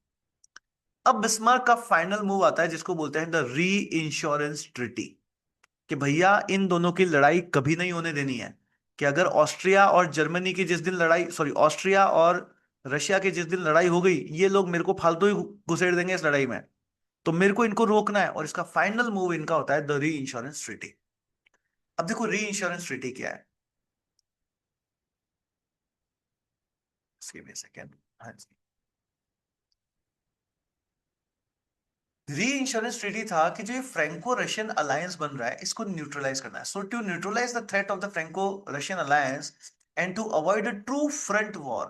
अब बिस्मार्क का फाइनल मूव आता है जिसको बोलते हैं द री इंश्योरेंस ट्रिटी, कि भैया इन दोनों की लड़ाई कभी नहीं होने देनी है। कि अगर ऑस्ट्रिया और जर्मनी की जिस दिन लड़ाई, सॉरी, ऑस्ट्रिया और रशिया की जिस दिन लड़ाई हो गई, ये लोग मेरे को फालतू ही घुसेड़ देंगे इस लड़ाई में, तो मेरे को इनको रोकना है। और इसका फाइनल मूव इनका होता है द री इंश्योरेंस ट्रिटी। अब देखो री इंश्योरेंस ट्रिटी क्या है, सेकेंड। हाँ जी, री इंश्योरेंस ट्रीटी था कि जो ये फ्रेंको रशियन अलायंस बन रहा है इसको न्यूट्रलाइज करना है। So to neutralize the threat of the Franco Russian alliance and to avoid a true front war,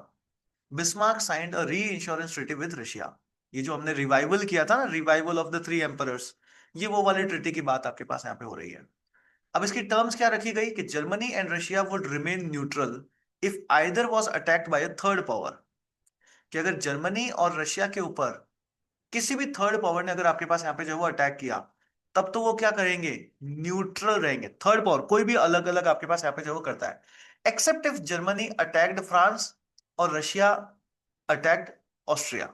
Bismarck signed a reinsurance treaty with Russia. ये जो हमने रिवाइवल किया था ना, रिवाइवल ऑफ द 3 एम्परर्स, ये वो वाली ट्रीटी की बात आपके पास यहाँ पे हो रही है। अब इसकी टर्म्स क्या रखी गई कि Germany and Russia would remain neutral if either was attacked by a third power. कि अगर जर्मनी और रशिया के ऊपर किसी भी थर्ड पावर ने अगर आपके पास यहाँ पे जो है वो अटैक किया, तब तो वो क्या करेंगे, न्यूट्रल रहेंगे। थर्ड पावर कोई भी अलग अलग आपके पास यहाँ पे जो है वो करता है, except if Germany attacked France और रशिया अटैक्ड ऑस्ट्रिया।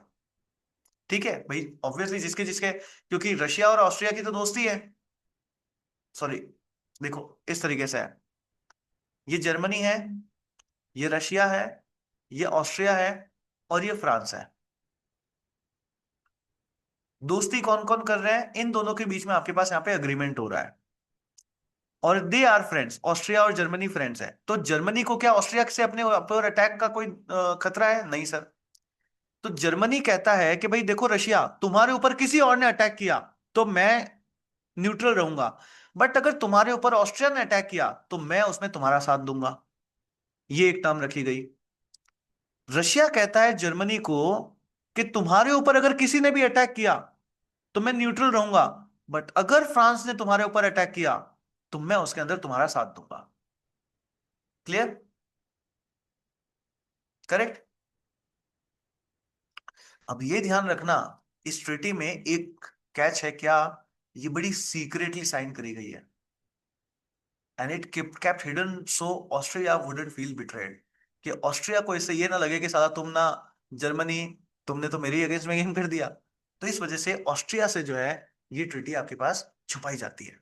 ठीक है भाई, ऑब्वियसली जिसके जिसके, क्योंकि रशिया और ऑस्ट्रिया की तो दोस्ती है, सॉरी, देखो इस तरीके से है, ये जर्मनी है, ये रशिया है, ये ऑस्ट्रिया है, और ये फ्रांस है। दोस्ती कौन कौन कर रहे हैं, इन दोनों के बीच में आपके पास यहाँ पे अग्रीमेंट हो रहा है। और दे आर फ्रेंड्स, ऑस्ट्रिया और जर्मनी फ्रेंड्स है। तो जर्मनी को क्या ऑस्ट्रिया से अपने ऊपर अटैक का कोई खतरा है, नहीं सर। तो जर्मनी कहता है कि भाई देखो रशिया, तुम्हारे ऊपर किसी और ने अटैक किया तो मैं न्यूट्रल रहूंगा, बट अगर तुम्हारे ऊपर ऑस्ट्रिया ने अटैक किया तो मैं उसमें तुम्हारा साथ दूंगा। ये एक टर्म रखी गई। रशिया कहता है जर्मनी को कि तुम्हारे ऊपर अगर किसी ने भी अटैक किया तो मैं न्यूट्रल रहूंगा, बट अगर फ्रांस ने तुम्हारे ऊपर अटैक किया तो मैं उसके अंदर तुम्हारा साथ दूंगा। Clear, correct. अब ये ध्यान रखना, इस ट्रीटी में एक कैच है क्या, ये बड़ी सीक्रेटली साइन करी गई है, and it kept hidden so Austria wouldn't feel betrayed. कि ऑस्ट्रिया को इससे ये ना लगे कि साला तुम ना, जर्मनी, तुमने तो मेरी अगेंस्ट में गेम कर दिया। तो इस वजह से ऑस्ट्रिया से जो है ये ट्रीटी आपके पास छुपाई जाती है।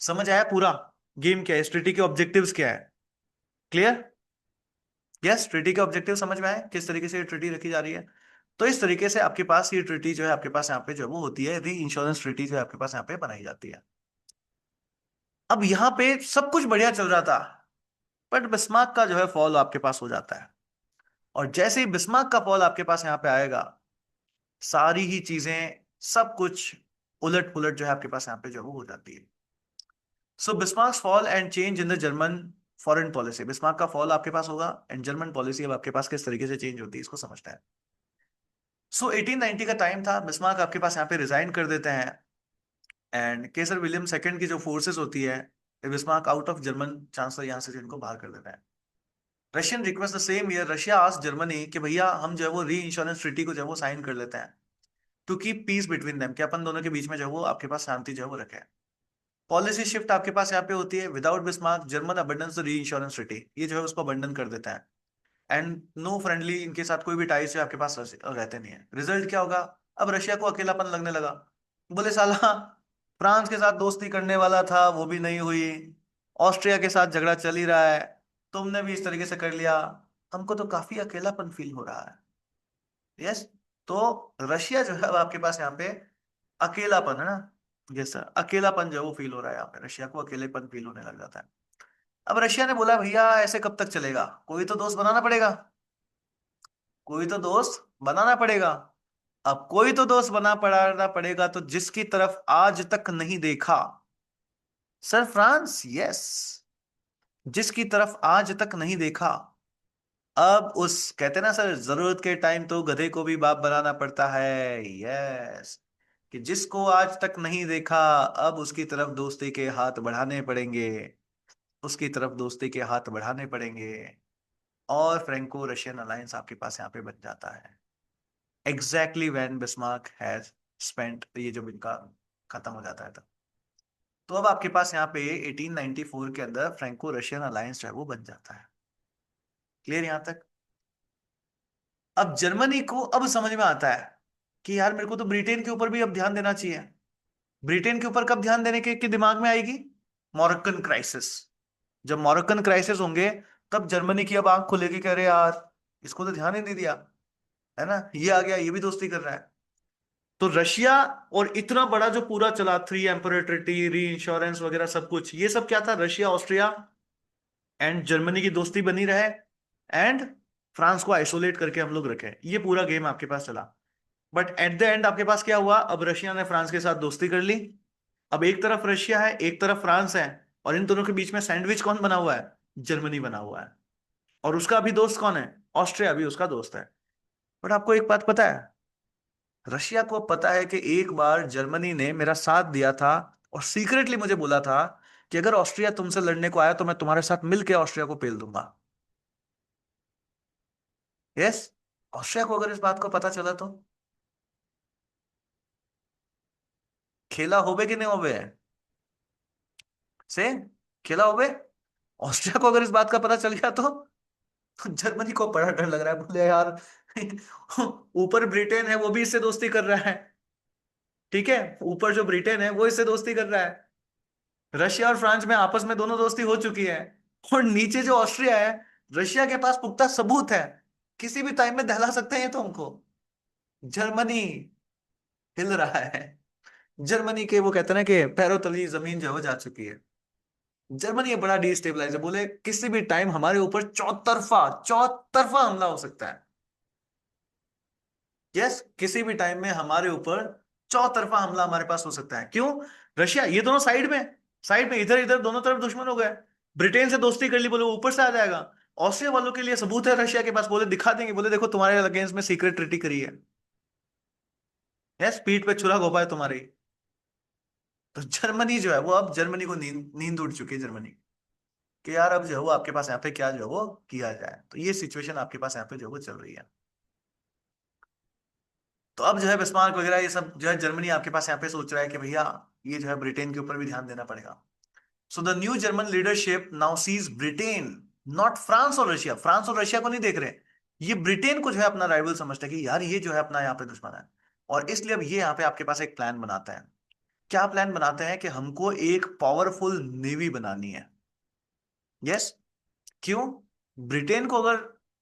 समझ आया पूरा गेम क्या है, इस ट्रीटी के ऑब्जेक्टिव्स क्या है, क्लियर। यस, ट्रीटी के ऑब्जेक्टिव समझ में आए किस तरीके से ये ट्रीटी रखी जा रही है। तो इस तरीके से आपके पास ये ट्रीटी जो है आपके पास यहाँ पे जो है वो होती है, री इंश्योरेंस ट्रीटी जो है आपके पास यहाँ पे बनाई जाती है। अब यहाँ पे सब कुछ बढ़िया चल रहा था, बट बिस्मार्क का जो है फॉल आपके पास हो जाता है। और जैसे ही बिस्मार्क का फॉल आपके पास यहाँ पे आएगा, सारी ही चीजें, सब कुछ उलट पुलट जो है आपके पास यहाँ पे जो वो हो जाती है। So Bismarck fall and change in the German foreign policy. Bismarck का फॉल आपके पास होगा एंड जर्मन पॉलिसी अब आपके पास किस तरीके से चेंज होती है इसको समझते हैं। सो 1890 का टाइम था, बिस्मार्क आपके पास यहाँ पे रिजाइन कर देते हैं एंड केसर विलियम सेकंड की जो फोर्सेस होती है, Bismarck out of German chancellor यहाँ से इनको बाहर कर देते हैं। Russian request the same year, Russia ask Germany कि भैया हम जो है वो री इंश्योरेंस ट्रीटी को जो है वो साइन कर लेते हैं to keep peace between them, कि अपन दोनों के बीच में जो है वो आपके पास शांति जो है वो रखे। पॉलिसी शिफ्ट आपके पास यहाँ पे होती है, without Bismarck German abundance the री इंश्योरेंस ट्रीटी, ये जो है उसको अबंडन कर देता है एंड नो फ्रेंडली, इनके साथ कोई भी टाइज आपके पास रहते नहीं है। रिजल्ट क्या होगा, अब रशिया को अकेलापन लगने लगा। बोले साला, फ्रांस के साथ दोस्ती करने वाला था वो भी नहीं हुई, ऑस्ट्रिया के साथ झगड़ा चल ही रहा है, तुमने भी इस तरीके से कर लिया, हमको तो काफी अकेलापन फील हो रहा है। यस, तो रशिया जो है अब आपके पास यहाँ पे अकेलापन है ना, यस सर, अकेलापन जो है वो फील हो रहा है यहाँ पे, रशिया को अकेलेपन फील होने लग जाता है। अब रशिया ने बोला भैया ऐसे कब तक चलेगा, कोई तो दोस्त बनाना पड़ेगा, कोई तो दोस्त बनाना पड़ेगा। अब कोई तो दोस्त बनाना पड़ेगा, तो जिसकी तरफ आज तक नहीं देखा, सर फ्रांस, यस, जिसकी तरफ आज तक नहीं देखा, अब उस, कहते हैं ना सर, जरूरत के टाइम तो गधे को भी बाप बनाना पड़ता है। यस, कि जिसको आज तक नहीं देखा, अब उसकी तरफ दोस्ती के हाथ बढ़ाने पड़ेंगे, उसकी तरफ दोस्ती के हाथ बढ़ाने पड़ेंगे, और फ्रेंको रशियन अलायंस आपके पास यहाँ पे बन जाता है। Exactly when Bismarck has spent, ये जो इनका खत्म हो जाता है तब। तो अब आपके पास यहाँ पे 1894 के अंदर फ्रेंको रशियन अलायंस जो है वो बन जाता है। क्लियर यहाँ तक। अब जर्मनी को अब समझ में आता है कि यार मेरे को तो ब्रिटेन के ऊपर भी अब ध्यान देना चाहिए। ब्रिटेन के ऊपर कब ध्यान देने के दिमाग में आएगी, मोरक्कन क्राइसिस। जब मोरक्कन क्राइसिस होंगे, तब जर्मनी की अब आंख खुलेगी कि अरे यार, इसको तो ध्यान ही नहीं दिया, है ना, ये आ गया, ये भी दोस्ती कर रहा है। तो रशिया और इतना बड़ा जो पूरा चला, थ्री एम्परर ट्रिटी, री इंश्योरेंस वगैरह सब कुछ, ये सब क्या था, रशिया ऑस्ट्रिया एंड जर्मनी की दोस्ती बनी रहे एंड फ्रांस को आइसोलेट करके हम लोग रखे, ये पूरा गेम आपके पास चला। बट एट द एंड आपके पास क्या हुआ, अब रशिया ने फ्रांस के साथ दोस्ती कर ली। अब एक तरफ रशिया है, एक तरफ फ्रांस है, और इन दोनों के बीच में सैंडविच कौन बना हुआ है, जर्मनी बना हुआ है। और उसका अभी दोस्त कौन है, ऑस्ट्रिया भी उसका दोस्त है। बट आपको एक बात पता है, रशिया को पता है कि एक बार जर्मनी ने मेरा साथ दिया था और सीक्रेटली मुझे बोला था कि अगर ऑस्ट्रिया तुमसे लड़ने को आया तो मैं तुम्हारे साथ मिलकर ऑस्ट्रिया को पेल दूंगा। यस, ऑस्ट्रिया को अगर इस बात को पता चला तो खेला होवे कि नहीं होवे, से खेला होवे। ऑस्ट्रिया को अगर इस बात का पता चल गया तो जर्मनी को बड़ा डर लग रहा है, बोले यार ऊपर ब्रिटेन है वो भी इससे दोस्ती कर रहा है, ठीक है, ऊपर जो ब्रिटेन है वो इससे दोस्ती कर रहा है, रशिया और फ्रांस में आपस में दोनों दोस्ती हो चुकी है, और नीचे जो ऑस्ट्रिया है, रशिया के पास पुख्ता सबूत है, किसी भी टाइम में दहला सकते हैं तो हमको। जर्मनी हिल रहा है, जर्मनी के वो कहते हैं ना कि पैरों तली जमीन जो है वो जा चुकी है। जर्मनी ये बड़ा डिस्टेबलाइज है, बोले किसी भी टाइम हमारे ऊपर चौतरफा चौतरफा हमला हो सकता है। यस, किसी भी टाइम में हमारे ऊपर चौतरफा हमला हमारे पास हो सकता है। क्यों, रशिया, ये दोनों साइड में इधर इधर दोनों तरफ दुश्मन हो गए। ब्रिटेन से दोस्ती कर ली, बोले वो ऊपर से आ जाएगा। ऑस्ट्रिया वालों के लिए सबूत है रशिया के पास, बोले दिखा देंगे, बोले देखो तुम्हारे अगेंस्ट में सीक्रेट ट्रीटी करी है। यस, पीठ पे छुरा घोपा है तुम्हारी। तो जर्मनी जो है वो, अब जर्मनी को नींद नींद उड़ चुकी है जर्मनी, कि यार अब जो है वो आपके पास यहाँ पे क्या जो है वो किया जाए। तो ये सिचुएशन आपके पास यहाँ पे जो है वो चल रही है। तो अब जो है बिस्मार्क वगैरह ये सब जो है, जर्मनी आपके पास यहाँ पे सोच रहा है कि भैया ये जो है ब्रिटेन के ऊपर भी ध्यान देना पड़ेगा। So the new German leadership now sees Britain, not France और रशिया, फ्रांस और रशिया को नहीं देख रहे, ये ब्रिटेन को जो है अपना राइवल समझता है कि यार ये जो है अपना यहाँ पे दुश्मन है। और इसलिए अब ये यहाँ पे आपके पास एक प्लान बनाता है। क्या प्लान बनाते हैं, कि हमको एक पावरफुल नेवी बनानी है। यस, क्यों, ब्रिटेन को अगर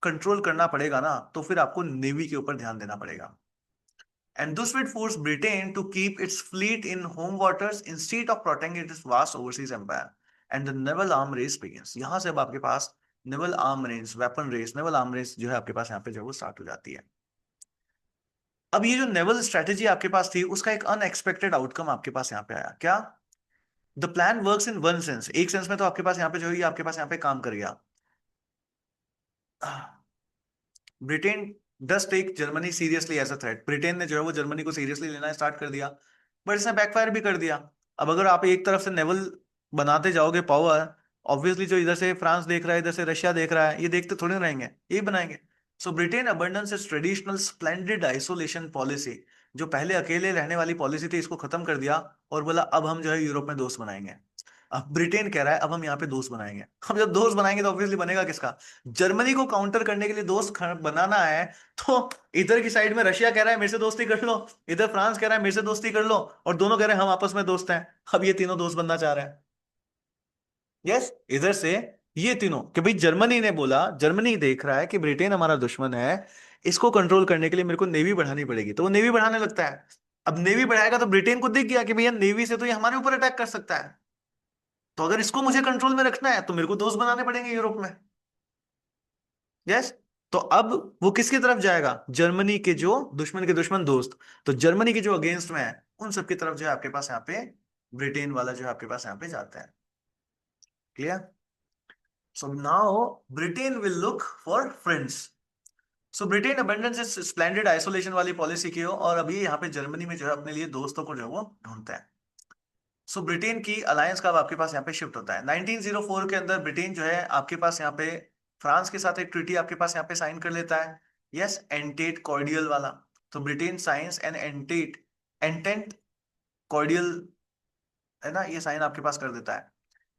कंट्रोल करना पड़ेगा ना, तो फिर आपको नेवी के ऊपर ध्यान देना पड़ेगा। And this would force Britain to keep its fleet in home waters instead of protecting its vast overseas empire. And the naval arm race begins. यहां से अब आपके पास naval arm race, weapon race, naval arm race जो है आपके पास यहाँ पे जो है वो स्टार्ट हो जाती है। अब ये जो नेवल स्ट्रेटेजी आपके पास थी उसका एक अनएक्सपेक्टेड आउटकम आपके पास यहाँ पे आया क्या? The plan works in one sense, एक सेंस में तो आपके पास यहाँ पे जो है ये आपके पास यहाँ पे काम कर गया। Britain does take Germany seriously as a threat, Britain ने जो है वो जर्मनी को सीरियसली लेना स्टार्ट कर दिया, बट इसने बैकफायर भी कर दिया। अब अगर आप एक तरफ से नेवल बनाते जाओगे पावर, ऑब्वियसली जो इधर से फ्रांस देख रहा है इधर से रशिया देख रहा है, ये देखते थोड़ी ना रहेंगे, ये बनाएंगे। So Britain abandons its traditional splendid isolation policy, जो पहले अकेले रहने वाली पॉलिसी थी इसको खत्म कर दिया और बोला अब हम जो है यूरोप में दोस्त बनाएंगे। अब ब्रिटेन कह रहा है अब हम यहाँ पे दोस्त बनाएंगे। हम जब दोस्त बनाएंगे तो ऑब्वियसली बनेगा किसका? जर्मनी को काउंटर करने के लिए दोस्त बनाना है। तो इधर की साइड में रशिया कह रहा है मेरे से दोस्ती कर लो, इधर फ्रांस कह रहा है मेरे से दोस्ती कर लो, और दोनों कह रहे हैं हम आपस में दोस्त हैं। अब ये तीनों दोस्त बनना चाह रहे हैं। यस, इधर से ये तीनों कि भाई जर्मनी ने बोला, जर्मनी देख रहा है कि ब्रिटेन हमारा दुश्मन है, इसको कंट्रोल करने के लिए मेरे को नेवी बढ़ानी पड़ेगी, तो वो नेवी बढ़ाने लगता है। अब नेवी बढ़ाएगा तो ब्रिटेन को दिख गया कि भैया नेवी से तो ये हमारे ऊपर अटैक कर सकता है, तो अगर इसको मुझे कंट्रोल में रखना है तो मेरे को दोस्त बनाने पड़ेंगे यूरोप में। यस। तो अब वो किसकी तरफ जाएगा? जर्मनी के जो दुश्मन के दुश्मन दोस्त, तो जर्मनी के जो अगेंस्ट में है उन सबकी तरफ जो है आपके पास यहाँ पे ब्रिटेन वाला जो है आपके पास यहाँ पे जाता है। Clear? So now Britain will look for friends. So Britain abandons its splendid isolation वाली पॉलिसी की हो, और अभी यहाँ पे जर्मनी में जो है अपने लिए दोस्तों को जो है वो ढूंढता है। सो ब्रिटेन की अलायंस का आपके पास यहाँ पे शिफ्ट होता है 1904 के अंदर। ब्रिटेन जो है आपके पास यहाँ पे फ्रांस के साथ एक ट्रीटी आपके पास यहाँ पे साइन कर लेता है। यस, एंटेट कॉर्डियल वाला। तो ब्रिटेन साइंस एंड एंटेट, एंटेंट कॉर्डियल, है ना, ये साइन आपके पास कर देता है।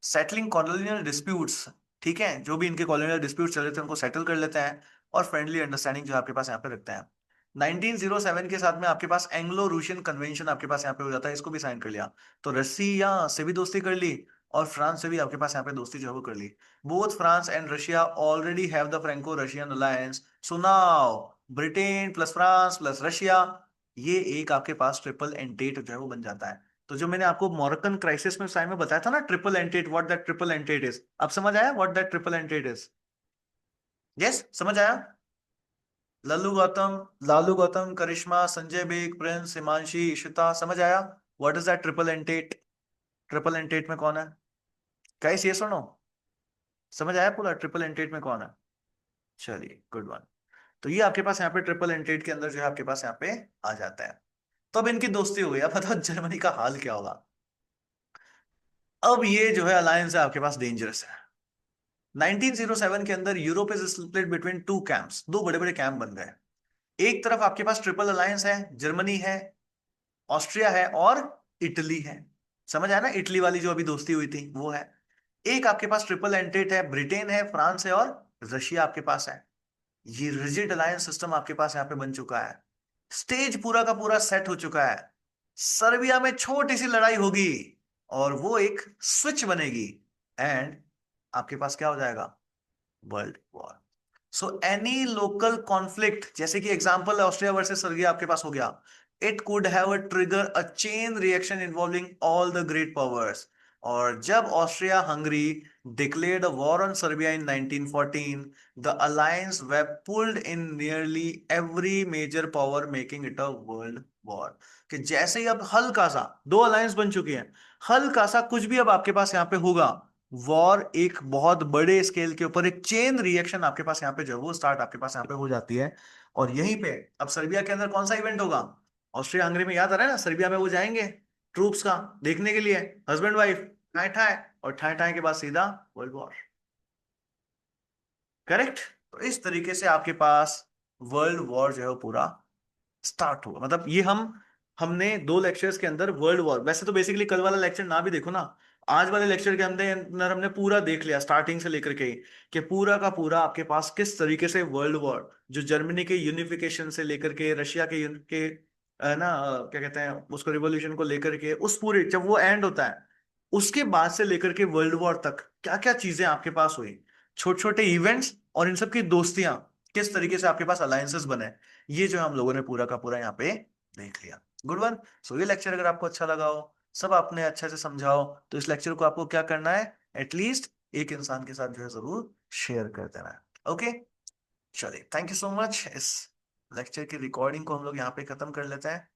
सेटलिंग कॉलोनियल डिस्प्यूट्स, ठीक है, जो भी इनके कॉलोनियल डिस्प्यूट्स चल रहे थे उनको सेटल कर लेते हैं, और फ्रेंडली अंडरस्टैंडिंग जो आपके पास यहाँ पे रखते हैं। 1907 के साथ में आपके पास एंग्लो रूशियन कन्वेंशन आपके पास यहाँ पे हो जाता है, इसको भी साइन कर लिया। तो रसिया से भी दोस्ती कर ली और फ्रांस से भी आपके पास यहाँ पे दोस्ती जो है वो कर ली। Both France and Russia already have the Franco Russian alliance. So now Britain plus France plus Russia, ये एक आपके पास ट्रिपल एंटेट जो है वो बन जाता है। तो जो मैंने आपको मोरक्कन क्राइसिस में उस टाइम में बताया था ना, triple entente, what that triple entente is, अब समझ आया what that triple entente is? Yes, समझ आया? लल्लू गौतम, लालू गौतम, करिश्मा, संजय बेग, प्रिंस, हिमांशी, इशिता, समझ आया what is that triple entente? Triple entente में कौन है? गाइस ये सुनो, समझ आया पूरा ट्रिपल एंटेट में कौन है? चलिए, गुड वन। तो ये आपके पास यहाँ पे ट्रिपल एंटेट के अंदर जो है आपके पास यहाँ पे आ जाता है। तो अब इनकी दोस्ती हो गई, अब बताओ जर्मनी का हाल क्या होगा? अब ये जो है अलायंस है आपके पास डेंजरस है। 1907 के अंदर Europe is split between two camps, दो बड़े बड़े कैंप बन गए। एक तरफ आपके पास ट्रिपल अलायंस है, जर्मनी है, ऑस्ट्रिया है और इटली है। समझ आया ना, इटली वाली जो अभी दोस्ती हुई थी वो है। एक आपके पास ट्रिपल एंटेट है, ब्रिटेन है, फ्रांस है और रशिया आपके पास है। ये रिजिड अलायंस सिस्टम आपके पास यहाँ पे बन चुका है। स्टेज पूरा का पूरा सेट हो चुका है। सर्बिया में छोटी सी लड़ाई होगी और वो एक स्विच बनेगी, एंड आपके पास क्या हो जाएगा? World war. So any local conflict, जैसे कि एग्जांपल ऑस्ट्रिया वर्सेस सर्बिया आपके पास हो गया, it could have a trigger a chain reaction involving all the great powers. और जब Austria Hungary declared a war on Serbia in 1914, the alliance were pulled in nearly every major power, making it a world war। कि जैसे ही अब हल्का सा, दो alliance बन चुकी हैं, हल्का सा कुछ भी अब आपके पास यहाँ पे होगा, वॉर एक बहुत बड़े स्केल के ऊपर, एक चेन रिएक्शन आपके पास यहाँ पे जो है वो स्टार्ट आपके पास यहाँ पे हो जाती है। और यहीं पे अब सर्बिया के अंदर कौन सा इवेंट होगा? ऑस्ट्रिया हंगरी में याद आ रहा है ना, सर्बिया में वो जाएंगे ट्रूप्स का देखने के लिए, हस्बैंड वाइफ, ठाए ठाए, और ठाए ठाए के बाद सीधा वर्ल्ड वॉर। करेक्ट? तो इस तरीके से आपके पास वर्ल्ड वॉर जो है वो पूरा स्टार्ट होगा। मतलब ये हमने दो लेक्चर्स के अंदर वर्ल्ड वॉर, वैसे तो बेसिकली कल वाला लेक्चर ना भी देखो ना, आज वाले लेक्चर के अंदर हमने पूरा देख लिया स्टार्टिंग से लेकर के, कि पूरा का पूरा आपके पास किस तरीके से वर्ल्ड वॉर, जो जर्मनी के यूनिफिकेशन से लेकर के रशिया के ना क्या कहते हैं उसको, रिवॉल्यूशन को लेकर के, उस पूरे जब वो एंड होता है उसके बाद से लेकर के वर्ल्ड वॉर तक क्या क्या चीजें आपके पास हुई, छोटे छोटे इवेंट्स, और इन सब की दोस्तियां, किस तरीके से आपके पास अलायंसेस बने, ये जो हम लोगों ने पूरा का पूरा यहाँ पे देख लिया। Good one. सो ये लेक्चर अगर आपको अच्छा लगा हो, सब आपने अच्छे से समझाओ, तो इस लेक्चर को आपको क्या करना है, एटलीस्ट एक इंसान के साथ जो है जरूर शेयर कर देना। ओके, चलिए, थैंक यू सो मच। इस लेक्चर की रिकॉर्डिंग को हम लोग यहाँ पे खत्म कर लेते हैं।